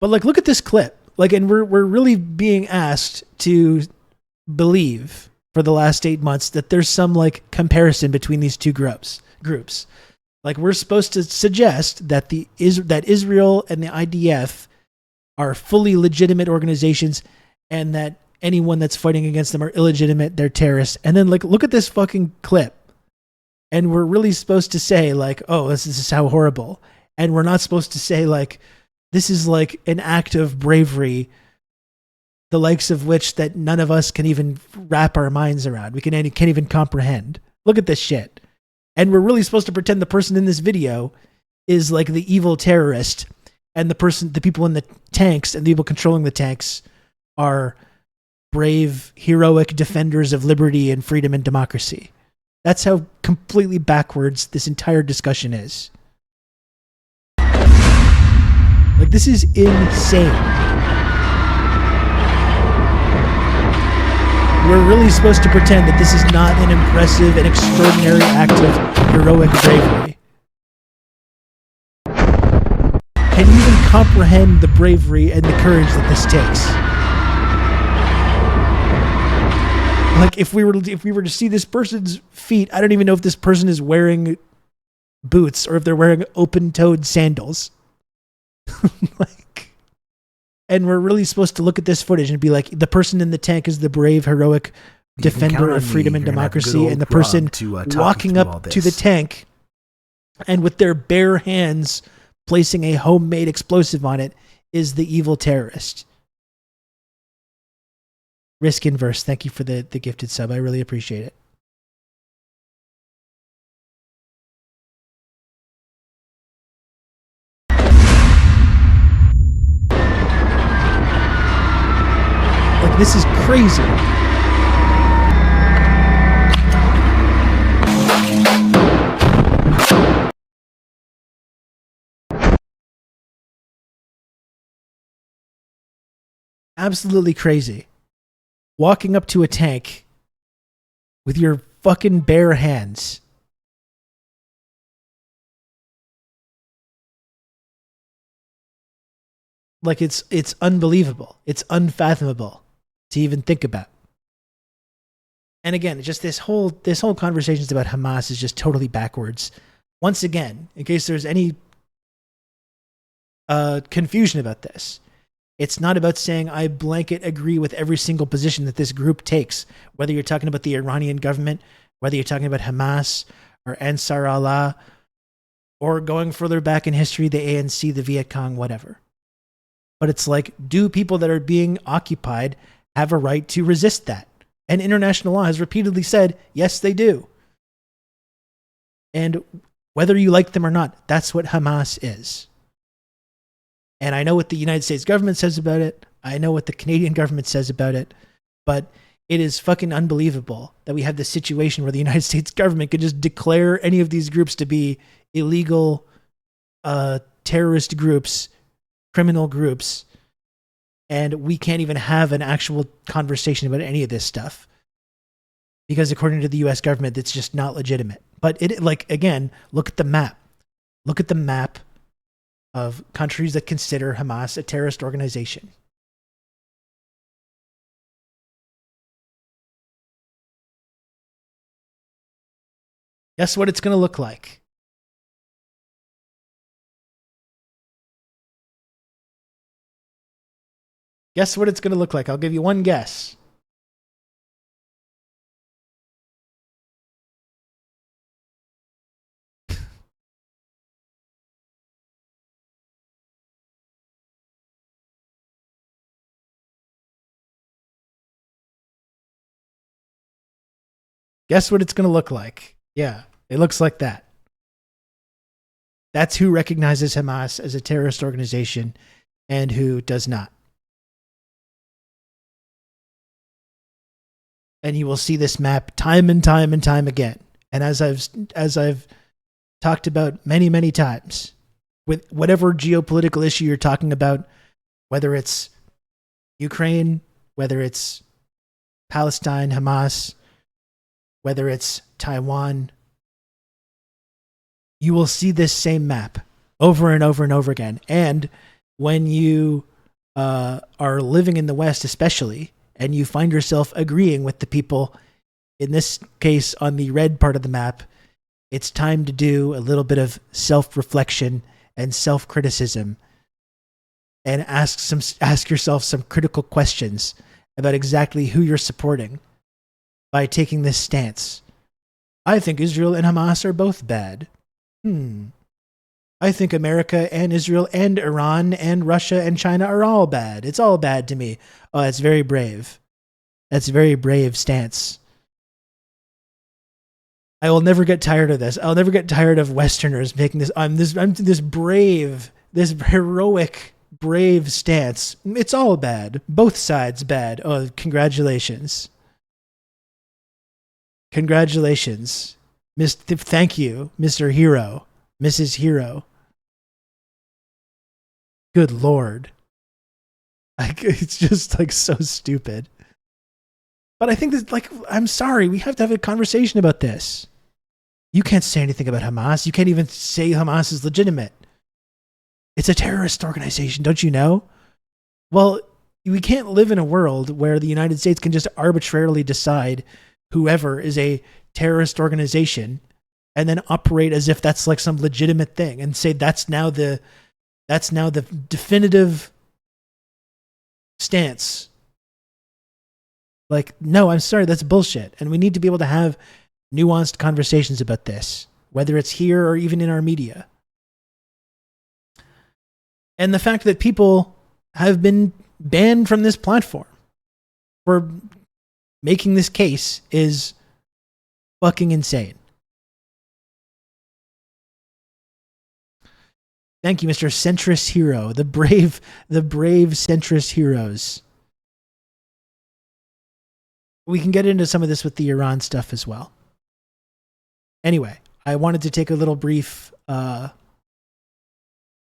But like, look at this clip. Like, and we're really being asked to believe for the last 8 months that there's some like comparison between these two groups. Like, we're supposed to suggest that that Israel and the IDF are fully legitimate organizations, and that anyone that's fighting against them are illegitimate, they're terrorists. And then, like, look at this fucking clip. And we're really supposed to say, like, oh, this is how horrible. And we're not supposed to say, like, this is like an act of bravery, the likes of which that none of us can even wrap our minds around. We can't even comprehend. Look at this shit. And we're really supposed to pretend the person in this video is like the evil terrorist, and the people in the tanks and the people controlling the tanks are brave, heroic defenders of liberty and freedom and democracy. That's how completely backwards this entire discussion is. Like, this is insane. We're really supposed to pretend that this is not an impressive and extraordinary act of heroic bravery. Can you even comprehend the bravery and the courage that this takes? Like, if we were to see this person's feet, I don't even know if this person is wearing boots or if they're wearing open-toed sandals. Like, and we're really supposed to look at this footage and be like, the person in the tank is the brave, heroic defender of freedom and democracy, and the person walking up to the tank and with their bare hands placing a homemade explosive on it is the evil terrorist. Risk Inverse, thank you for the gifted sub. I really appreciate it. Like, this is crazy. Absolutely crazy. Walking up to a tank with your fucking bare hands. Like, it's unbelievable. It's unfathomable to even think about. And again, just this whole conversation about Hamas is just totally backwards. Once again, in case there's any confusion about this, it's not about saying I blanket agree with every single position that this group takes, whether you're talking about the Iranian government, whether you're talking about Hamas or Ansar Allah, or going further back in history, the ANC, the Viet Cong, whatever. But it's like, do people that are being occupied have a right to resist that? And international law has repeatedly said, yes, they do. And whether you like them or not, that's what Hamas is. And I know what the United States government says about it. I know what the Canadian government says about it. But it is fucking unbelievable that we have this situation where the United States government could just declare any of these groups to be illegal terrorist groups, criminal groups, and we can't even have an actual conversation about any of this stuff. Because according to the US government, it's just not legitimate. But it, like, again, look at the map. Look at the map of countries that consider Hamas a terrorist organization. Guess what it's going to look like? Guess what it's going to look like? I'll give you one guess. Guess what it's going to look like? Yeah, it looks like that. That's who recognizes Hamas as a terrorist organization and who does not. And you will see this map time and time and time again. And as I've talked about many, many times, with whatever geopolitical issue you're talking about, whether it's Ukraine, whether it's Palestine, Hamas, whether it's Taiwan, you will see this same map over and over and over again. And when you are living in the West especially, and you find yourself agreeing with the people, in this case on the red part of the map, it's time to do a little bit of self-reflection and self-criticism and ask yourself some critical questions about exactly who you're supporting by taking this stance. I think Israel and Hamas are both bad. I think America and Israel and Iran and Russia and China are all bad. It's all bad to me. Oh, that's very brave. That's a very brave stance. I will never get tired of this. I'll never get tired of Westerners making this. I'm this brave, this heroic, brave stance. It's all bad. Both sides bad. Oh, congratulations. Congratulations. Thank you, Mr. Hero, Mrs. Hero. Good Lord. It's just like so stupid. But I think that, like, I'm sorry, we have to have a conversation about this. You can't say anything about Hamas. You can't even say Hamas is legitimate. It's a terrorist organization, don't you know? Well, we can't live in a world where the United States can just arbitrarily decide whoever is a terrorist organization and then operate as if that's like some legitimate thing and say that's now the definitive stance. Like, no, I'm sorry, that's bullshit. And we need to be able to have nuanced conversations about this, whether it's here or even in our media. And the fact that people have been banned from this platform for making this case is fucking insane. Thank you, Mr. Centrist Hero, the brave centrist heroes. We can get into some of this with the Iran stuff as well. Anyway, I wanted to take a little brief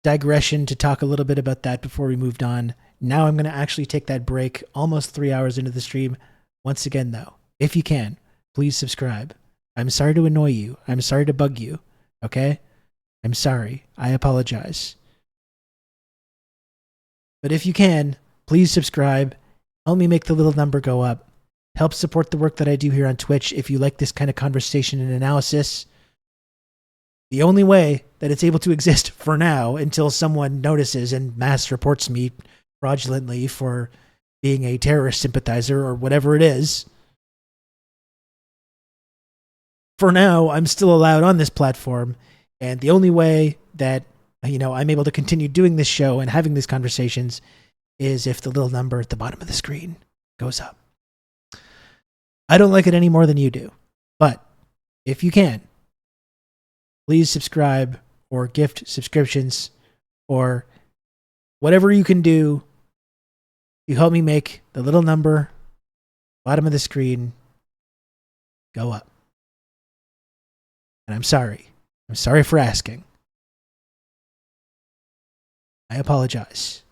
digression to talk a little bit about that before we moved on. Now I'm going to actually take that break almost 3 hours into the stream. Once again, though, if you can, please subscribe. I'm sorry to annoy you. I'm sorry to bug you. Okay? I'm sorry. I apologize. But if you can, please subscribe. Help me make the little number go up. Help support the work that I do here on Twitch if you like this kind of conversation and analysis. The only way that it's able to exist for now, until someone notices and mass reports me fraudulently for being a terrorist sympathizer or whatever it is. For now, I'm still allowed on this platform, and the only way that, you know, I'm able to continue doing this show and having these conversations is if the little number at the bottom of the screen goes up. I don't like it any more than you do, but if you can, please subscribe or gift subscriptions or whatever you can do. You help me make the little number bottom of the screen go up. And I'm sorry. I'm sorry for asking. I apologize.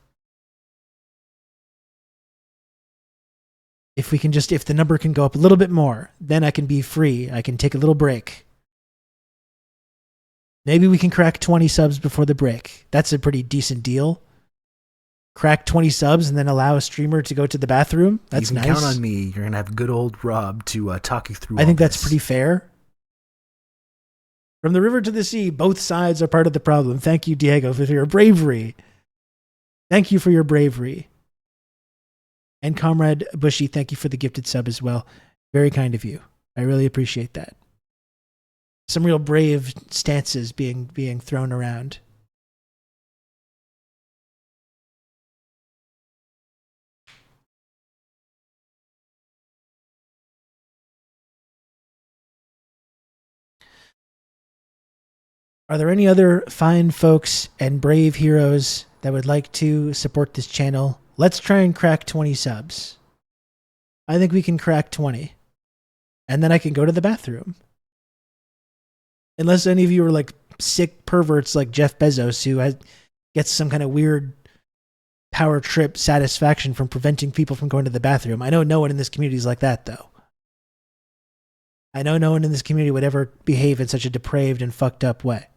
If the number can go up a little bit more, then I can be free. I can take a little break. Maybe we can crack 20 subs before the break. That's a pretty decent deal. Crack 20 subs and then allow a streamer to go to the bathroom. That's nice. You can count on me. You're going to have good old Rob to talk you through I think all that's pretty fair. From the river to the sea, both sides are part of the problem. Thank you, Diego, for your bravery. Thank you for your bravery. And Comrade Bushy, thank you for the gifted sub as well. Very kind of you. I really appreciate that. Some real brave stances being thrown around. Are there any other fine folks and brave heroes that would like to support this channel? Let's try and crack 20 subs. I think we can crack 20. And then I can go to the bathroom. Unless any of you are like sick perverts like Jeff Bezos who gets some kind of weird power trip satisfaction from preventing people from going to the bathroom. I know no one in this community is like that, though. I know no one in this community would ever behave in such a depraved and fucked up way.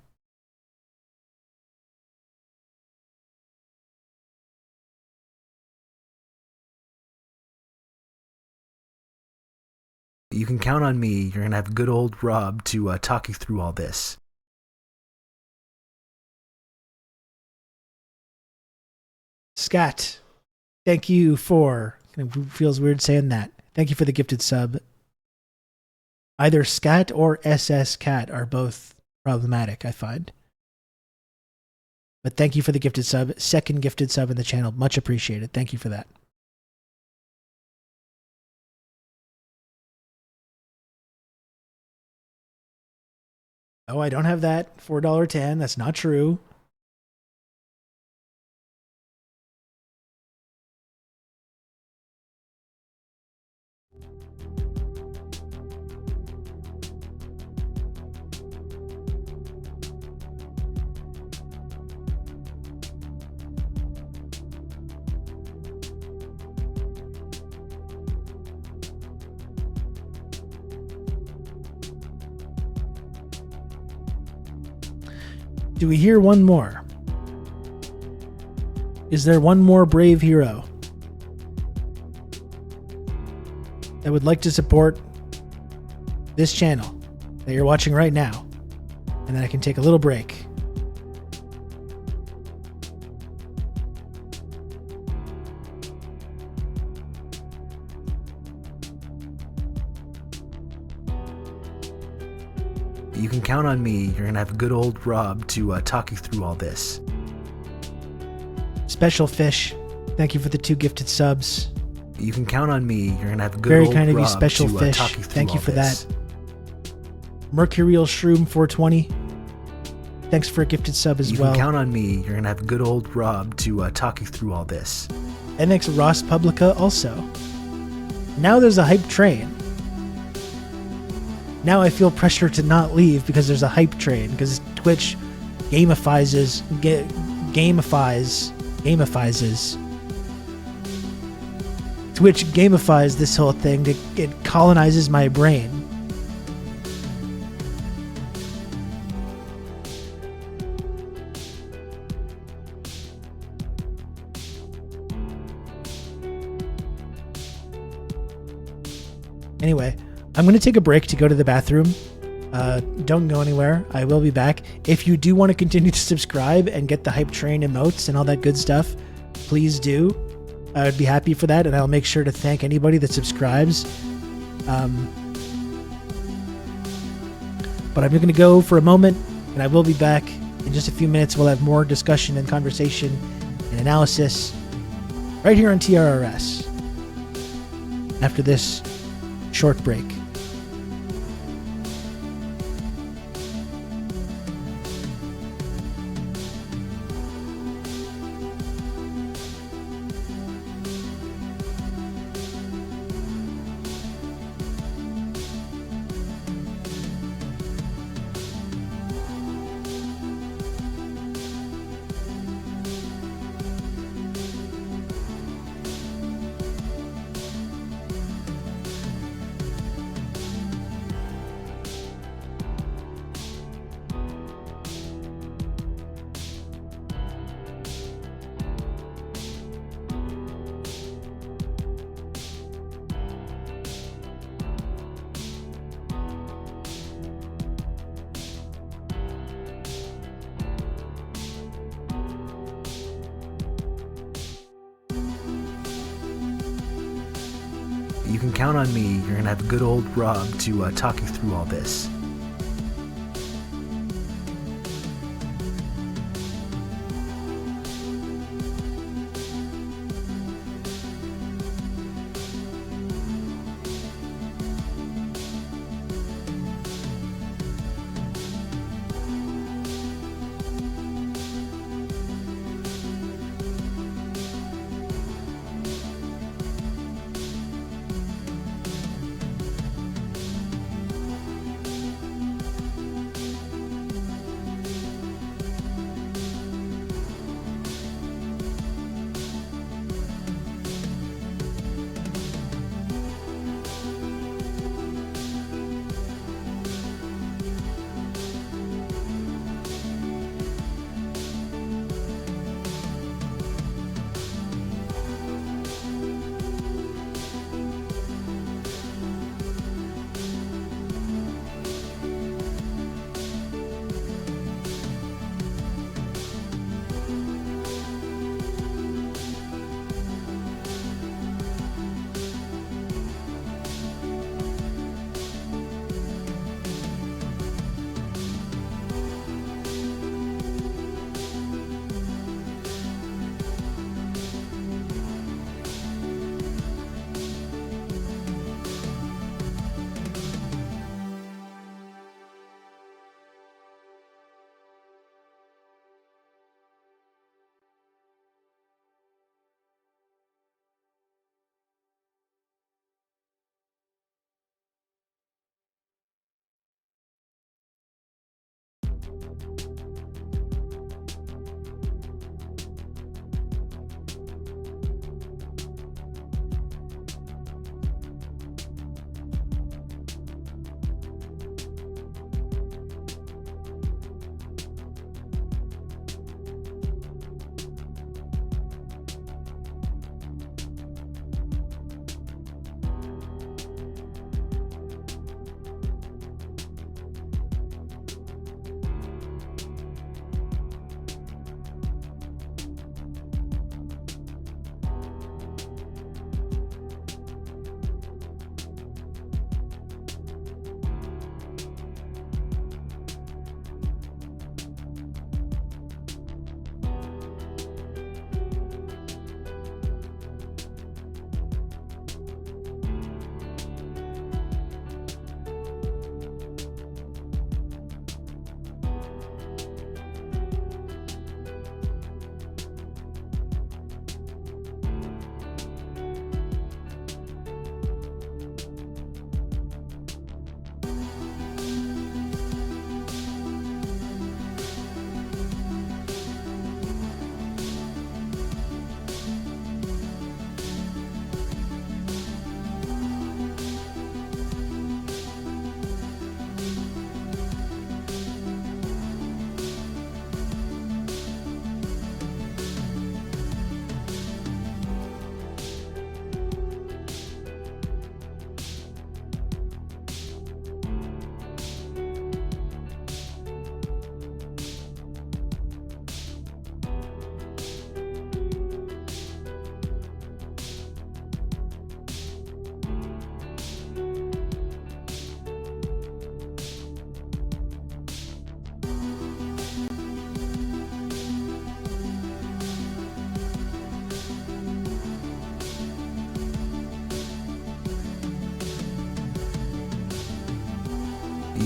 You can count on me. You're going to have good old Rob to talk you through all this. Scott, thank you for... It feels weird saying that. Thank you for the gifted sub. Either Scat or SS Cat are both problematic, I find. But thank you for the gifted sub. Second gifted sub in the channel. Much appreciated. Thank you for that. Oh, I don't have that. $4.10. That's not true. Do we hear one more? Is there one more brave hero that would like to support this channel that you're watching right now? And then I can take a little break. You can count on me. You're going to have good old Rob to talk you through all this. Special Fish, thank you for the 2 gifted subs. You can count on me. You're going to have good Very old kind of Rob you, Special to Fish. talk you through Thank you all for this. that. Mercurial Shroom 420. Thanks for a gifted sub as You well. can count on me. You're going to have good old Rob to talk you through all this. NX Ross Publica also. Now there's a hype train. Now I feel pressure to not leave because there's a hype train, because Twitch gamifies Twitch gamifies this whole thing. It colonizes my brain. Anyway, I'm going to take a break to go to the bathroom. Don't go anywhere. I will be back. If you do want to continue to subscribe and get the hype train emotes and all that good stuff, please do. I would be happy for that, and I'll make sure to thank anybody that subscribes. But I'm going to go for a moment, and I will be back in just a few minutes. We'll have more discussion and conversation and analysis right here on TRRS after this short break. You can count on me. You're going to have good old Rob to talk you through all this.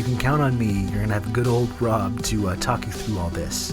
You can count on me. You're going to have good old Rob to talk you through all this.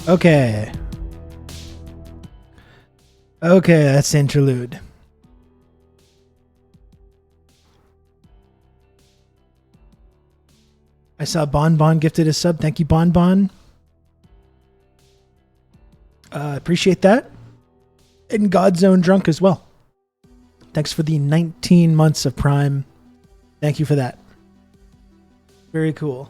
Okay. Okay, that's the interlude. I saw Bon Bon gifted a sub. Thank you, Bon Bon. Appreciate that. And Godzone Drunk as well. Thanks for the 19 months of Prime. Thank you for that. Very cool.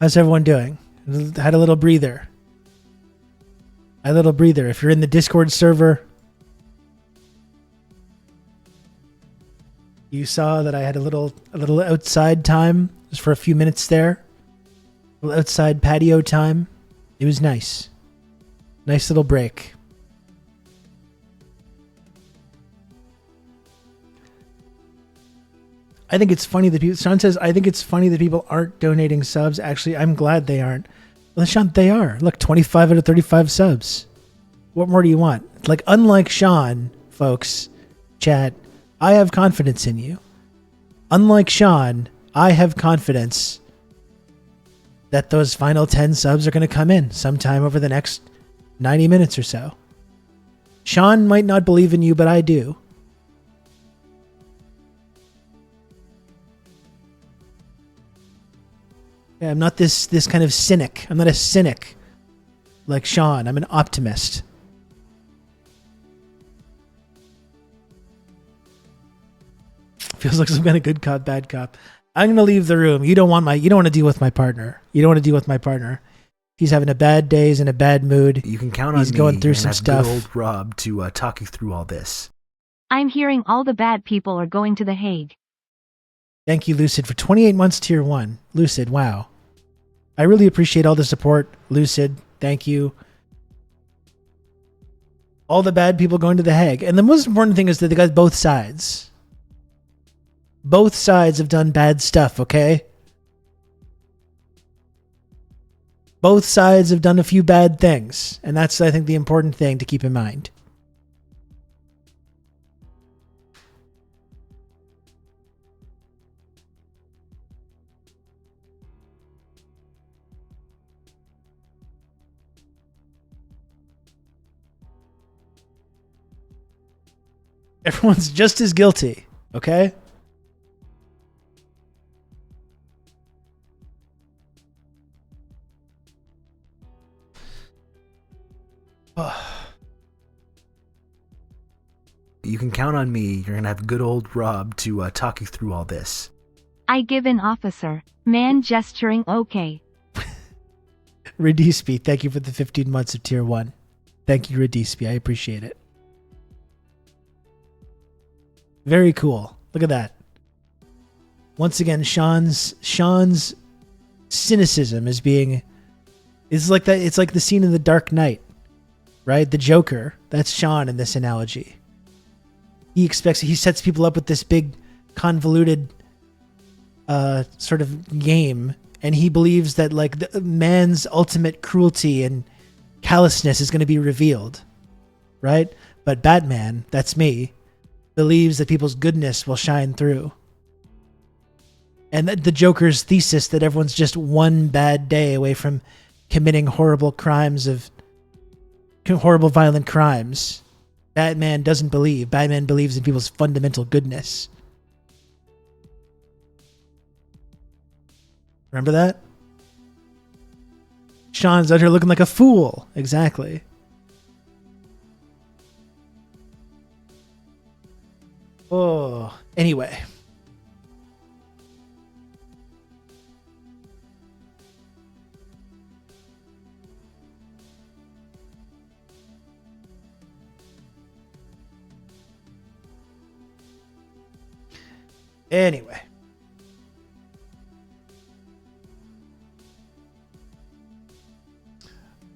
How's everyone doing? Had a little breather. A little breather. If you're in the Discord server, you saw that I had a little outside time, just for a few minutes there. A little outside patio time. It was nice. Nice little break. I think it's funny that people... Sean says, I think it's funny that people aren't donating subs. Actually, I'm glad they aren't. Well, Sean, they are. Look, 25 out of 35 subs. What more do you want? Like, unlike Sean, folks, chat, I have confidence in you. Unlike Sean, I have confidence that those final 10 subs are going to come in sometime over the next 90 minutes or so. Sean might not believe in you, but I do. Yeah, I'm not this kind of cynic. I'm not a cynic like Sean. I'm an optimist. Feels like some kind of good cop, bad cop. I'm gonna leave the room. You don't want to deal with my partner. You don't want to deal with my partner. He's having a bad day. He's in a bad mood. You can count on He's me. going through You're gonna some have stuff. Good old Rob to talk you through all this. I'm hearing all the bad people are going to The Hague. Thank you, Lucid, for 28 months tier 1. Lucid, wow. I really appreciate all the support, Lucid. Thank you. All the bad people going to The Hague. And the most important thing is that they got both sides. Both sides have done bad stuff, okay? Both sides have done a few bad things. And that's, I think, the important thing to keep in mind. Everyone's just as guilty, okay? You can count on me. You're going to have good old Rob to talk you through all this. I give an officer. Man gesturing okay. Redispi, thank you for the 15 months of tier 1. Thank you, Redispi. I appreciate it. Very cool. Look at that. Once again, Sean's cynicism is being... It's like that. It's like the scene in The Dark Knight, right? The Joker. That's Sean in this analogy. He sets people up with this big, convoluted sort of game, and he believes that like the man's ultimate cruelty and callousness is going to be revealed, right? But Batman, that's me, believes that people's goodness will shine through. And the Joker's thesis that everyone's just one bad day away from committing horrible violent crimes. Batman doesn't believe. Batman believes in people's fundamental goodness. Remember that? Sean's out here looking like a fool. Exactly. Oh, anyway. Anyway.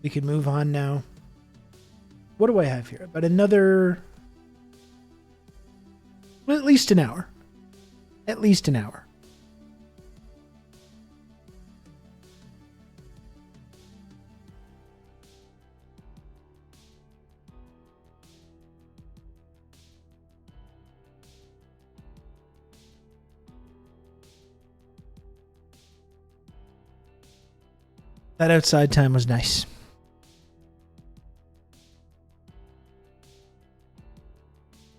We can move on now. What do I have here? About another... Well, at least an hour. At least an hour. That outside time was nice.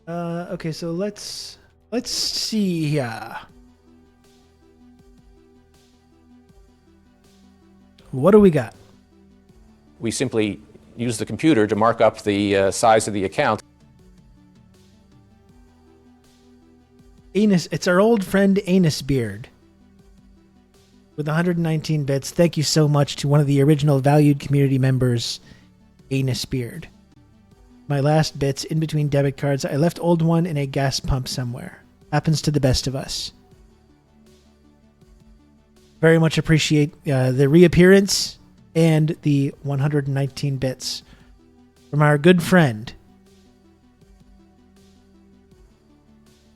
Okay, so let's see here. What do we got? We simply use the computer to mark up the size of the account. Anus, it's our old friend Anus Beard with 119 bits. Thank you so much to one of the original valued community members, Anus Beard. My last bits in between debit cards. I left old one in a gas pump somewhere. Happens to the best of us. Very much appreciate the reappearance and the 119 bits from our good friend,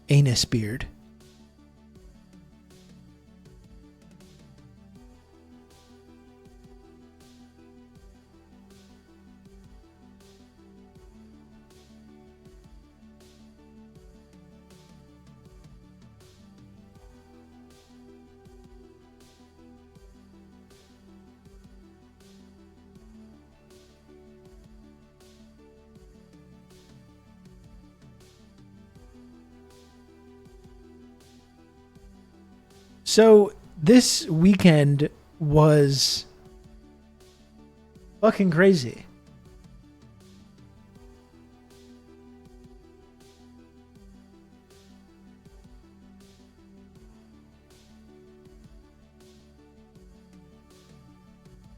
Anus Beard. So this weekend was fucking crazy.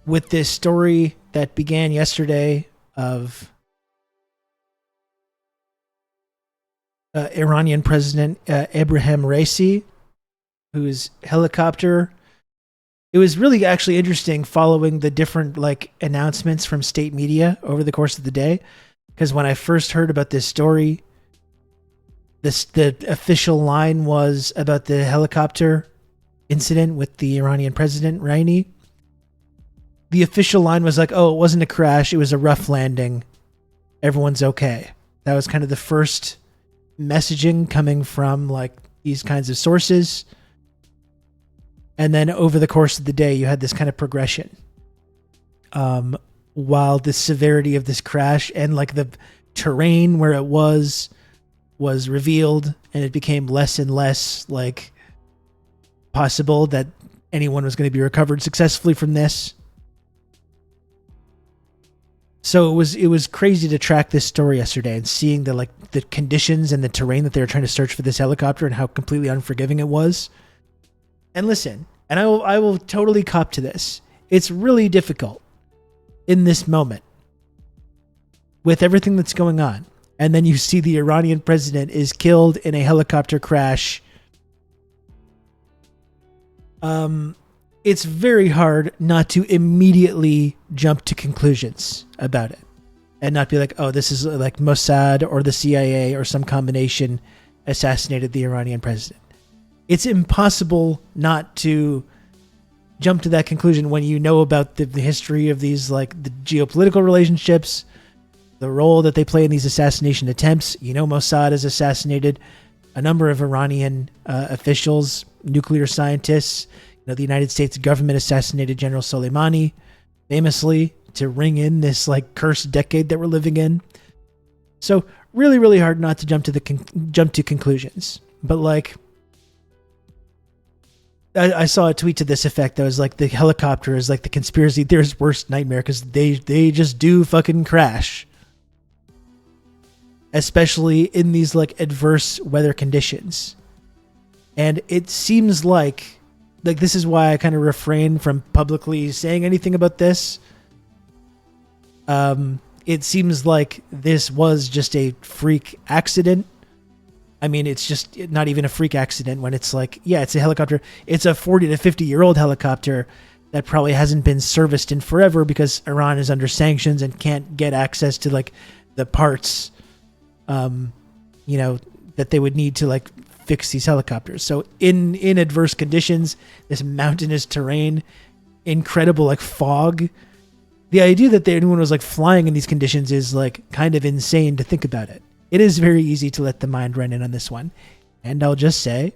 With this story that began yesterday of Iranian President Ebrahim Raisi, whose helicopter, it was really actually interesting following the different announcements from state media over the course of the day. Because when I first heard about this story, the official line was about the helicopter incident with the Iranian president, Raini. The official line was like, oh, it wasn't a crash, it was a rough landing. Everyone's okay. That was kind of the first messaging coming from these kinds of sources. And then over the course of the day, you had this kind of progression. While the severity of this crash and the terrain where it was revealed, and it became less and less possible that anyone was going to be recovered successfully from this. So it was crazy to track this story yesterday and seeing the conditions and the terrain that they were trying to search for this helicopter and how completely unforgiving it was. And listen, and I will totally cop to this. It's really difficult in this moment with everything that's going on. And then you see the Iranian president is killed in a helicopter crash. It's very hard not to immediately jump to conclusions about it and not be like, oh, this is Mossad or the CIA or some combination assassinated the Iranian president. It's impossible not to jump to that conclusion when you know about the history of these, the geopolitical relationships, the role that they play in these assassination attempts. Mossad has assassinated a number of Iranian officials, nuclear scientists. The United States government assassinated General Soleimani famously to ring in this cursed decade that we're living in. So really, really hard not to jump to conclusions. But I saw a tweet to this effect that was the helicopter is the conspiracy theorist's worst nightmare because they just do fucking crash. Especially in these adverse weather conditions. And it seems like this is why I kind of refrain from publicly saying anything about this. It seems like this was just a freak accident. I mean, it's just not even a freak accident when it's it's a helicopter. It's a 40 to 50-year-old helicopter that probably hasn't been serviced in forever because Iran is under sanctions and can't get access to the parts, that they would need to fix these helicopters. So in adverse conditions, this mountainous terrain, incredible fog, the idea that anyone was flying in these conditions is kind of insane to think about it. It is very easy to let the mind run in on this one. And I will just say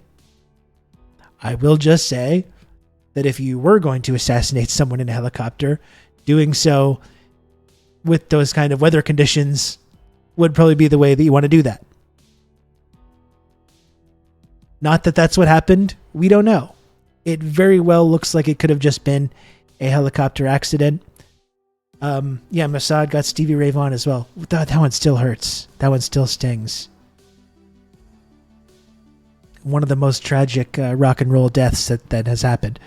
that if you were going to assassinate someone in a helicopter, doing so with those kind of weather conditions would probably be the way that you want to do that. Not that that's what happened. We don't know. It very well looks like it could have just been a helicopter accident. Yeah, Mossad got Stevie Ray Vaughan as well. That one still hurts. That one still stings. One of the most tragic rock and roll deaths that has happened.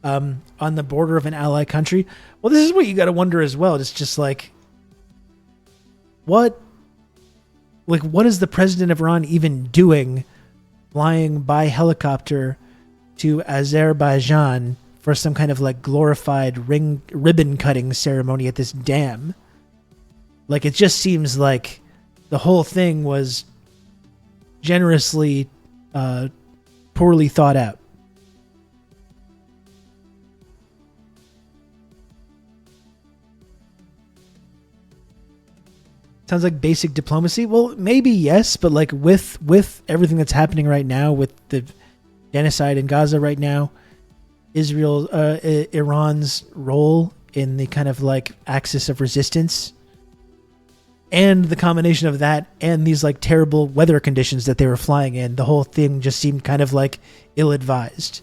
On the border of an ally country. Well, this is what you got to wonder as well. It's just like, what is the president of Iran even doing flying by helicopter to Azerbaijan for some kind of like glorified ribbon cutting ceremony at this dam? Like, it just seems like the whole thing was generously poorly thought out. Sounds like basic diplomacy. Well, maybe yes, but like with everything that's happening right now, with the genocide in Gaza right now, Iran's role in the kind of like axis of resistance, and the combination of that and these like terrible weather conditions that they were flying in, the whole thing just seemed kind of like ill-advised.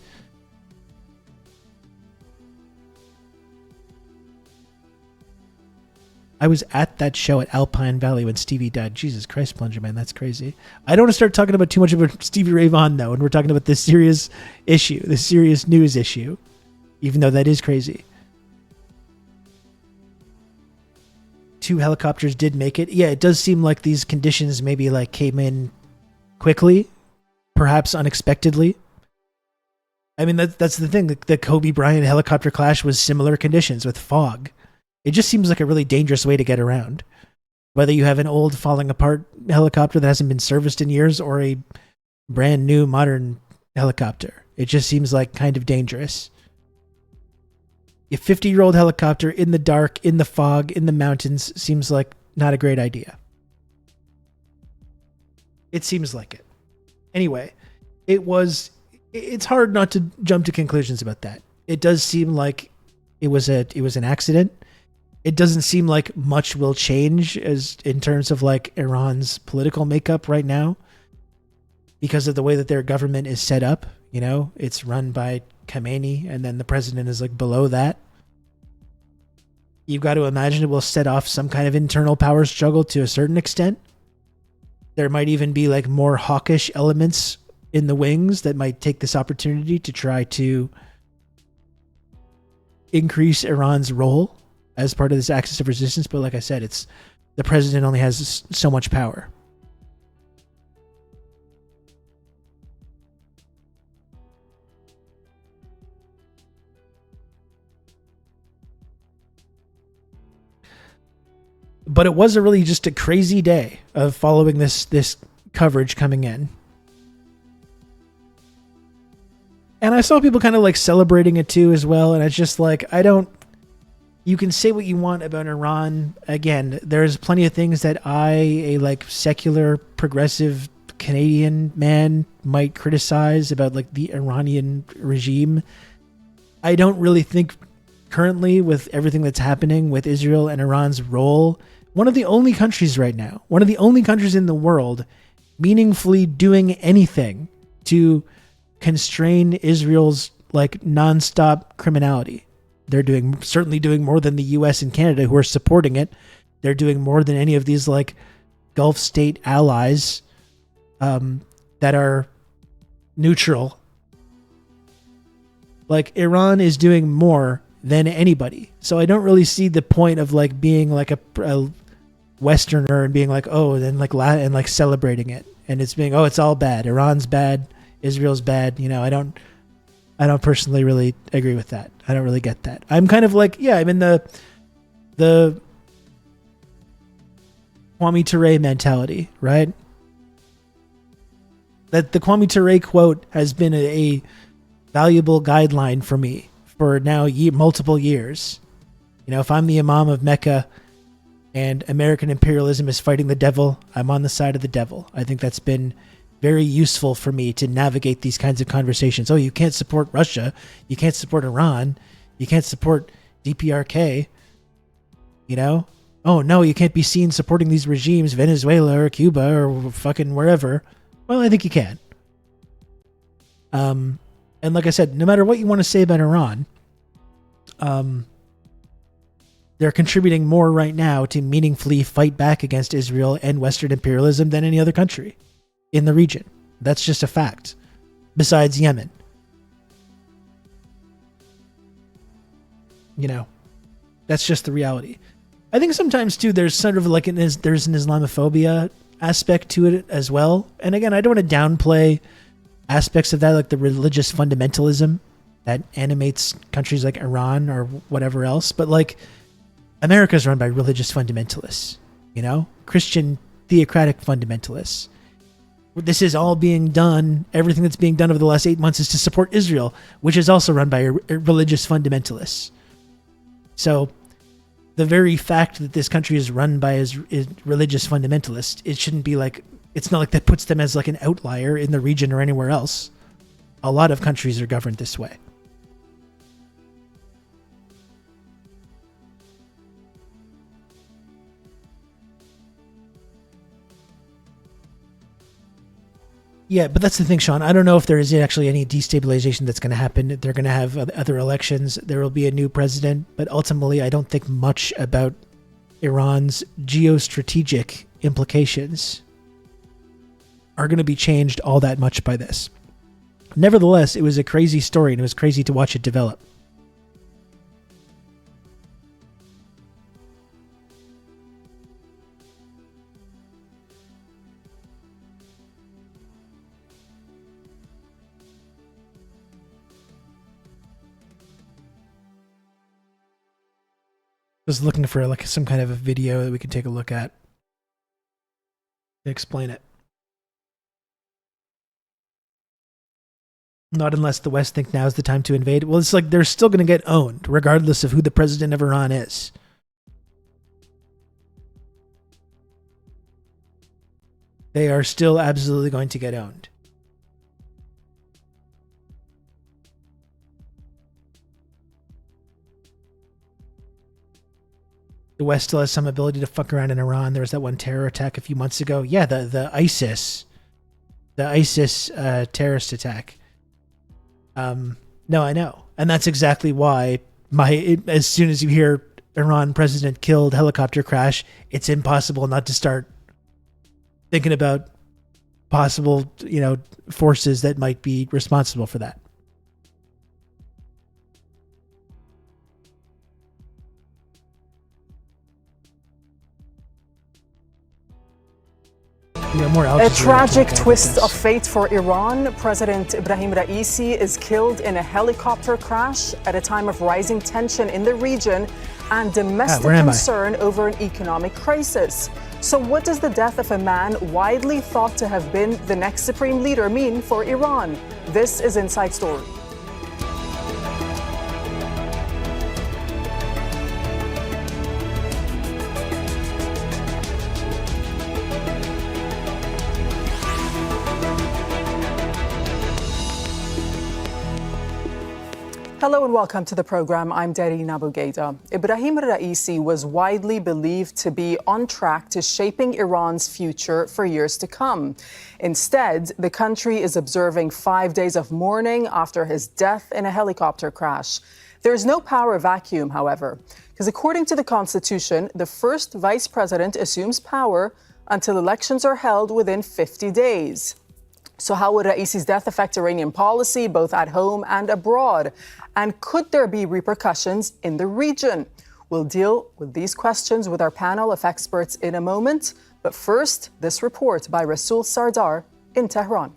I was at that show at Alpine Valley when Stevie died. Jesus Christ, Plunger Man, that's crazy. I don't want to start talking about too much about Stevie Ray Vaughan, though, and we're talking about this serious issue, this serious news issue, even though that is crazy. 2 helicopters did make it. Yeah, it does seem like these conditions maybe like came in quickly, perhaps unexpectedly. I mean, that's the thing. The Kobe Bryant helicopter crash was similar conditions with fog. It just seems like a really dangerous way to get around. Whether you have an old falling apart helicopter that hasn't been serviced in years or a brand new modern helicopter. It just seems like kind of dangerous. A 50-year-old helicopter in the dark, in the fog, in the mountains seems like not a great idea. It seems like it. Anyway, it's hard not to jump to conclusions about that. It does seem like it was an accident. It doesn't seem like much will change as in terms of like Iran's political makeup right now because of the way that their government is set up. You know, it's run by Khamenei and then the president is like below that. You've got to imagine it will set off some kind of internal power struggle to a certain extent. There might even be like more hawkish elements in the wings that might take this opportunity to try to increase Iran's role as part of this axis of resistance. But like I said, it's the president only has so much power. But it was really just a crazy day of following this coverage coming in. And I saw people kind of like celebrating it too as well. And it's just like, you can say what you want about Iran. Again, there's plenty of things that a like secular, progressive Canadian man might criticize about like the Iranian regime. I don't really think currently with everything that's happening with Israel and Iran's role, one of the only countries right now, one of the only countries in the world meaningfully doing anything to constrain Israel's like nonstop criminality. They're certainly doing more than the US and Canada who are supporting it. They're doing more than any of these like Gulf state allies that are neutral. Like Iran is doing more than anybody. So I don't really see the point of like being like a Westerner and being like, oh, then like and like celebrating it. And it's being, oh, it's all bad. Iran's bad. Israel's bad. You know, I don't personally really agree with that. I don't really get that. I'm kind of like, yeah, I'm in the Kwame Ture mentality, right? That the Kwame Ture quote has been a valuable guideline for me for now multiple years. You know, if I'm the Imam of Mecca and American imperialism is fighting the devil, I'm on the side of the devil. I think that's been very useful for me to navigate these kinds of conversations. Oh, you can't support Russia. You can't support Iran. You can't support DPRK. You know? Oh, no, you can't be seen supporting these regimes, Venezuela or Cuba or fucking wherever. Well, I think you can. And like I said, no matter what you want to say about Iran, they're contributing more right now to meaningfully fight back against Israel and Western imperialism than any other country in the region. That's just a fact. Besides Yemen. You know, that's just the reality. I think sometimes too, there's sort of like there's an Islamophobia aspect to it as well. And again, I don't want to downplay aspects of that, like the religious fundamentalism that animates countries like Iran or whatever else. But like, America's run by religious fundamentalists, you know, Christian theocratic fundamentalists. This is all being done. Everything that's being done over the last 8 months is to support Israel, which is also run by religious fundamentalists. So the very fact that this country is run by is religious fundamentalists, it shouldn't be like, it's not like that puts them as like an outlier in the region or anywhere else. A lot of countries are governed this way. Yeah, but that's the thing, Sean. I don't know if there is actually any destabilization that's going to happen. They're going to have other elections. There will be a new president. But ultimately, I don't think much about Iran's geostrategic implications are going to be changed all that much by this. Nevertheless, it was a crazy story, and it was crazy to watch it develop. Was looking for like some kind of a video that we can take a look at to explain it. Not unless the West think now is the time to invade. Well, it's like they're still going to get owned regardless of who the president of Iran is. They are still absolutely going to get owned. The West still has some ability to fuck around in Iran. There was that one terror attack a few months ago. Yeah, the ISIS terrorist attack. No, I know. And that's exactly why as soon as you hear Iran president killed, helicopter crash, it's impossible not to start thinking about possible, forces that might be responsible for that. A tragic twist of fate for Iran. President Ibrahim Raisi is killed in a helicopter crash at a time of rising tension in the region and domestic concern over an economic crisis. So what does the death of a man widely thought to have been the next supreme leader mean for Iran? This is Inside Story. Hello and welcome to the program. I'm Darine Abougeda. Ibrahim Raisi was widely believed to be on track to shaping Iran's future for years to come. Instead, the country is observing 5 days of mourning after his death in a helicopter crash. There is no power vacuum, however, because according to the Constitution, the first vice president assumes power until elections are held within 50 days. So how would Raisi's death affect Iranian policy, both at home and abroad? And could there be repercussions in the region? We'll deal with these questions with our panel of experts in a moment. But first, this report by Rasul Sardar in Tehran.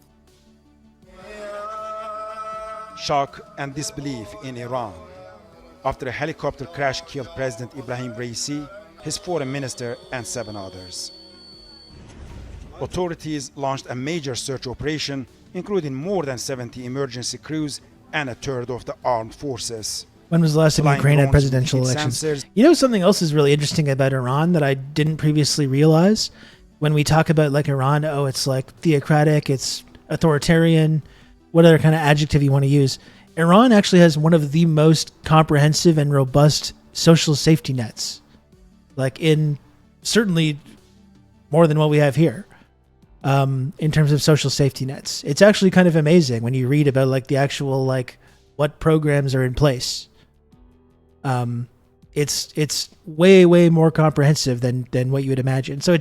Shock and disbelief in Iran after a helicopter crash killed President Ibrahim Raisi, his foreign minister, and 7 others. Authorities launched a major search operation, including more than 70 emergency crews and a third of the armed forces. When was the last time Ukraine had presidential elections? You know, something else is really interesting about Iran that I didn't previously realize when we talk about like Iran, oh, it's like theocratic, it's authoritarian, whatever kind of adjective you want to use. Iran actually has one of the most comprehensive and robust social safety nets, like in certainly more than what we have here, in terms of social safety nets. It's actually kind of amazing when you read about like the actual, like what programs are in place. It's way more comprehensive than what you would imagine. So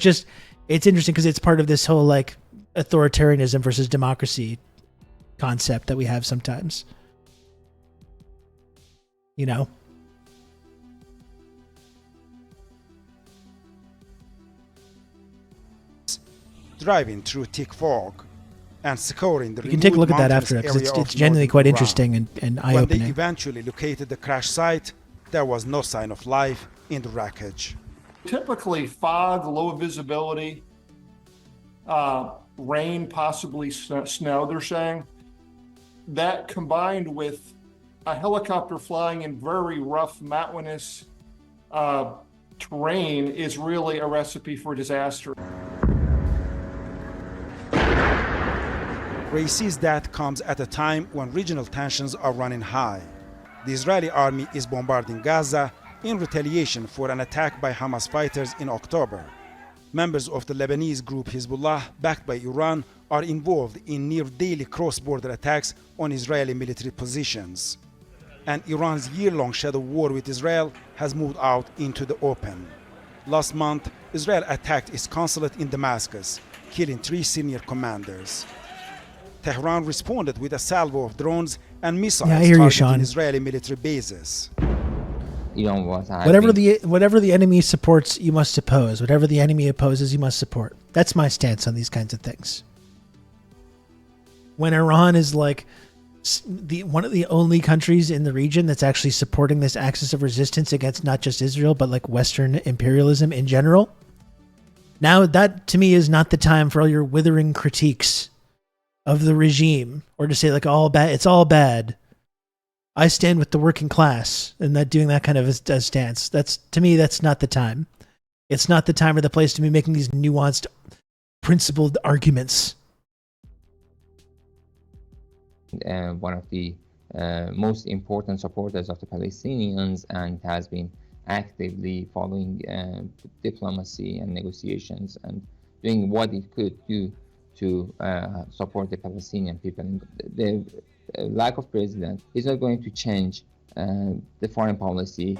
it's interesting because it's part of this whole like authoritarianism versus democracy concept that we have sometimes. You know? Driving through thick fog and scoring the You can take a look at that mountainous after, because area it's of genuinely northern quite Iran. interesting and When they eye-opening. eventually located the crash site, there was no sign of life in the wreckage. Typically fog, low visibility, rain, possibly snow, they're saying. That combined with a helicopter flying in very rough, mountainous terrain is really a recipe for disaster. Raisi's death comes at a time when regional tensions are running high. The Israeli army is bombarding Gaza in retaliation for an attack by Hamas fighters in October. Members of the Lebanese group Hezbollah, backed by Iran, are involved in near-daily cross-border attacks on Israeli military positions. And Iran's year-long shadow war with Israel has moved out into the open. Last month, Israel attacked its consulate in Damascus, killing 3 senior commanders. Tehran responded with a salvo of drones and missiles targeting Israeli military bases. Whatever the enemy supports, you must oppose. Whatever the enemy opposes, you must support. That's my stance on these kinds of things. When Iran is like one of the only countries in the region that's actually supporting this axis of resistance against not just Israel, but like Western imperialism in general, now that to me is not the time for all your withering critiques of the regime, or to say like it's all bad. I stand with the working class, and that doing that kind of a stance. That's, to me, that's not the time. It's not the time or the place to be making these nuanced, principled arguments. One of the most important supporters of the Palestinians, and has been actively following diplomacy and negotiations and doing what it could do to support the Palestinian people. The lack of president is not going to change the foreign policy.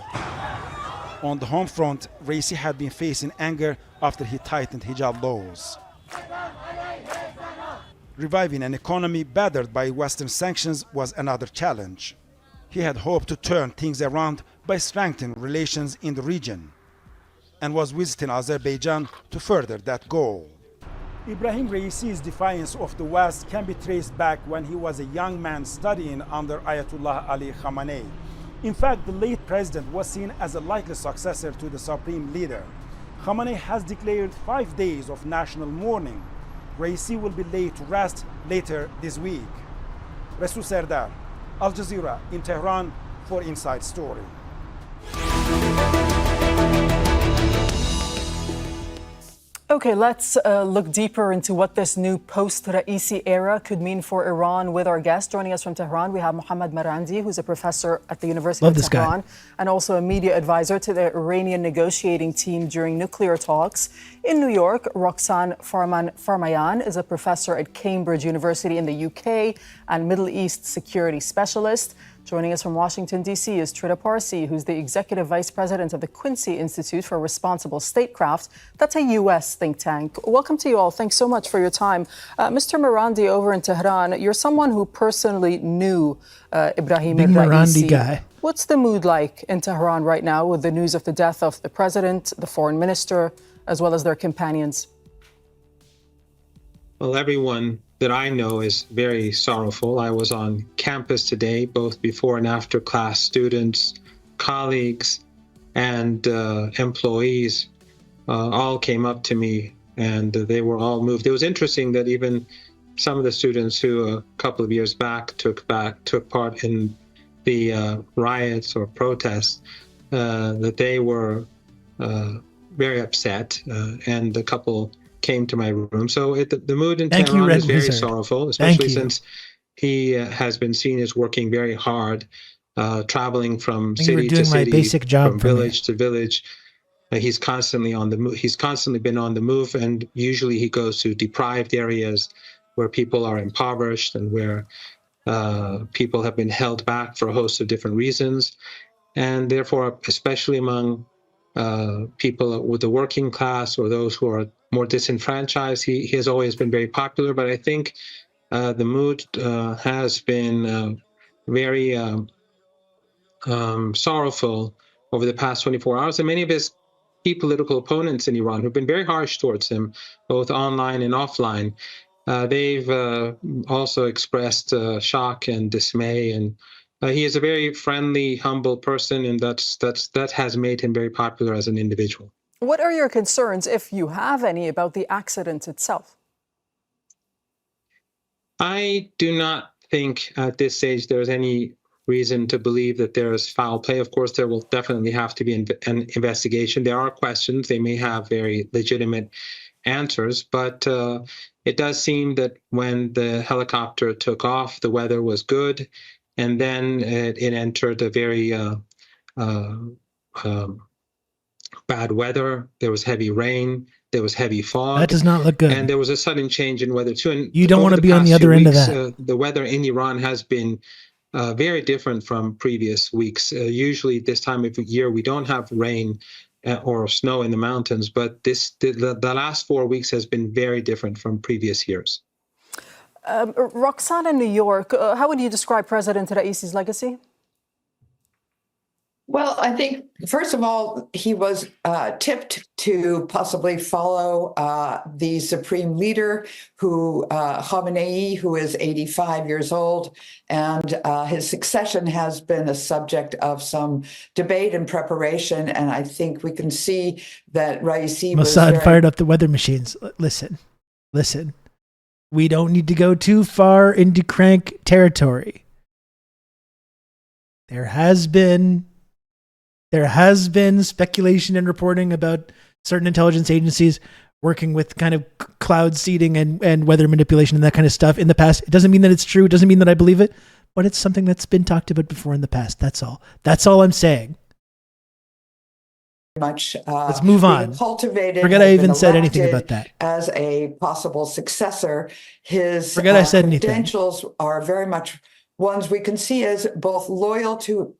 On the home front, Raisi had been facing anger after he tightened hijab laws. Reviving an economy battered by Western sanctions was another challenge. He had hoped to turn things around by strengthening relations in the region, and was visiting Azerbaijan to further that goal. Ibrahim Raisi's defiance of the West can be traced back when he was a young man studying under Ayatollah Ali Khamenei. In fact, the late president was seen as a likely successor to the supreme leader. Khamenei has declared 5 days of national mourning. Raisi will be laid to rest later this week. Rasul Serdar, Al Jazeera in Tehran for Inside Story. Okay, let's look deeper into what this new post-Raisi era could mean for Iran with our guest. Joining us from Tehran, we have Mohammad Marandi, who's a professor at the University of Tehran and also a media advisor to the Iranian negotiating team during nuclear talks. In New York, Roxanne Farmayan is a professor at Cambridge University in the UK and Middle East security specialist. Joining us from Washington, D.C. is Trita Parsi, who's the executive vice president of the Quincy Institute for Responsible Statecraft. That's a U.S. think tank. Welcome to you all. Thanks so much for your time. Mr. Marandi over in Tehran, you're someone who personally knew Ibrahim Big Marandi guy. What's the mood like in Tehran right now with the news of the death of the president, the foreign minister, as well as their companions? Well, everyone that I know is very sorrowful. I was on campus today, both before and after class, students, colleagues, and employees all came up to me, and they were all moved. It was interesting that even some of the students who a couple of years back took part in the riots or protests, that they were very upset, and a couple came to my room. So the mood in Thank you, Tehran Red is very Wizard. sorrowful, Thank especially you. since he has been seen as working very hard, traveling from Thank you for city to doing my city, basic job from for me. village to village. He's constantly on the move. He's constantly been on the move, and usually he goes to deprived areas where people are impoverished and where people have been held back for a host of different reasons. And therefore, especially among people with the working class or those who are more disenfranchised, he has always been very popular. But I think the mood has been very sorrowful over the past 24 hours. And many of his key political opponents in Iran who've been very harsh towards him, both online and offline, they've also expressed shock and dismay. And he is a very friendly, humble person, and that has made him very popular as an individual. What are your concerns, if you have any, about the accident itself? I do not think at this stage there's any reason to believe that there is foul play. Of course, there will definitely have to be an investigation. There are questions. They may have very legitimate answers, but it does seem that when the helicopter took off, the weather was good, and then it entered a very bad weather. There was heavy rain. There was heavy fog. That does not look good. And there was a sudden change in weather too. And You don't want to be on the other end of that. The weather in Iran has been very different from previous weeks. Usually this time of year, we don't have rain or snow in the mountains, but the last 4 weeks has been very different from previous years. Roxana in New York, how would you describe President Raisi's legacy? Well, I think, first of all, he was tipped to possibly follow the supreme leader, Khamenei, who is 85 years old, and his succession has been a subject of some debate and preparation, and I think we can see that Raisi was Mossad fired up the weather machines. Listen. We don't need to go too far into crank territory. There has been speculation and reporting about certain intelligence agencies working with kind of cloud seeding and weather manipulation and that kind of stuff in the past. It doesn't mean that it's true. It doesn't mean that I believe it, but it's something that's been talked about before in the past. That's all. That's all I'm saying. Much let's move on. Cultivated. Forget I even said anything about that. As a possible successor, his Forget I said anything. credentials are very much ones we can see as both loyal to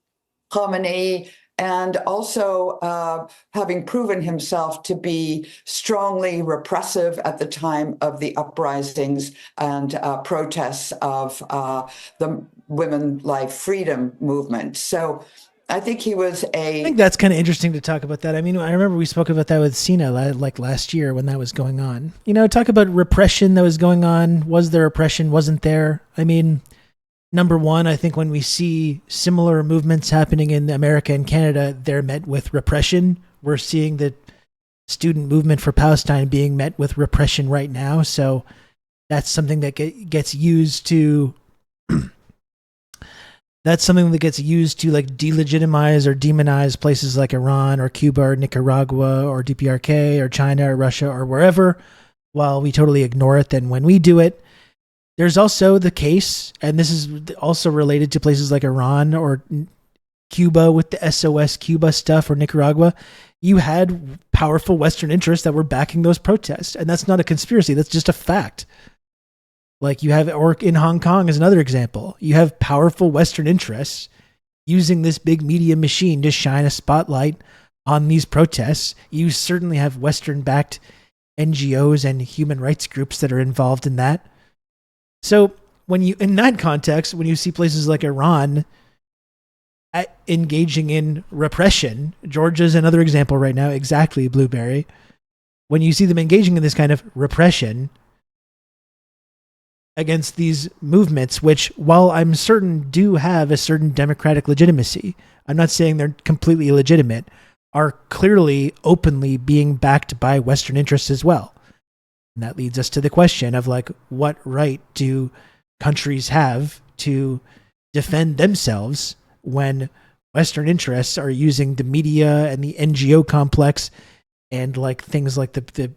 Khamenei and also having proven himself to be strongly repressive at the time of the uprisings and protests of the Women Life Freedom movement. So I think he was I think that's kind of interesting to talk about that. I mean, I remember we spoke about that with Sina like last year when that was going on. You know, talk about repression that was going on. Was there oppression? Wasn't there? I mean, number one, I think when we see similar movements happening in America and Canada, they're met with repression. We're seeing the student movement for Palestine being met with repression right now. So that's something that gets used to like delegitimize or demonize places like Iran or Cuba or Nicaragua or DPRK or China or Russia or wherever, while we totally ignore it. Then when we do it, there's also the case, and this is also related to places like Iran or Cuba with the SOS Cuba stuff, or Nicaragua. You had powerful Western interests that were backing those protests, and that's not a conspiracy. That's just a fact. Like you have, or in Hong Kong is another example. You have powerful Western interests using this big media machine to shine a spotlight on these protests. You certainly have Western-backed NGOs and human rights groups that are involved in that. So in that context, when you see places like Iran engaging in repression, Georgia's another example right now, exactly, Blueberry. When you see them engaging in this kind of repression against these movements, which, while I'm certain do have a certain democratic legitimacy, I'm not saying they're completely illegitimate, are clearly openly being backed by Western interests as well. And that leads us to the question of, like, what right do countries have to defend themselves when Western interests are using the media and the NGO complex and like things like the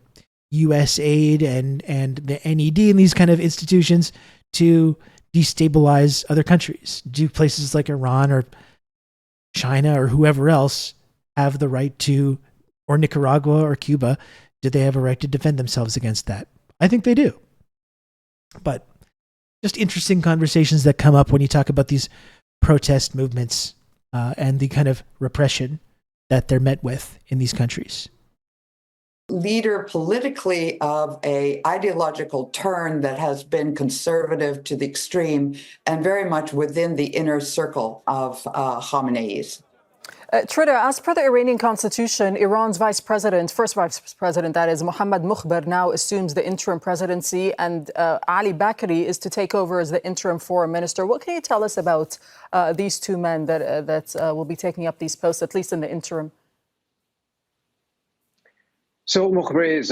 U.S. aid and the NED and these kind of institutions to destabilize other countries? Do places like Iran or China or whoever else have the right to, or Nicaragua or Cuba, do they have a right to defend themselves against that? I think they do. But just interesting conversations that come up when you talk about these protest movements and the kind of repression that they're met with in these countries. Leader politically of a ideological turn that has been conservative to the extreme and very much within the inner circle of Khamenei's. Trita, as per the Iranian constitution, Iran's first vice president, that is, Mohammad Mukhbar, now assumes the interim presidency, and Ali Bakri is to take over as the interim foreign minister. What can you tell us about these two men that will be taking up these posts, at least in the interim? So Mukhbar is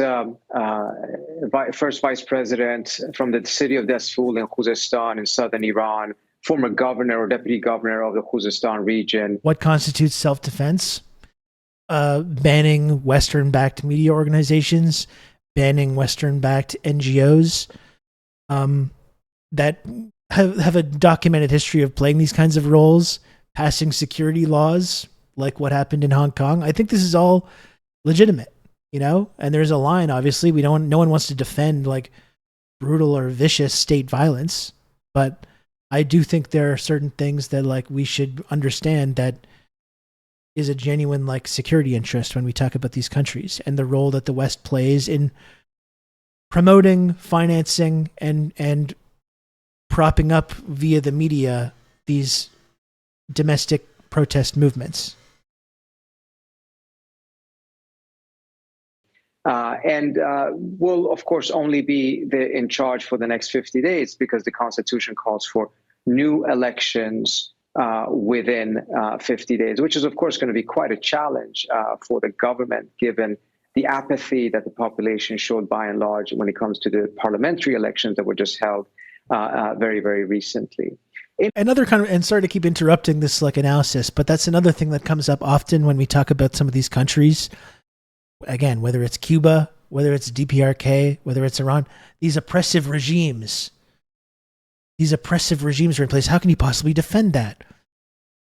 first vice president from the city of Dasful in Khuzestan in southern Iran, former governor or deputy governor of the Khuzestan region. What constitutes self-defense? Banning Western-backed media organizations, banning Western-backed NGOs that have a documented history of playing these kinds of roles, passing security laws like what happened in Hong Kong. I think this is all legitimate. You know, and there's a line, obviously, no one wants to defend like brutal or vicious state violence, but I do think there are certain things that like we should understand that is a genuine like security interest when we talk about these countries and the role that the West plays in promoting, financing, and propping up via the media these domestic protest movements. And will, of course, only be in charge for the next 50 days because the Constitution calls for new elections within 50 days, which is, of course, going to be quite a challenge for the government, given the apathy that the population showed by and large when it comes to the parliamentary elections that were just held very, very recently. Another kind of, and sorry to keep interrupting this like analysis, but that's another thing that comes up often when we talk about some of these countries. Again, whether it's Cuba, whether it's DPRK, whether it's Iran, these oppressive regimes are in place. How can you possibly defend that?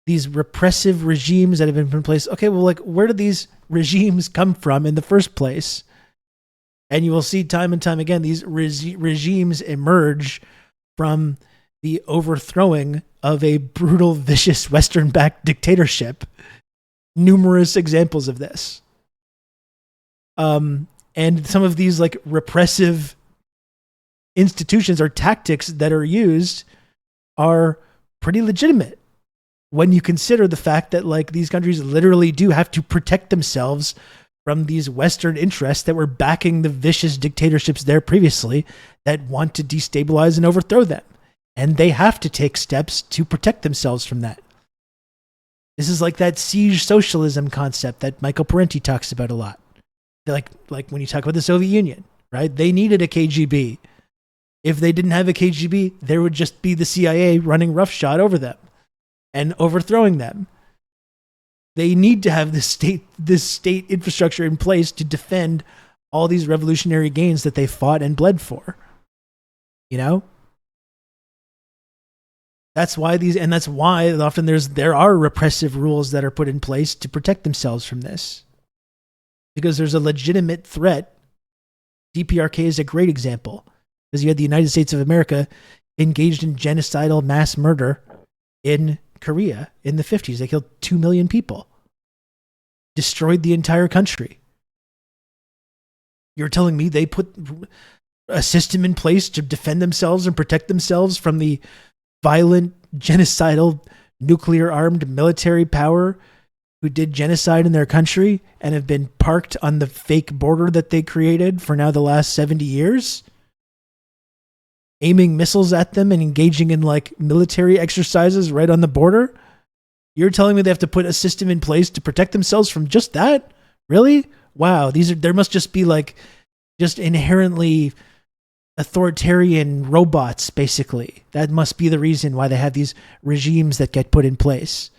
These repressive regimes that have been in place. Okay, well, like, where did these regimes come from in the first place? And you will see time and time again, these regimes emerge from the overthrowing of a brutal, vicious, Western-backed dictatorship. Numerous examples of this. And some of these like repressive institutions or tactics that are used are pretty legitimate when you consider the fact that like these countries literally do have to protect themselves from these Western interests that were backing the vicious dictatorships there previously that want to destabilize and overthrow them. And they have to take steps to protect themselves from that. This is like that siege socialism concept that Michael Parenti talks about a lot. Like when you talk about the Soviet Union, right? They needed a KGB. If they didn't have a KGB, there would just be the CIA running roughshod over them and overthrowing them. They need to have this state infrastructure in place to defend all these revolutionary gains that they fought and bled for. You know? That's why often there are repressive rules that are put in place to protect themselves from this. Because there's a legitimate threat. DPRK is a great example. Because you had the United States of America engaged in genocidal mass murder in Korea in the 50s. They killed 2 million people. Destroyed the entire country. You're telling me they put a system in place to defend themselves and protect themselves from the violent, genocidal, nuclear-armed military power who did genocide in their country and have been parked on the fake border that they created for now the last 70 years? Aiming missiles at them and engaging in like military exercises right on the border? You're telling me they have to put a system in place to protect themselves from just that? Really? Wow, there must just be like just inherently authoritarian robots, basically. That must be the reason why they have these regimes that get put in place.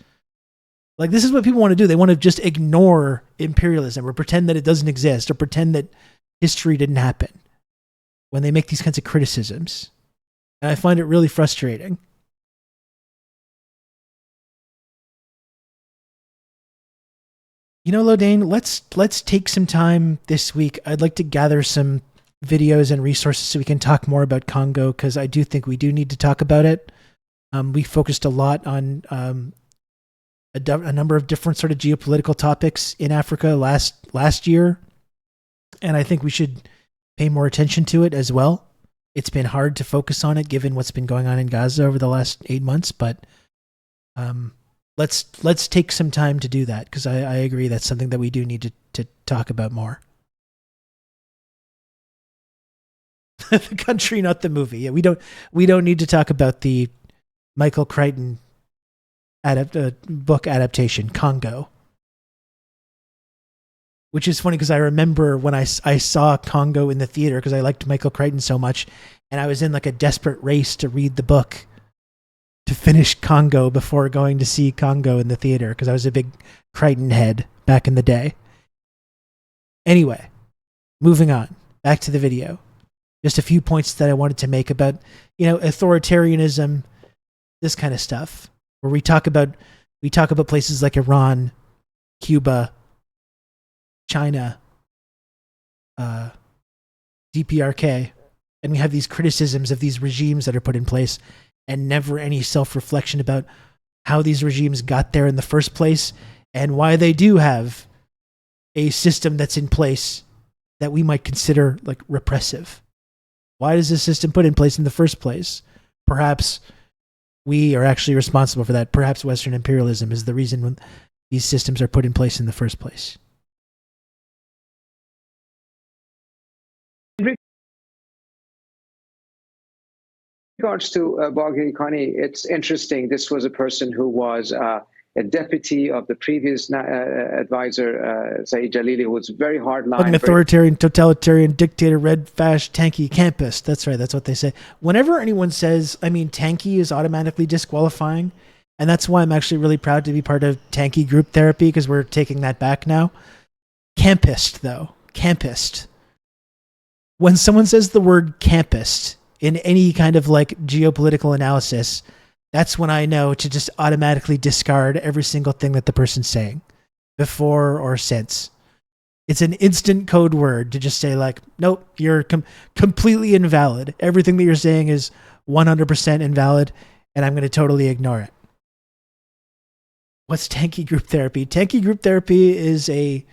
Like, this is what people want to do. They want to just ignore imperialism or pretend that it doesn't exist or pretend that history didn't happen, when they make these kinds of criticisms. And I find it really frustrating. You know, Lodane, let's take some time this week. I'd like to gather some videos and resources so we can talk more about Congo, because I do think we do need to talk about it. We focused a lot on a number of different sort of geopolitical topics in Africa last year, and I think we should pay more attention to it as well. It's been hard to focus on it given what's been going on in Gaza over the last 8 months, but let's take some time to do that, because I agree that's something that we do need to talk about more. The country, not the movie. Yeah, we don't need to talk about the Michael Crichton book adaptation, Congo. Which is funny because I remember when I saw Congo in the theater, because I liked Michael Crichton so much, and I was in like a desperate race to read the book to finish Congo before going to see Congo in the theater, because I was a big Crichton head back in the day. Anyway, moving on, back to the video. Just a few points that I wanted to make about, authoritarianism, this kind of stuff, where we talk about places like Iran, Cuba, China, DPRK, and we have these criticisms of these regimes that are put in place, and never any self-reflection about how these regimes got there in the first place, and why they do have a system that's in place that we might consider like repressive. Why does this system put in place in the first place? Perhaps we are actually responsible for that. Perhaps Western imperialism is the reason when these systems are put in place in the first place. In regards to Baghi Khani, it's interesting. This was a person who was a deputy of the previous advisor, Saeed Jalili, who was very hardline. An authoritarian, totalitarian, dictator, red, fash, tanky, campist. That's right. That's what they say. Whenever anyone says, tanky is automatically disqualifying. And that's why I'm actually really proud to be part of tanky group therapy, because we're taking that back now. Campist, though. Campist. When someone says the word campist in any kind of like geopolitical analysis, that's when I know to just automatically discard every single thing that the person's saying, before or since. It's an instant code word to just say like, nope, you're completely invalid. Everything that you're saying is 100% invalid, and I'm going to totally ignore it. What's tanky group therapy? Tanky group therapy is a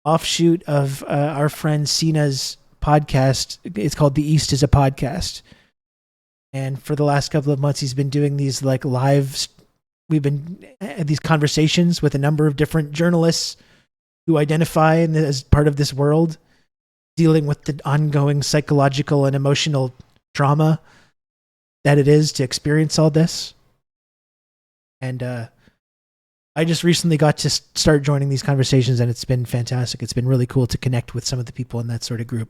offshoot of our friend Sina's podcast. It's called The East is a Podcast. And for the last couple of months, he's been doing these like lives. We've been at these conversations with a number of different journalists who identify as part of this world, dealing with the ongoing psychological and emotional trauma that it is to experience all this. And I just recently got to start joining these conversations, and it's been fantastic. It's been really cool to connect with some of the people in that sort of group.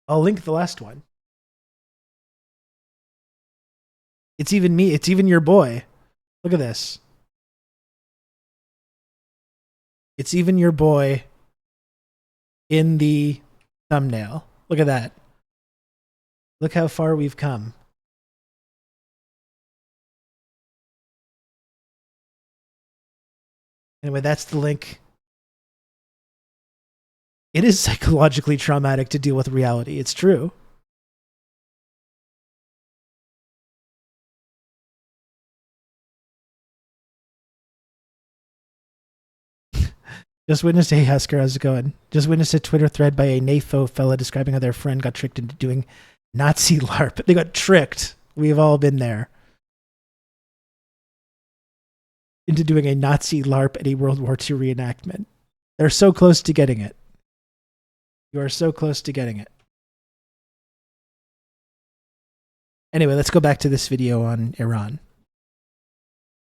I'll link the last one. It's even me. It's even your boy. Look at this. It's even your boy in the thumbnail. Look at that. Look how far we've come. Anyway, that's the link. It is psychologically traumatic to deal with reality. It's true. Just witnessed, hey Husker, how's it going? Just witnessed a Twitter thread by a NAFO fella describing how their friend got tricked into doing Nazi LARP. They got tricked. We've all been there. Into doing a Nazi LARP at a World War II reenactment. They're so close to getting it. You are so close to getting it. Anyway, let's go back to this video on Iran.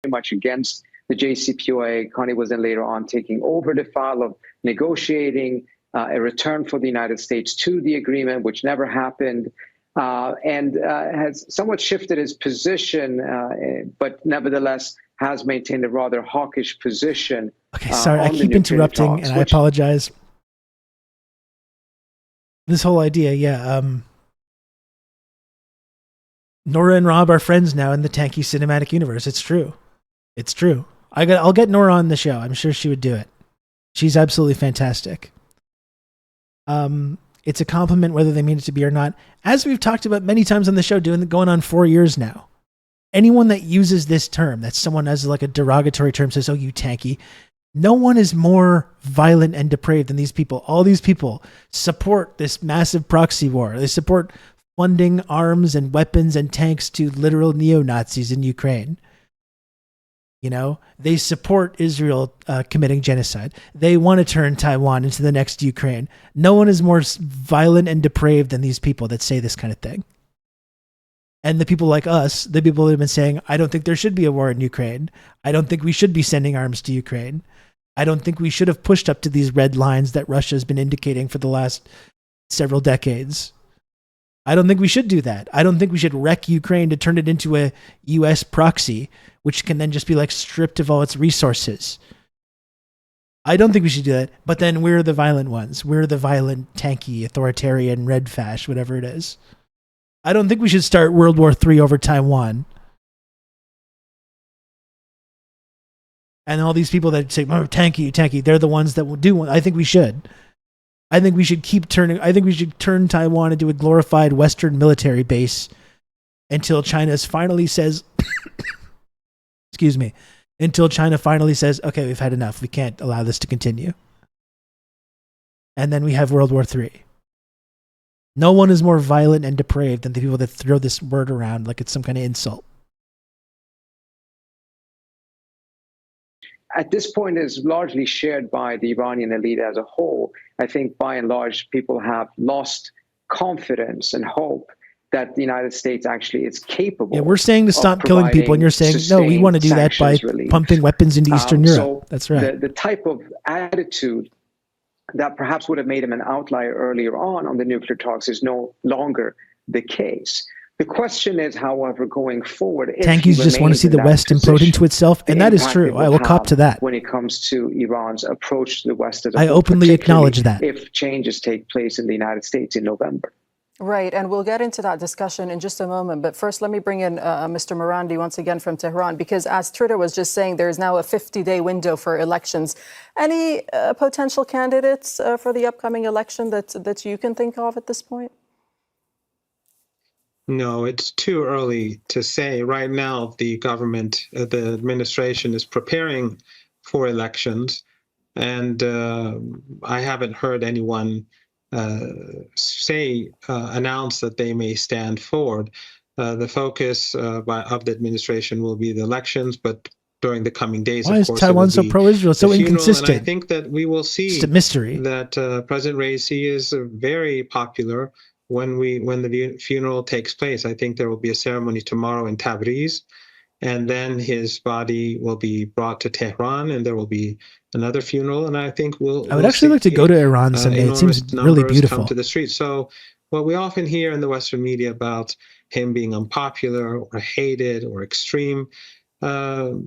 Very much against the JCPOA. Khani was then later on taking over the file of negotiating a return for the United States to the agreement, which never happened, and has somewhat shifted his position, but nevertheless has maintained a rather hawkish position. Okay, sorry, I on the keep nuclear interrupting, talks, and I which- apologize. This whole idea, Nora and Rob are friends now in the Tanky cinematic universe. It's true. It's true. I'll get Nora on the show. I'm sure she would do it. She's absolutely fantastic. It's a compliment whether they mean it to be or not. As we've talked about many times on the show, going on 4 years now. Anyone that uses this term, that someone as like a derogatory term, says, "Oh, you tanky." No one is more violent and depraved than these people. All these people support this massive proxy war. They support funding arms and weapons and tanks to literal neo-Nazis in Ukraine. You know, they support Israel committing genocide. They want to turn Taiwan into the next Ukraine. No one is more violent and depraved than these people that say this kind of thing. And the people like us, the people that have been saying, I don't think there should be a war in Ukraine. I don't think we should be sending arms to Ukraine. I don't think we should have pushed up to these red lines that Russia has been indicating for the last several decades. I don't think we should do that. I don't think we should wreck Ukraine to turn it into a U.S. proxy, which can then just be like stripped of all its resources. I don't think we should do that. But then we're the violent ones. We're the violent, tanky, authoritarian, red fash, whatever it is. I don't think we should start World War III over Taiwan. And all these people that say, "Oh, tanky," they're the ones that will do one. I think we should. I think we should turn Taiwan into a glorified Western military base until China finally says, excuse me, until China finally says, okay, we've had enough. We can't allow this to continue. And then we have World War III. No one is more violent and depraved than the people that throw this word around like it's some kind of insult. At this point is largely shared by the Iranian elite as a whole. I think by and large, people have lost confidence and hope that the United States actually is capable. Yeah, we're saying to stop killing people, and you're saying, no, we want to do that by pumping weapons into Eastern Europe. So that's right. The type of attitude that perhaps would have made him an outlier earlier on the nuclear talks is no longer the case. The question is, however, going forward, Tankies just want to see the West implode into itself, and that is true. I will cop to that. When it comes to Iran's approach to the West, I openly acknowledge that. If changes take place in the United States in November. Right, and we'll get into that discussion in just a moment. But first, let me bring in Mr. Marandi once again from Tehran, because as Trita was just saying, there is now a 50-day window for elections. Any potential candidates for the upcoming election that you can think of at this point? No, it's too early to say. Right now, the government, the administration is preparing for elections, and I haven't heard anyone announce that they may stand forward. The focus of the administration will be the elections, but during the coming days, why of is course, Taiwan so pro-Israel, so inconsistent? And I think that we will see it's a mystery that President Raisi is very popular when the funeral takes place. I think there will be a ceremony tomorrow in Tabriz, and then his body will be brought to Tehran, and there will be another funeral. And I think I would actually like to go to Iran someday. It seems really beautiful. Come to the streets. So what we often hear in the Western media about him being unpopular or hated or extreme,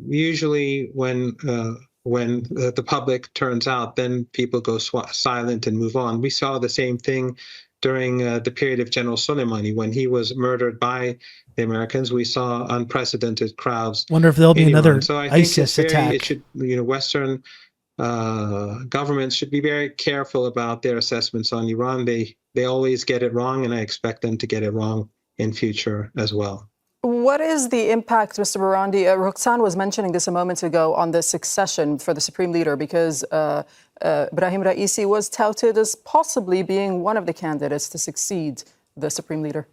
usually when the public turns out, then people go silent and move on. We saw the same thing during the period of General Soleimani, when he was murdered by the Americans. We saw unprecedented crowds. Wonder if there'll be another so I ISIS think attack. It should, Western governments should be very careful about their assessments on Iran. They always get it wrong, and I expect them to get it wrong in future as well. What is the impact, Mr. Marandi? Roxanne was mentioning this a moment ago on the succession for the Supreme Leader, because Ibrahim Raisi was touted as possibly being one of the candidates to succeed the Supreme Leader.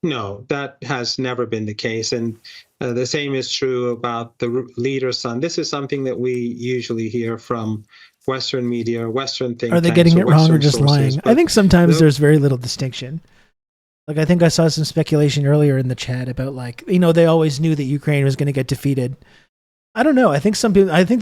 No, that has never been the case. And the same is true about the leader's son. This is something that we usually hear from Western media, Western think tanks. Are they getting it wrong or just sources, lying? I think sometimes there's very little distinction. Like, I think I saw some speculation earlier in the chat about, like, they always knew that Ukraine was going to get defeated. I don't know. I think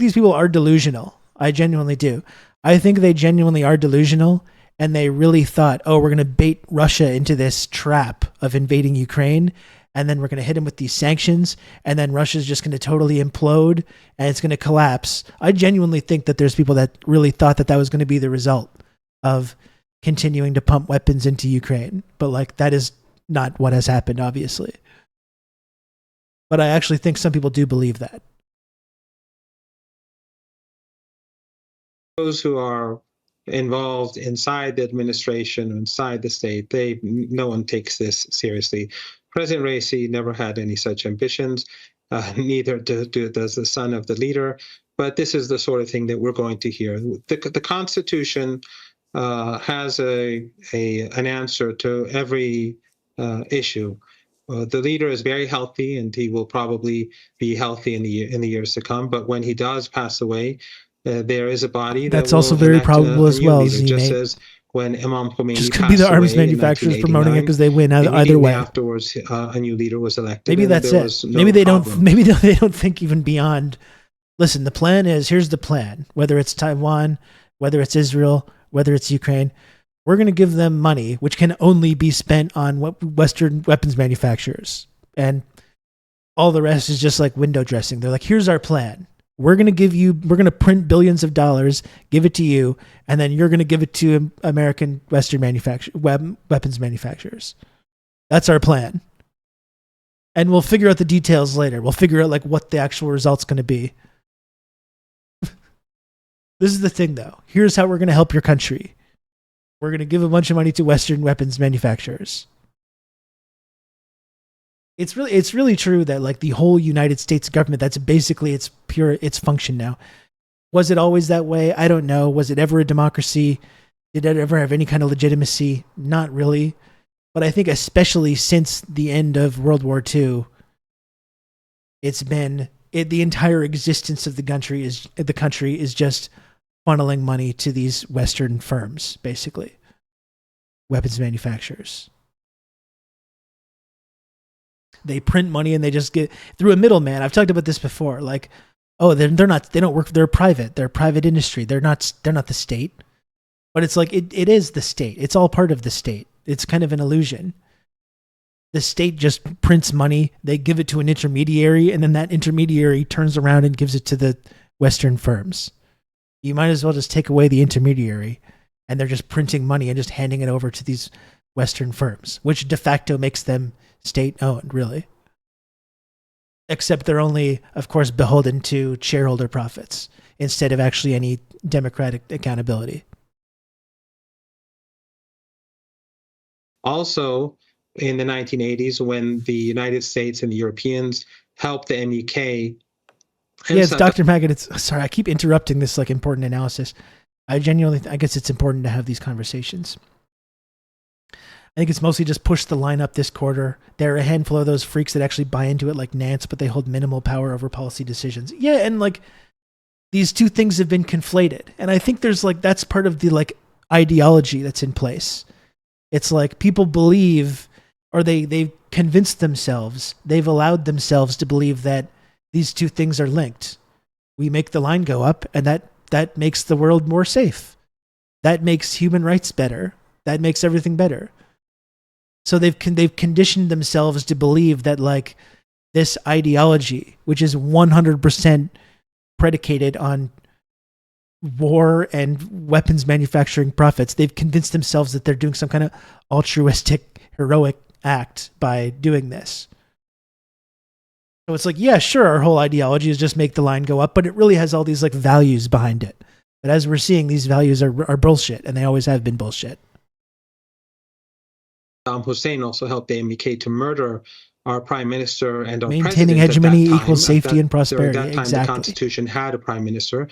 these people are delusional. I genuinely do. I think they genuinely are delusional, and they really thought, oh, we're going to bait Russia into this trap of invading Ukraine, and then we're going to hit him with these sanctions, and then Russia's just going to totally implode and it's going to collapse. I genuinely think that there's people that really thought that that was going to be the result of continuing to pump weapons into Ukraine. But like, that is not what has happened, obviously. But I actually think some people do believe that. Those who are involved inside the administration, inside the state, no one takes this seriously. President Raisi never had any such ambitions, neither does the son of the leader, but this is the sort of thing that we're going to hear. The Constitution has an answer to every issue. The leader is very healthy, and he will probably be healthy in the years to come, but when he does pass away, there is a body that's that also will very elect probable as well, leader, just Z-mate. as when Imam Khomeini Just could be the arms manufacturers promoting it because they win either way. Afterwards, a new leader was elected. Maybe that's it. Maybe they don't. Maybe they don't think even beyond. Listen, the plan is, here's the plan. Whether it's Taiwan, whether it's Israel, whether it's Ukraine, we're going to give them money, which can only be spent on Western weapons manufacturers, and all the rest is just like window dressing. They're like, here's our plan. We're going to print billions of dollars, give it to you, and then you're going to give it to American Western weapons manufacturers. That's our plan. And we'll figure out the details later. We'll figure out like what the actual result's going to be. This is the thing though. Here's how we're going to help your country. We're going to give a bunch of money to Western weapons manufacturers. It's really true that like the whole United States government, that's basically its function now. Was it always that way? I don't know. Was it ever a democracy? Did it ever have any kind of legitimacy? Not really. But I think especially since the end of World War II, it's been the entire existence of the country is just funneling money to these Western firms, basically. Weapons manufacturers. They print money and they just get through a middleman. I've talked about this before. like, oh, they don't work. They're private. They're private industry. They're not the state. But it's like, it is the state. It's all part of the state. It's kind of an illusion. The state just prints money. They give it to an intermediary, and then that intermediary turns around and gives it to the Western firms. You might as well just take away the intermediary, and they're just printing money and just handing it over to these Western firms, which de facto makes them state-owned, really. Except they're only, of course, beholden to shareholder profits instead of actually any democratic accountability. Also, in the 1980s, when the United States and the Europeans helped the MEK. Yes, Dr. Maggot, sorry, I keep interrupting this like important analysis. I guess it's important to have these conversations. I think it's mostly just push the line up this quarter. There are a handful of those freaks that actually buy into it like Nance, but they hold minimal power over policy decisions. Yeah, and like these two things have been conflated. And I think there's like, that's part of the like ideology that's in place. It's like people believe, or they've convinced themselves, they've allowed themselves to believe that these two things are linked. We make the line go up, and that makes the world more safe. That makes human rights better. That makes everything better. So they've conditioned themselves to believe that like this ideology, which is 100% predicated on war and weapons manufacturing profits, they've convinced themselves that they're doing some kind of altruistic, heroic act by doing this. So it's like, yeah, sure, our whole ideology is just make the line go up, but it really has all these like values behind it. But as we're seeing, these values are bullshit, and they always have been bullshit. Hussein also helped the MEK to murder our prime minister and our maintaining president hegemony equals safety and prosperity. At that time, exactly. the Constitution had a prime minister.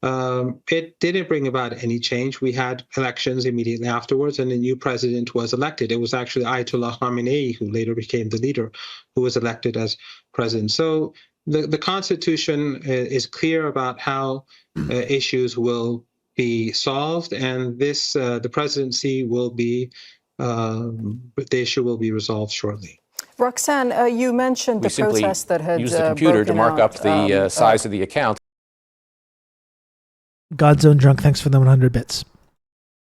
It didn't bring about any change. We had elections immediately afterwards, and a new president was elected. It was actually Ayatollah Khamenei, who later became the leader, who was elected as president. So the Constitution is clear about how issues will be solved, and the presidency will be, the issue will be resolved shortly. Roxanne, you mentioned the protest that had use the computer to mark up the size of the account. God's own drunk, thanks for the 100 bits.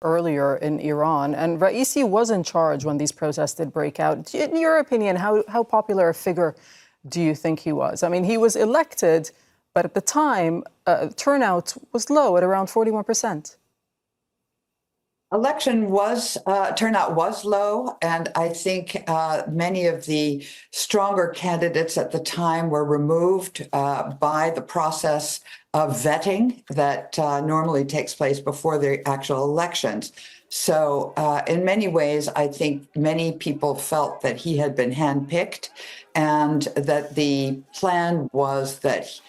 earlier in Iran, and Raisi was in charge when these protests did break out. In your opinion, how popular a figure do you think he was? I mean, he was elected, but at the time, turnout was low at around 41%. Turnout was low, and I think many of the stronger candidates at the time were removed by the process of vetting that normally takes place before the actual elections. So in many ways, I think many people felt that he had been handpicked and that the plan was that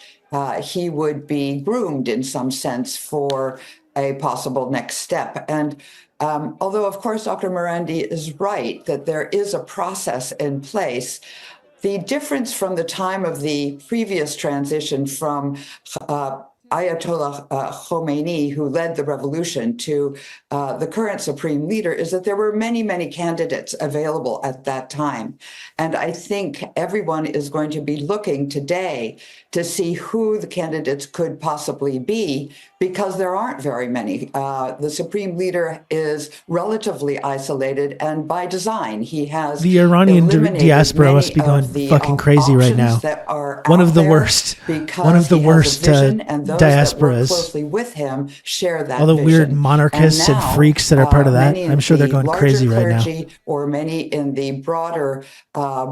he would be groomed in some sense for a possible next step. And although, of course, Dr. Morandi is right that there is a process in place, the difference from the time of the previous transition from Ayatollah Khomeini, who led the revolution, to the current supreme leader, is that there were many, many candidates available at that time. And I think everyone is going to be looking today to see who the candidates could possibly be, because there aren't very many. The supreme leader is relatively isolated, and by design, he has the Iranian diaspora must be going fucking crazy right now. One of the worst diasporas. Closely with him share that all the vision. Weird monarchists and freaks that are part of that. I'm sure they're going crazy right now. Or many in the broader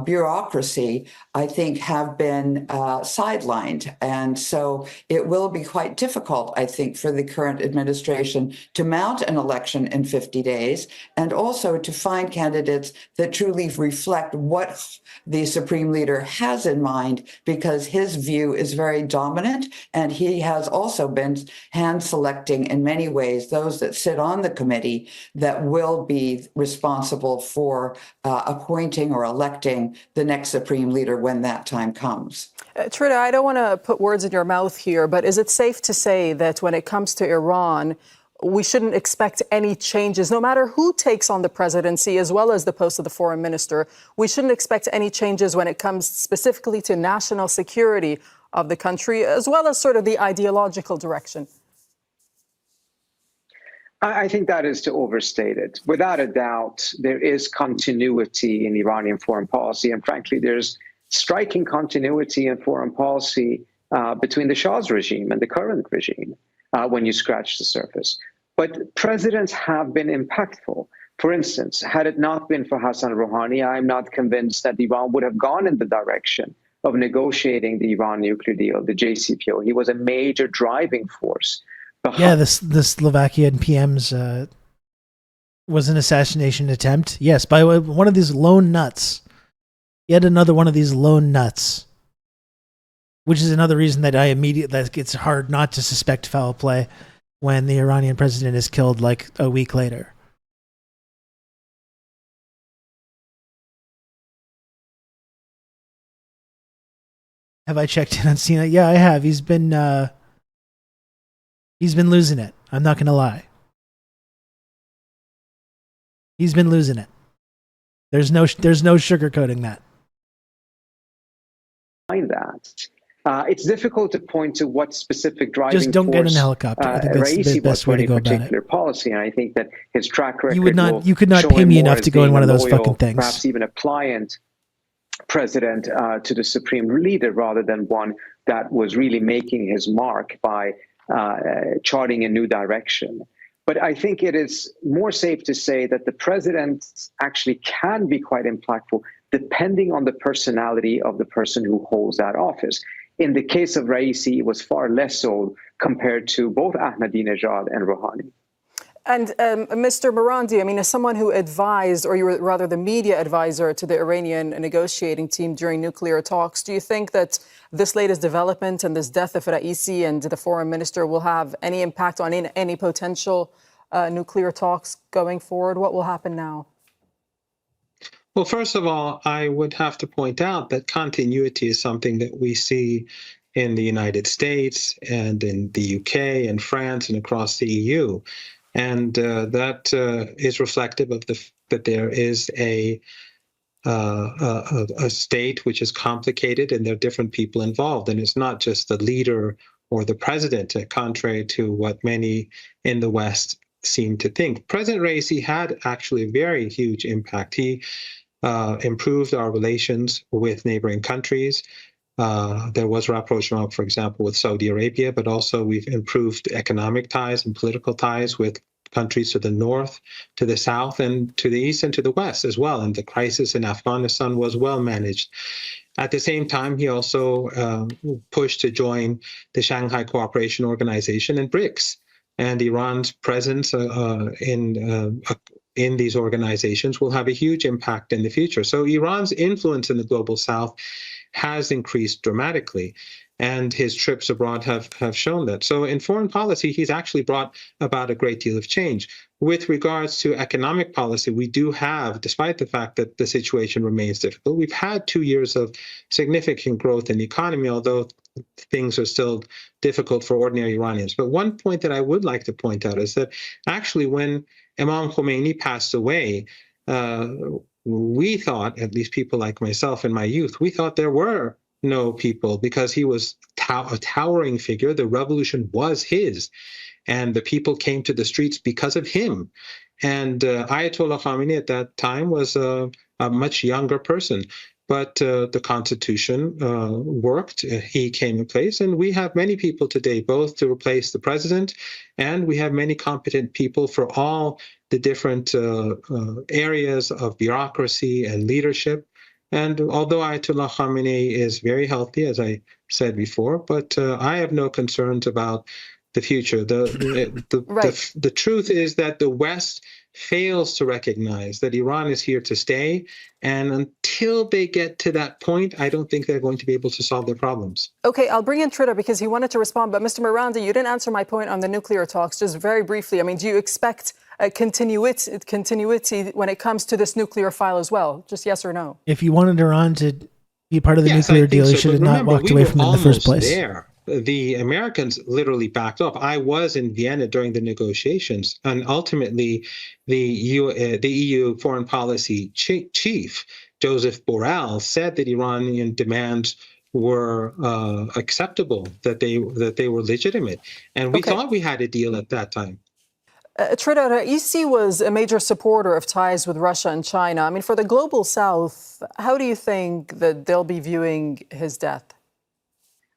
bureaucracy, I think, have been sidelined. And so it will be quite difficult, I think, for the current administration to mount an election in 50 days and also to find candidates that truly reflect what the supreme leader has in mind, because his view is very dominant, and he has also been hand selecting in many ways those that sit on the committee that will be responsible for appointing or electing the next supreme leader when that time comes. Trita, I don't want to put words in your mouth here, but is it safe to say that when it comes to Iran, we shouldn't expect any changes, no matter who takes on the presidency as well as the post of the foreign minister? We shouldn't expect any changes when it comes specifically to national security of the country, as well as sort of the ideological direction? I think that is to overstate it. Without a doubt, there is continuity in Iranian foreign policy. And frankly, there's striking continuity in foreign policy between the Shah's regime and the current regime when you scratch the surface. But presidents have been impactful. For instance, had it not been for Hassan Rouhani, I'm not convinced that Iran would have gone in the direction of negotiating the Iran nuclear deal, the JCPOA. He was a major driving force. Yeah, the Slovakian PM's was an assassination attempt. Yes, by one of these lone nuts. Yet another one of these lone nuts. Which is another reason that that it's hard not to suspect foul play when the Iranian president is killed like a week later. Have I checked in on Sina? Yeah, I have. He's been losing it. I'm not gonna lie. He's been losing it. There's no sugarcoating that. It's difficult to point to what specific driving just don't force get in a helicopter. I think that's the best way to go about it. Policy, and I think that his track record. You could not pay me enough to go in one of those fucking things. Perhaps even a pliant president to the supreme leader, rather than one that was really making his mark by charting a new direction. But I think it is more safe to say that the president actually can be quite impactful, depending on the personality of the person who holds that office. In the case of Raisi, it was far less so compared to both Ahmadinejad and Rouhani. And Mr. Morandi, I mean, as someone who advised, or you were rather the media advisor to the Iranian negotiating team during nuclear talks, do you think that this latest development and this death of Raisi and the foreign minister will have any impact on any potential nuclear talks going forward? What will happen now? Well, first of all, I would have to point out that continuity is something that we see in the United States and in the UK and France and across the EU. And that is reflective of that there is a state which is complicated, and there are different people involved. And it's not just the leader or the president, contrary to what many in the West seem to think. President Raisi had actually a very huge impact. He improved our relations with neighboring countries. There was rapprochement, for example, with Saudi Arabia, but also we've improved economic ties and political ties with countries to the north, to the south, and to the east and to the west as well. And the crisis in Afghanistan was well managed. At the same time, he also pushed to join the Shanghai Cooperation Organization and BRICS. And Iran's presence in these organizations will have a huge impact in the future. So Iran's influence in the global south has increased dramatically, and his trips abroad have shown that. So in foreign policy, he's actually brought about a great deal of change. With regards to economic policy, we do have, despite the fact that the situation remains difficult, we've had 2 years of significant growth in the economy, although things are still difficult for ordinary Iranians. But one point that I would like to point out is that actually when Imam Khomeini passed away, we thought, at least people like myself in my youth, we thought there were no people because he was a towering figure. The revolution was his, and the people came to the streets because of him. And Ayatollah Khamenei at that time was a much younger person. But the Constitution worked. He came in place, and we have many people today, both to replace the president, and we have many competent people for all the different areas of bureaucracy and leadership. And although Ayatollah Khamenei is very healthy, as I said before, but I have no concerns about the future. The truth is that the West fails to recognize that Iran is here to stay. And until they get to that point, I don't think they're going to be able to solve their problems. Okay, I'll bring in Trita because he wanted to respond. But Mr. Miranda, you didn't answer my point on the nuclear talks. Just very briefly, I mean, do you expect continuity when it comes to this nuclear file as well? Just yes or no? If you wanted Iran to be part of the nuclear deal, you should have not walked away from it in the first place. The Americans literally backed off. I was in Vienna during the negotiations, and ultimately the EU foreign policy chief, Joseph Borrell, said that Iranian demands were acceptable, that they were legitimate. And we thought we had a deal at that time. Trita, Raisi was a major supporter of ties with Russia and China. I mean, for the global south, how do you think that they'll be viewing his death?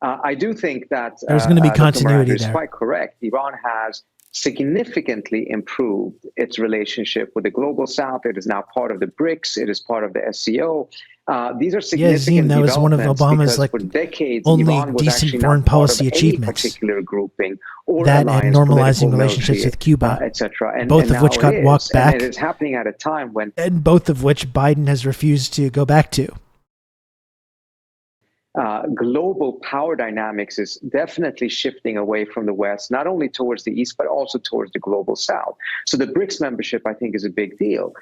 I do think that there's going to be continuity there. Is quite correct. Iran has significantly improved its relationship with the global south. It is now part of the BRICS. It is part of the SCO. These are significant that was one of Obama's for decades, only Iran was decent foreign policy achievements. Particular grouping or that and normalizing relationships with Cuba, etc. Both of which got walked back. And it is happening at a time when, and both of which Biden has refused to go back to. Global power dynamics is definitely shifting away from the West, not only towards the East, but also towards the global South. So the BRICS membership, I think, is a big deal.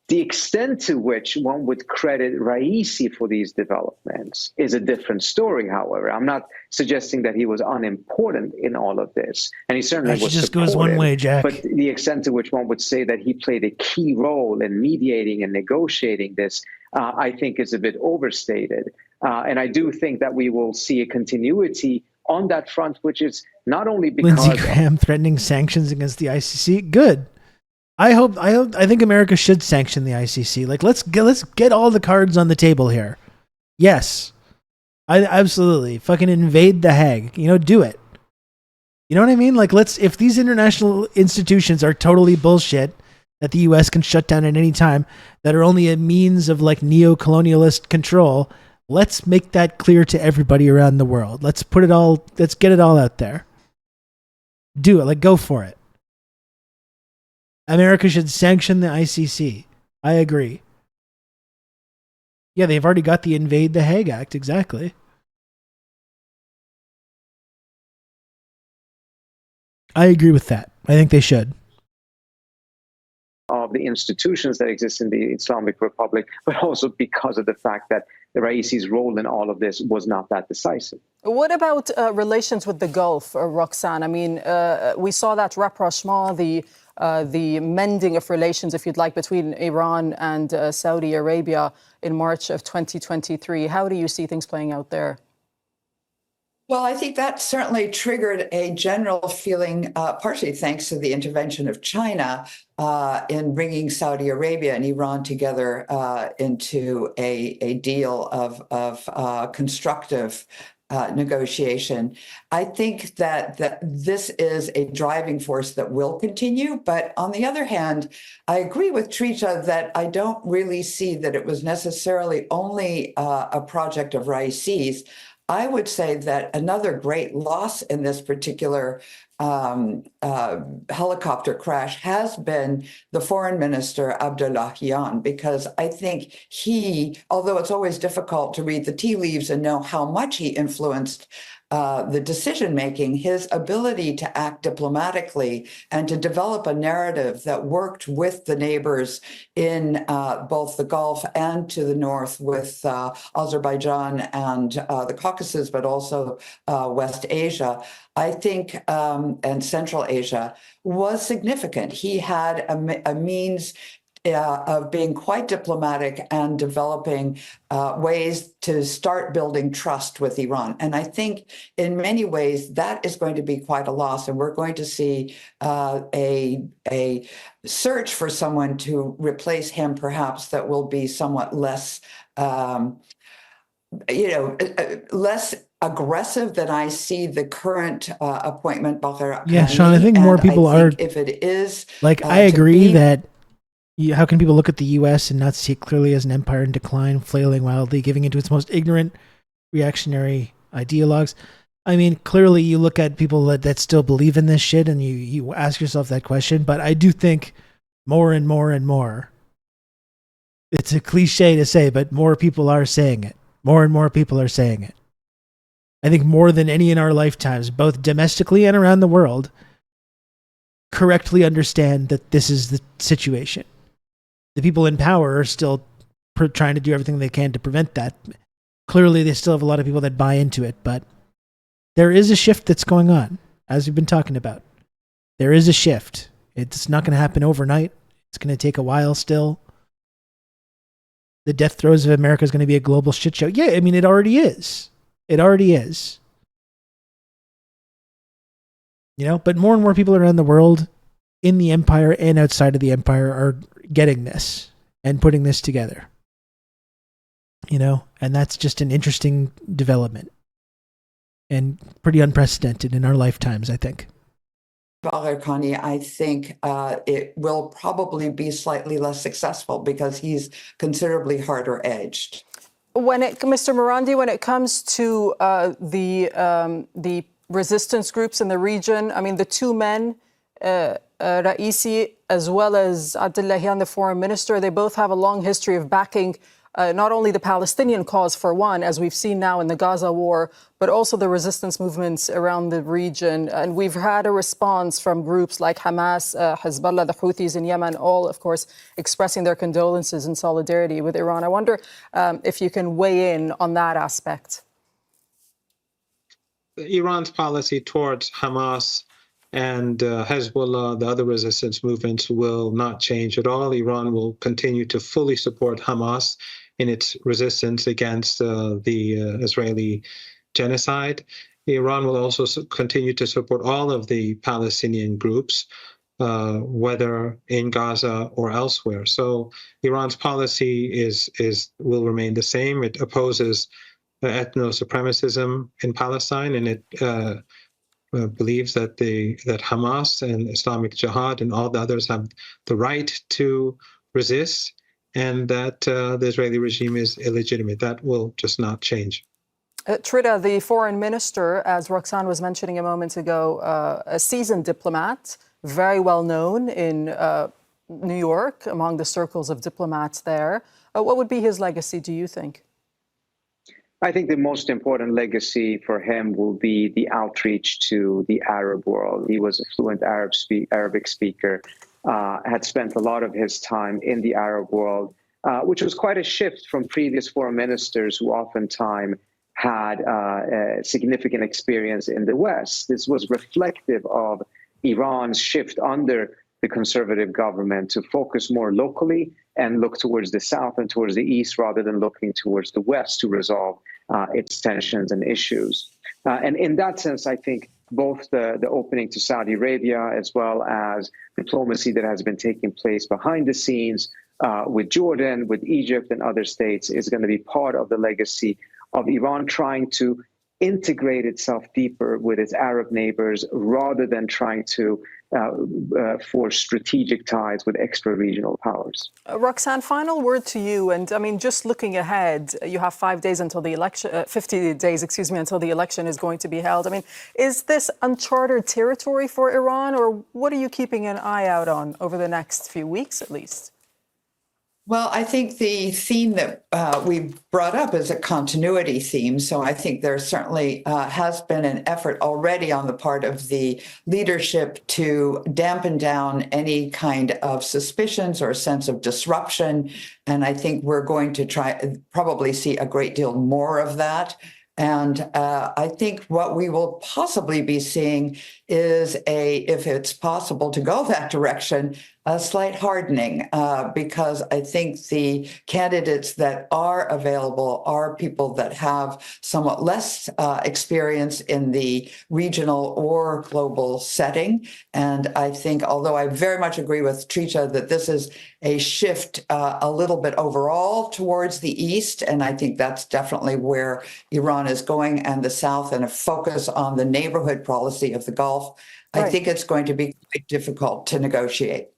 The extent to which one would credit Raisi for these developments is a different story, however. I'm not suggesting that he was unimportant in all of this, and he certainly was just goes one way, Jack. But the extent to which one would say that he played a key role in mediating and negotiating this, I think is a bit overstated. And I do think that we will see a continuity on that front, which is not only because Lindsey Graham threatening sanctions against the ICC. Good. I think America should sanction the ICC. Like, let's get all the cards on the table here. Yes, I absolutely fucking invade the Hague. Do it. You know what I mean? Like, if these international institutions are totally bullshit that the U.S. can shut down at any time, that are only a means of like neo-colonialist control, let's make that clear to everybody around the world. Let's get it all out there. Do it. Like, go for it. America should sanction the ICC. I agree. Yeah, they've already got the Invade the Hague Act. Exactly. I agree with that. I think they should. Of the institutions that exist in the Islamic Republic, but also because of the fact that the Raisi's role in all of this was not that decisive. What about relations with the Gulf, Roxanne? I mean, we saw that rapprochement, the mending of relations, if you'd like, between Iran and Saudi Arabia in March of 2023. How do you see things playing out there? Well, I think that certainly triggered a general feeling, partially thanks to the intervention of China in bringing Saudi Arabia and Iran together into a deal of constructive negotiation. I think that this is a driving force that will continue. But on the other hand, I agree with Trita that I don't really see that it was necessarily only a project of Raisi's. I would say that another great loss in this particular helicopter crash has been the foreign minister, Abdullahian, because I think he, although it's always difficult to read the tea leaves and know how much he influenced the decision-making, his ability to act diplomatically and to develop a narrative that worked with the neighbors in both the Gulf and to the north with Azerbaijan and the Caucasus, but also West Asia, I think, and Central Asia, was significant. He had a means of being quite diplomatic and developing ways to start building trust with Iran. And I think in many ways that is going to be quite a loss. And we're going to see a search for someone to replace him, perhaps, that will be somewhat less, less aggressive than I see the current appointment. Yeah, Sean, I think more people are. If it is, like, I agree that. How can people look at the U.S. and not see it clearly as an empire in decline, flailing wildly, giving into its most ignorant, reactionary ideologues? I mean, clearly you look at people that still believe in this shit and you ask yourself that question. But I do think more and more and more, it's a cliche to say, but more people are saying it. More and more people are saying it. I think more than any in our lifetimes, both domestically and around the world, correctly understand that this is the situation. The people in power are still trying to do everything they can to prevent that. Clearly, they still have a lot of people that buy into it, but there is a shift that's going on, as we've been talking about. There is a shift. It's not going to happen overnight. It's going to take a while still. The death throes of America is going to be a global shit show. Yeah, I mean, it already is. It already is. But more and more people around the world, in the empire and outside of the empire, are getting this and putting this together. And that's just an interesting development and pretty unprecedented in our lifetimes, I think. Khani, I think it will probably be slightly less successful because he's considerably harder edged. Mr. Morandi, when it comes to the resistance groups in the region, I mean, the two men, Raisi as well as Abdullahian, the foreign minister, they both have a long history of backing not only the Palestinian cause, for one, as we've seen now in the Gaza war, but also the resistance movements around the region. And we've had a response from groups like Hamas, Hezbollah, the Houthis in Yemen, all, of course, expressing their condolences and solidarity with Iran. I wonder if you can weigh in on that aspect. Iran's policy towards Hamas and Hezbollah, the other resistance movements, will not change at all. Iran will continue to fully support Hamas in its resistance against the Israeli genocide. Iran will also continue to support all of the Palestinian groups, whether in Gaza or elsewhere. So Iran's policy will remain the same. It opposes ethno-supremacism in Palestine, and it believes that Hamas and Islamic Jihad and all the others have the right to resist, and that the Israeli regime is illegitimate. That will just not change. Trita, the foreign minister, as Roxanne was mentioning a moment ago, a seasoned diplomat, very well known in New York among the circles of diplomats there. What would be his legacy, do you think? I think the most important legacy for him will be the outreach to the Arab world. He was a fluent Arabic speaker, had spent a lot of his time in the Arab world, which was quite a shift from previous foreign ministers who oftentimes had significant experience in the West. This was reflective of Iran's shift under the conservative government to focus more locally and look towards the south and towards the east rather than looking towards the west to resolve its tensions and issues. And in that sense, I think both the opening to Saudi Arabia as well as diplomacy that has been taking place behind the scenes with Jordan, with Egypt and other states is going to be part of the legacy of Iran trying to integrate itself deeper with its Arab neighbors rather than trying to force strategic ties with extra-regional powers. Roxanne, final word to you. And I mean, just looking ahead, you have 5 days until the election, 50 days, excuse me, until the election is going to be held. I mean, is this uncharted territory for Iran, or what are you keeping an eye out on over the next few weeks, at least? Well, I think the theme that we brought up is a continuity theme. So I think there certainly has been an effort already on the part of the leadership to dampen down any kind of suspicions or sense of disruption. And I think we're going to probably see a great deal more of that. And I think what we will possibly be seeing is if it's possible to go that direction, a slight hardening, because I think the candidates that are available are people that have somewhat less experience in the regional or global setting. And I think, although I very much agree with Trisha that this is a shift a little bit overall towards the East, and I think that's definitely where Iran is going, and the South, and a focus on the neighborhood policy of the Gulf, I think it's going to be quite difficult to negotiate.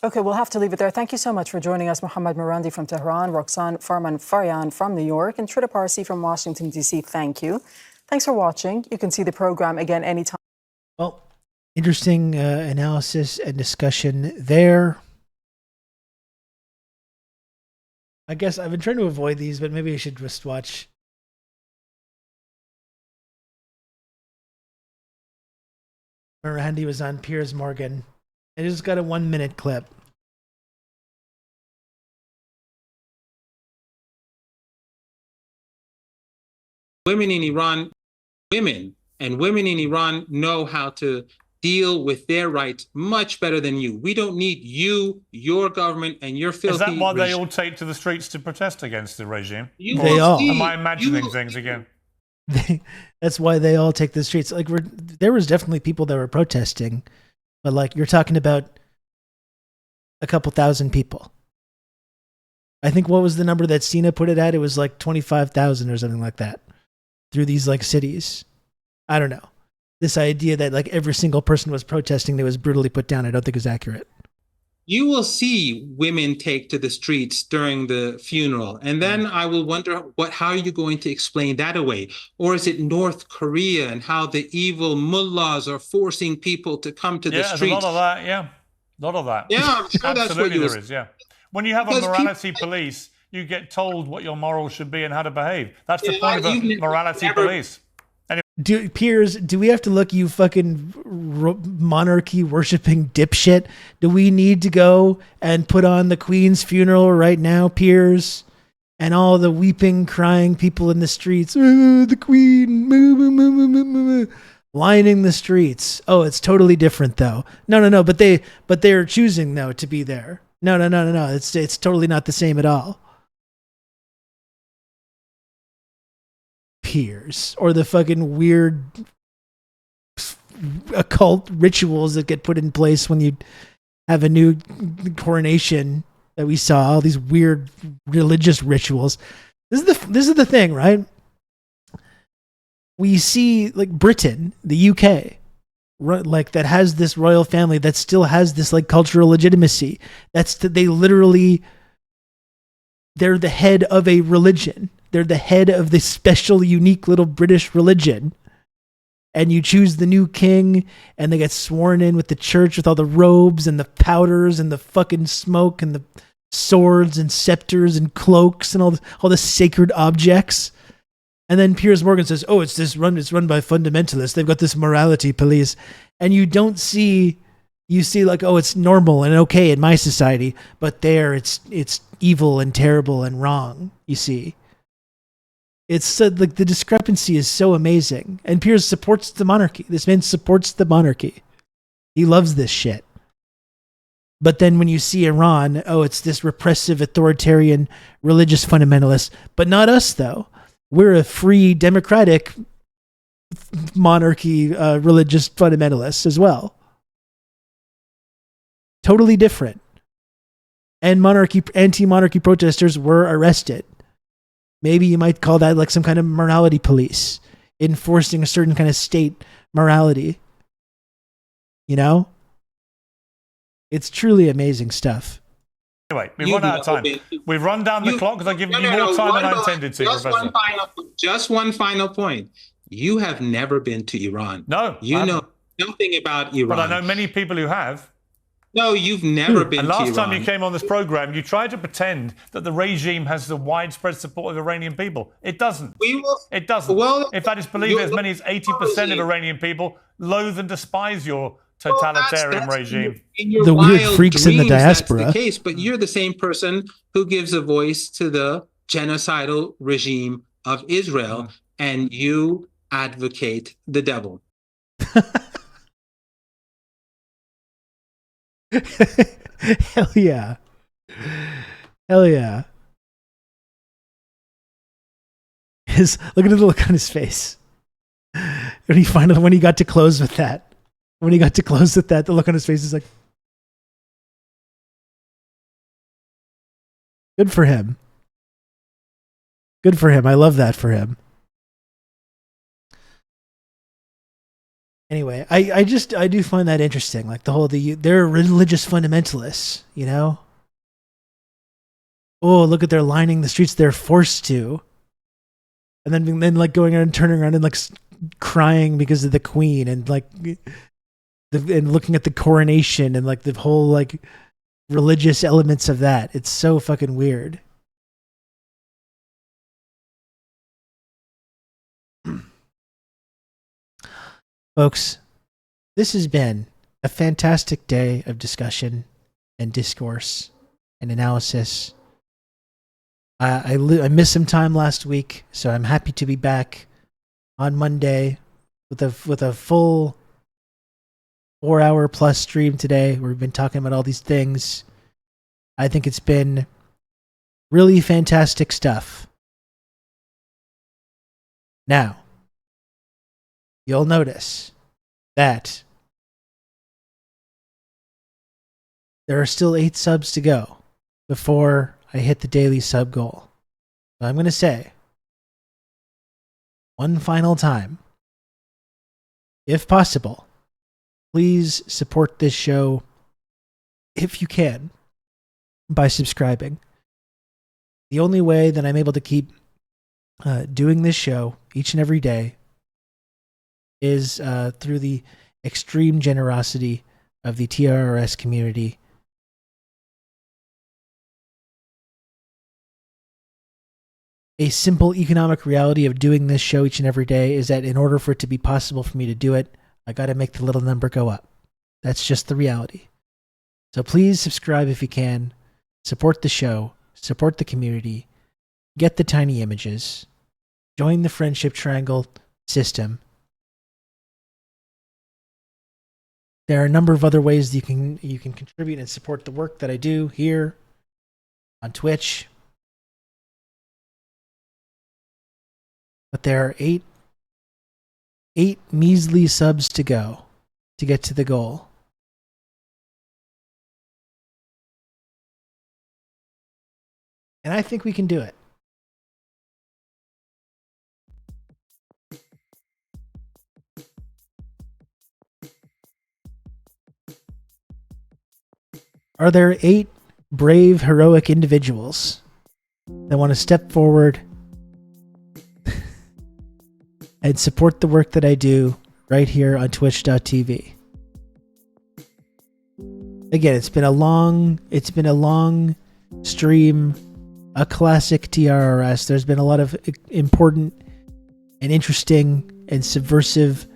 Okay, we'll have to leave it there. Thank you so much for joining us, Mohammad Marandi from Tehran, Roxanne Farman-Faryan from New York, and Trita Parsi from Washington, D.C. Thank you. Thanks for watching. You can see the program again anytime. Well, interesting analysis and discussion there. I guess I've been trying to avoid these, but maybe I should just watch. Marandi was on Piers Morgan. I just got a 1-minute clip. Women in Iran, women in Iran know how to deal with their rights much better than you. We don't need you, your government, and your filthy. Is that why they all take to the streets to protest against the regime? They all. Am I imagining things again? That's why they all take the streets. Like, there was definitely people that were protesting, but like you're talking about a couple thousand people. I think what was the number that Sina put it at? It was like 25,000 or something like that through these like cities. I don't know. This idea that like every single person was protesting that was brutally put down, I don't think is accurate. You will see women take to the streets during the funeral. And then I will wonder how are you going to explain that away? Or is it North Korea and how the evil mullahs are forcing people to come to the streets? There's a lot of that, yeah. A lot of that. Yeah, I'm sure that's what there is, yeah. When you have a morality police, you get told what your morals should be and how to behave. That's the point of a morality police. Piers, do we have to look, you fucking monarchy worshipping dipshit? Do we need to go and put on the Queen's funeral right now, Piers? And all the weeping, crying people in the streets, the Queen, lining the streets. Oh, it's totally different though. No, but they're choosing though to be there. No. It's totally not the same at all. Piers, or the fucking weird occult rituals that get put in place when you have a new coronation that we saw, all these weird religious rituals. This is the thing, right? We see like Britain, the UK, like that has this royal family that still has this like cultural legitimacy. They're the head of a religion. They're the head of this special, unique little British religion. And you choose the new king, and they get sworn in with the church with all the robes and the powders and the fucking smoke and the swords and scepters and cloaks and all the sacred objects. And then Piers Morgan says, "Oh, it's run by fundamentalists. They've got this morality police." And you see like, oh, it's normal and okay in my society, but there it's evil and terrible and wrong. You see. It's like the discrepancy is so amazing. And Piers supports the monarchy. This man supports the monarchy. He loves this shit. But then when you see Iran, oh, it's this repressive, authoritarian, religious fundamentalist. But not us, though. We're a free, democratic monarchy, religious fundamentalists as well. Totally different. And anti-monarchy protesters were arrested. Maybe you might call that like some kind of morality police, enforcing a certain kind of state morality. You know? It's truly amazing stuff. Anyway, we've run out of time. We've run down the clock because I've given you more time than I intended to, Professor. Just one final point. You have never been to Iran. No. You know nothing about Iran. But I know many people who have. No, you've never been to Iran. And last time you came on this program, you tried to pretend that the regime has the widespread support of Iranian people. It doesn't. It doesn't. Well, in fact, it's believed as many as 80% of Iranian people loathe and despise your totalitarian regime. In your the weird freaks in the diaspora. That's the case, but you're the same person who gives a voice to the genocidal regime of Israel, and you advocate the devil. Hell yeah. Hell yeah. Look at the look on his face. When he got to close with that. When he got to close with that, the look on his face is like, good for him. Good for him. I love that for him. Anyway, I do find that interesting. Like they're religious fundamentalists, you know? Oh, look at they're lining the streets. They're forced to. And then like going around and turning around and like crying because of the queen and like and looking at the coronation and like the whole like religious elements of that. It's so fucking weird. Folks, this has been a fantastic day of discussion and discourse and analysis. I missed some time last week, so I'm happy to be back on Monday with a full 4-hour plus stream today. We've been talking about all these things. I think it's been really fantastic stuff. Now, you'll notice that there are still 8 subs to go before I hit the daily sub goal. So I'm going to say, one final time, if possible, please support this show, if you can, by subscribing. The only way that I'm able to keep doing this show each and every day is through the extreme generosity of the TRRS community. A simple economic reality of doing this show each and every day is that in order for it to be possible for me to do it, I got to make the little number go up. That's just the reality. So please subscribe if you can. Support the show. Support the community. Get the tiny images. Join the Friendship Triangle system. There are a number of other ways that you can contribute and support the work that I do here on Twitch. But there are eight measly subs to go to get to the goal. And I think we can do it. Are there 8 brave, heroic individuals that want to step forward and support the work that I do right here on twitch.tv? Again, it's been a long stream, a classic TRRS. There's been a lot of important and interesting and subversive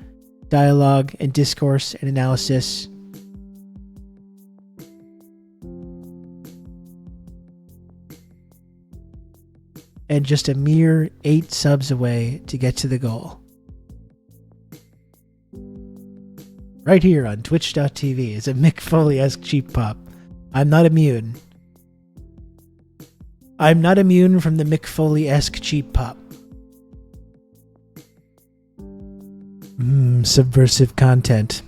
dialogue and discourse and analysis. And just a mere 8 subs away to get to the goal. Right here on twitch.tv is a Mick Foley-esque cheap pop. I'm not immune. I'm not immune from the Mick Foley-esque cheap pop. some subversive content.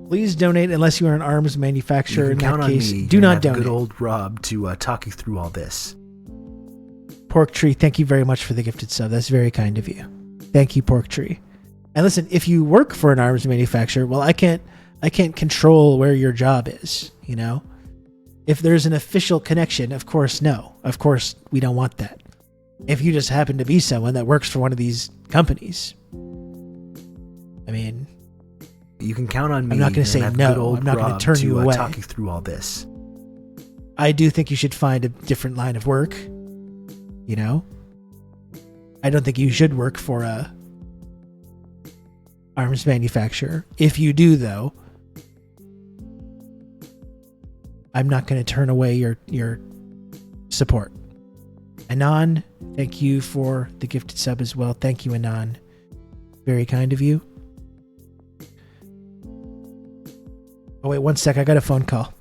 Please donate unless you are an arms manufacturer. You can In count that on case, me. do You're gonna not have donate. good old Rob to talk you through all this. Pork Tree, thank you very much for the gifted sub. That's very kind of you. Thank you, Pork Tree. And listen, if you work for an arms manufacturer, well, I can't control where your job is, you know? If there's an official connection, of course, no. Of course, we don't want that. If you just happen to be someone that works for one of these companies, I mean, you can count on me. I'm not going to say no. I'm not going to turn you away. Talk you through all this. I do think you should find a different line of work. You know, I don't think you should work for a arms manufacturer. If you do, though, I'm not going to turn away your support. Anon, thank you for the gifted sub as well. Thank you, Anon. Very kind of you. Oh, wait, one sec. I got a phone call.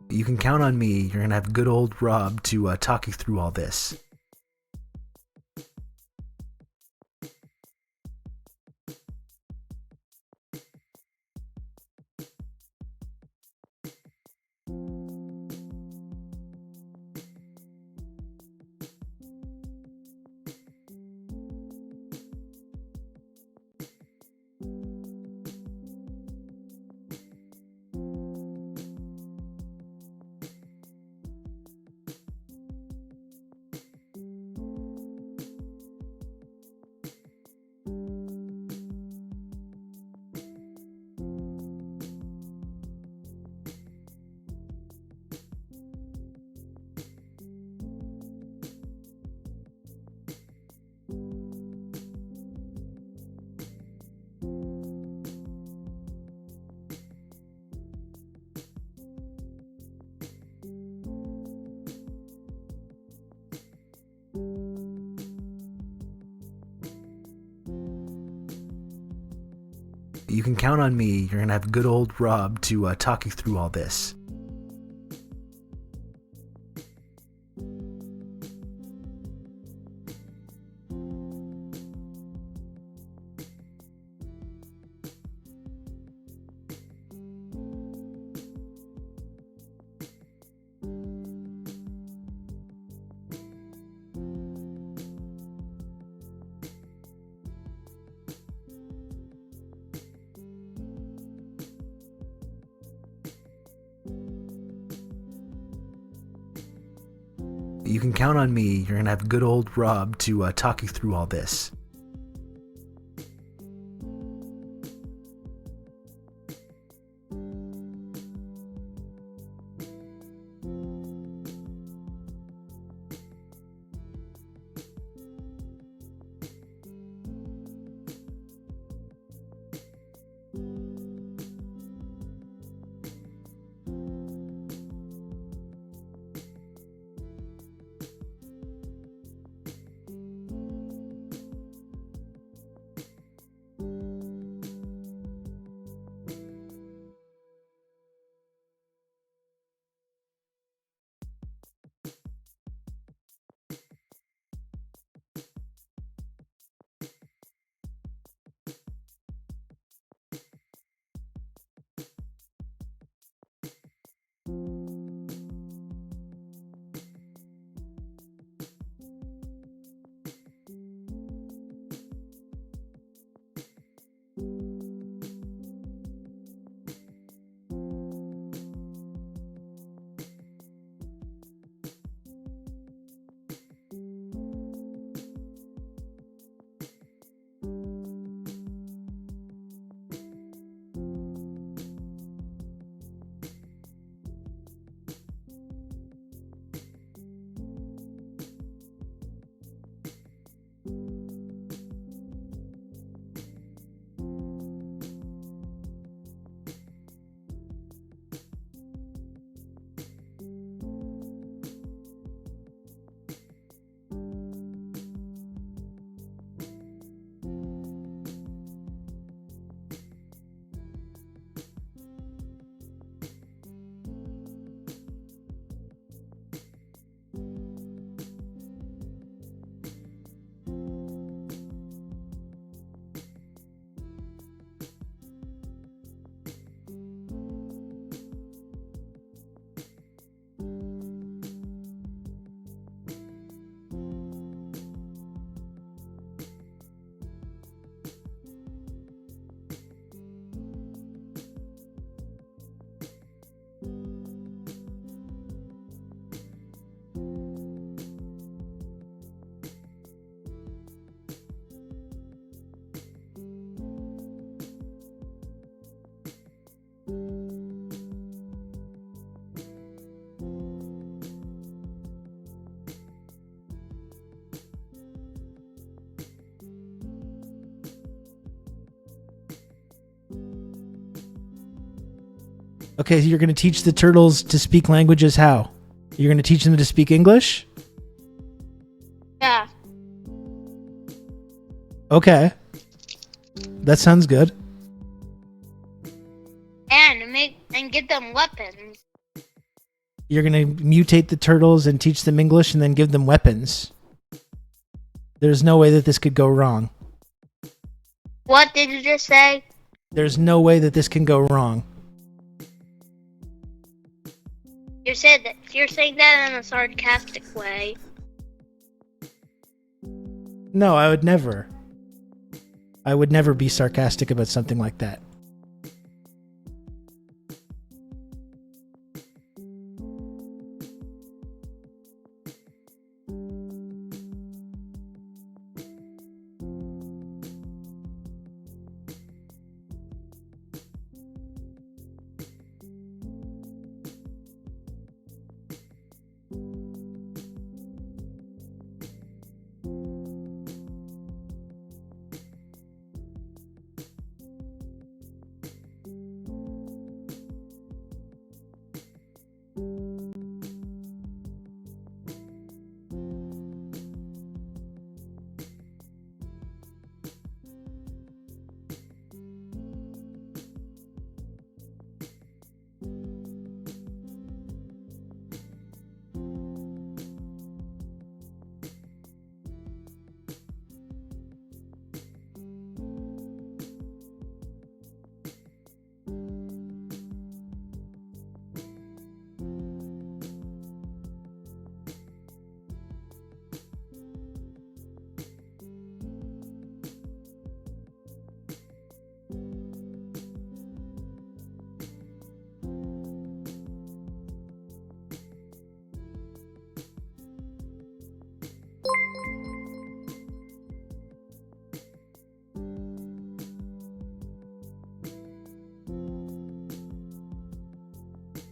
You can count on me. You're going to have good old Rob to talk you through all this. You can count on me. You're going to have good old Rob to talk you through all this. You can count on me. You're going to have good old Rob to talk you through all this. Okay, so you're going to teach the turtles to speak languages how? You're going to teach them to speak English? Yeah. Okay. That sounds good. And give them weapons. You're going to mutate the turtles and teach them English and then give them weapons. There's no way that this could go wrong. What did you just say? There's no way that this can go wrong. You're saying that in a sarcastic way. No, I would never. I would never be sarcastic about something like that.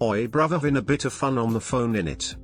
Oi brother, having a bit of fun on the phone innit?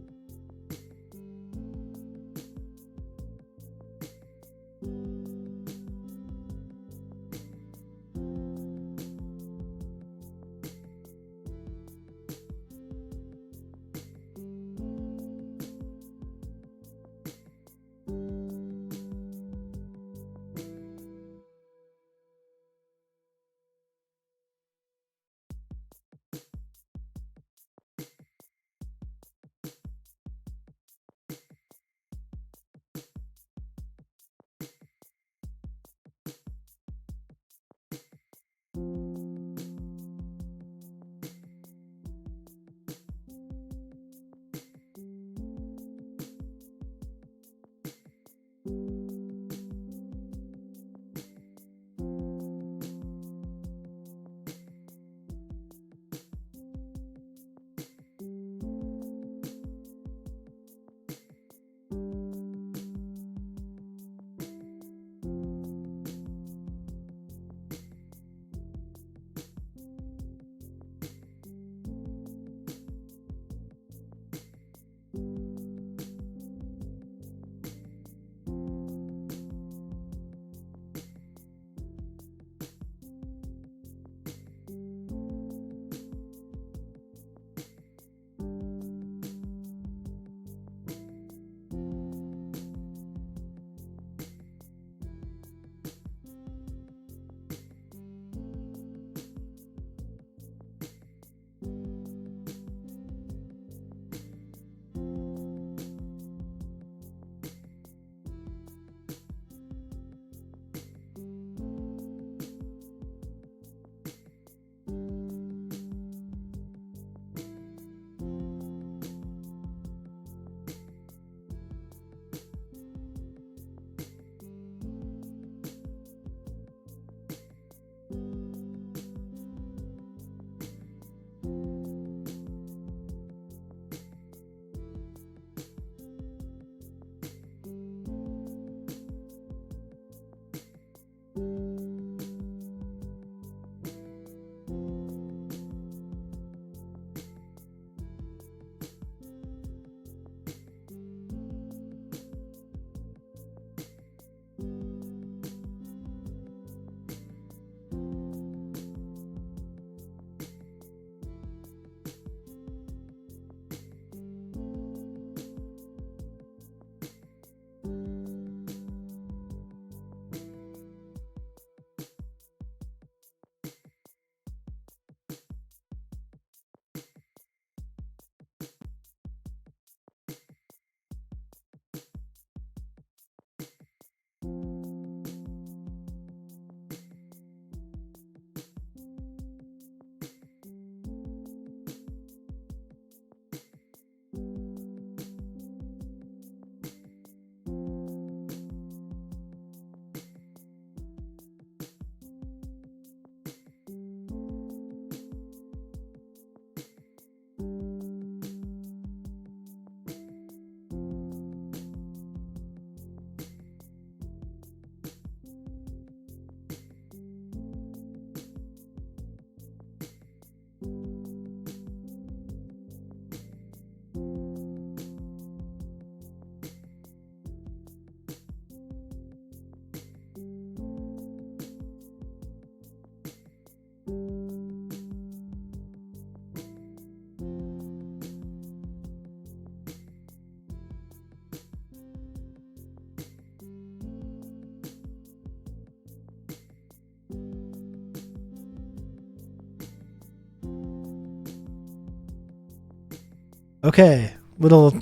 Okay, little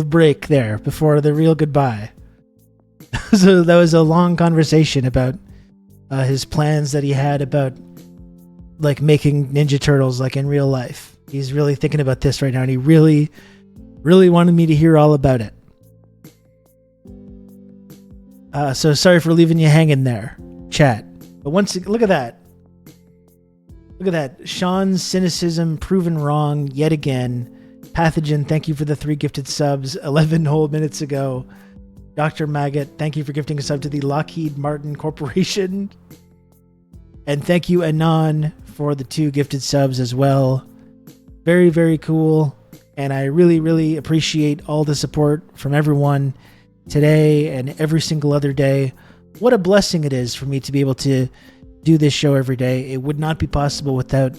break there before the real goodbye. So that was a long conversation about his plans that he had about like making Ninja Turtles like in real life. He's really thinking about this right now, and he really wanted me to hear all about it. So sorry for leaving you hanging there, chat. But once look at that. Look at that. Sean's cynicism proven wrong yet again. Pathogen, thank you for the 3 gifted subs 11 whole minutes ago. Dr. Maggot, thank you for gifting a sub to the Lockheed Martin Corporation. And thank you, Anon, for the 2 gifted subs as well. Very, very cool. And I really appreciate all the support from everyone today and every single other day. What a blessing it is for me to be able to do this show every day. It would not be possible without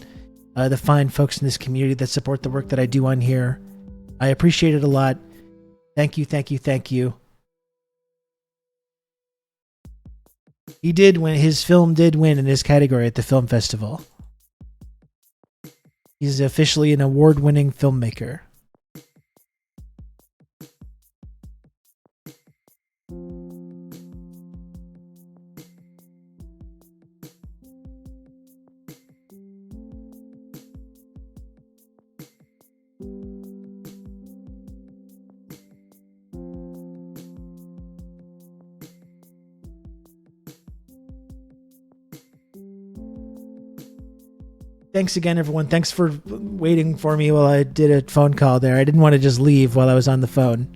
the fine folks in this community that support the work that I do on here. I appreciate it a lot. Thank you, thank you, thank you. He did win. His film did win in his category at the film festival. He's officially an award-winning filmmaker. Thanks again, everyone. Thanks for waiting for me while I did a phone call there. I didn't want to just leave while I was on the phone.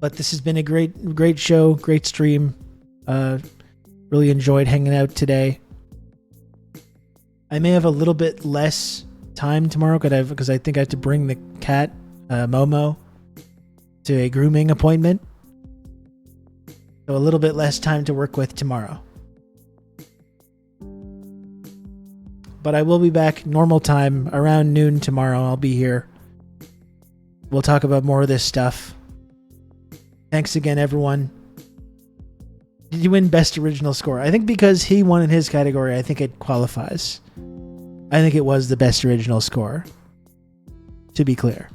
But this has been a great show, great stream. Really enjoyed hanging out today. I may have a little bit less time tomorrow because I think I have to bring the cat, Momo, to a grooming appointment. So a little bit less time to work with tomorrow. But I will be back normal time around noon tomorrow. I'll be here. We'll talk about more of this stuff. Thanks again, everyone. Did you win Best Original Score? I think because he won in his category, I think it qualifies. I think it was the Best Original Score. To be clear.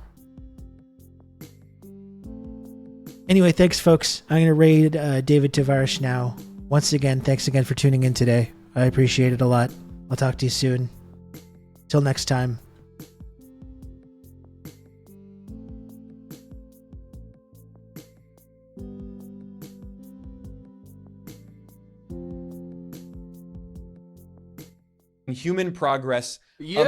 Anyway, thanks, folks. I'm going to raid David Tavares now. Once again, thanks again for tuning in today. I appreciate it a lot. I'll talk to you soon. Till next time. Human progress Yo.